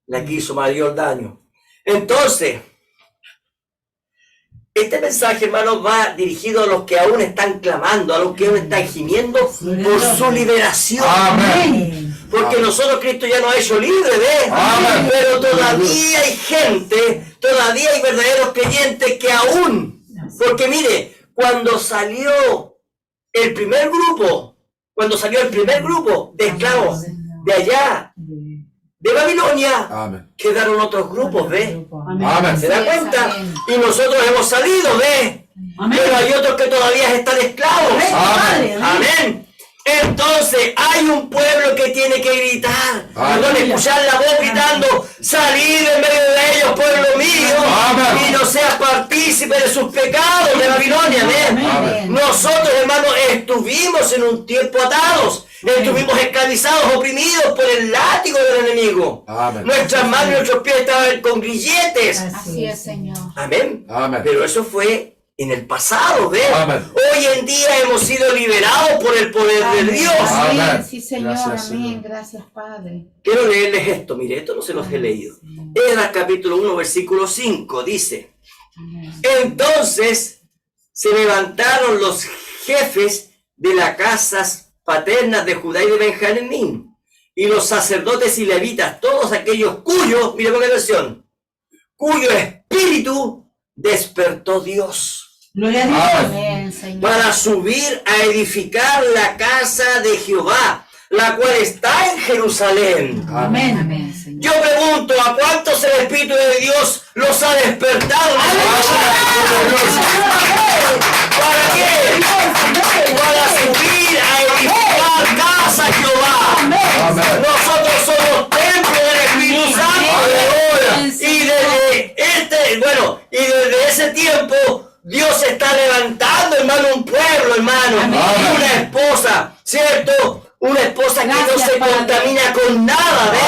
la que hizo mayor daño. Entonces, este mensaje, hermano, va dirigido a los que aún están clamando, a los que aún están gimiendo por su liberación. Amén. Porque nosotros, Cristo ya nos ha hecho libres, ¿ves? Amén. Pero todavía hay gente, todavía hay verdaderos creyentes que aún, porque mire, cuando salió el primer grupo de esclavos de allá, de Babilonia, Amén. quedaron otros grupos, ¿ves? Amén. ¿Se da Así es, cuenta? amén. Y nosotros hemos salido, ¿ves? Amén. Pero hay otros que todavía están esclavos. Amén. Amén. Entonces hay un pueblo que tiene que gritar, perdón, escuchar la voz gritando, salid en medio de ellos, pueblo mío, Amén. y no seas partícipe de sus pecados de Babilonia. ¿ves? Amén. Nosotros, hermanos, estuvimos en un tiempo atados, estuvimos esclavizados, oprimidos por el látigo del enemigo. Amén. Nuestras manos y nuestros pies estaban con grilletes. Así es, Señor. Amén. Amén. Pero eso fue en el pasado, ¿ves? Amén. Hoy en día hemos sido liberados por el poder de Dios. Amén. Amén. Sí, Señor. Gracias, Amén. Señor. Gracias, Padre. Quiero leerles esto, mire, esto no se los he leído. Esdras capítulo 1, versículo 5, dice: Entonces se levantaron los jefes de las casas paternas de Judá y de Benjamín, y los sacerdotes y levitas, todos aquellos cuyo, mire con atención, cuyo espíritu despertó Dios Gloria a Dios. Amén, Señor. para subir a edificar la casa de Jehová, la cual está en Jerusalén. Amén. Amén, Señor. Yo pregunto, ¿a cuántos el Espíritu de Dios los ha despertado? ¿Para qué? Para subir a edificar casa a Jehová. Amén. Nosotros somos templo del Espíritu Santo. Aleluya. Y desde ese tiempo Dios está levantando, hermano, un pueblo, hermano, Amén. una esposa, ¿cierto? Una esposa que no Gracias, se Padre. contamina con nada, ¿ves?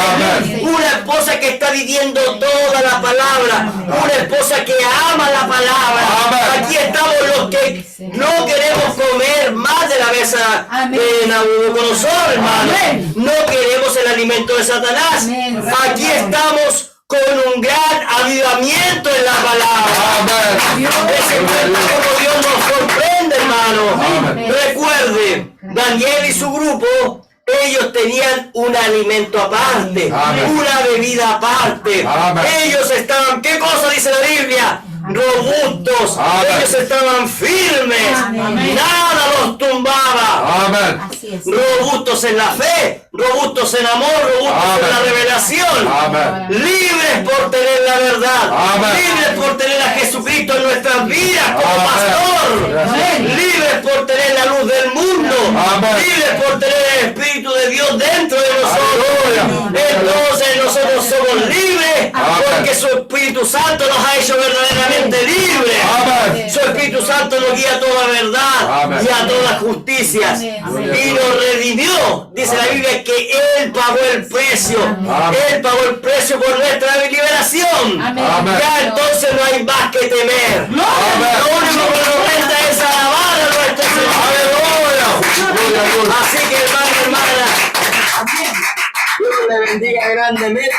Amén. Una esposa que está viviendo toda la palabra, una esposa que ama la palabra. Amén. Aquí estamos los que no queremos comer más de la mesa Amén. de Nabucodonosor, hermano. Amén. No queremos el alimento de Satanás. Amén. Aquí estamos con un gran avivamiento en la palabra. Amén. Ese cuenta como Dios nos sorprende, hermano. Amén. Recuerde, Daniel y su grupo, ellos tenían un alimento aparte, Amén. una bebida aparte. Amén. Ellos estaban, ¿qué cosa dice la Biblia? Robustos. Amén. Ellos estaban firmes. Amén. Nada los tumbaba. Amén. Así es. Robustos en la fe, robustos en amor, robustos en la Amén. revelación. Amén. Libres por tener la verdad. Amén. Libres por tener a Jesucristo en nuestras vidas como Amén. pastor. Amén. Libres por tener la luz del mundo. Amén. Libres por tener el Espíritu de Dios dentro de nosotros. Aleluya. Entonces nosotros somos libres Amén. porque su Espíritu Santo nos ha hecho verdaderamente libres. Amén. Su Espíritu Santo nos guía a toda verdad Amén. y a todas justicias. Amén. Y nos redimió. Dice la Biblia que Él pagó el precio. Amén. Él pagó el precio por nuestra liberación. Amén. Amén. Ya entonces no hay más que temer. Amén. Lo único que nos resta es alabar a nuestro Señor. Aleluya. Gloria a Dios. Así que hermano, hermana, Dios le bendiga grandemente.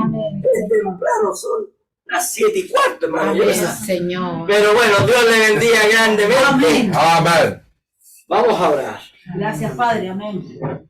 Amén. Es temprano, son las 7:15, hermano. Yo no sé. Amén, Señor. Pero bueno, Dios le bendiga grandemente. Amén. Amén. Vamos a orar. Gracias, Padre. Amén.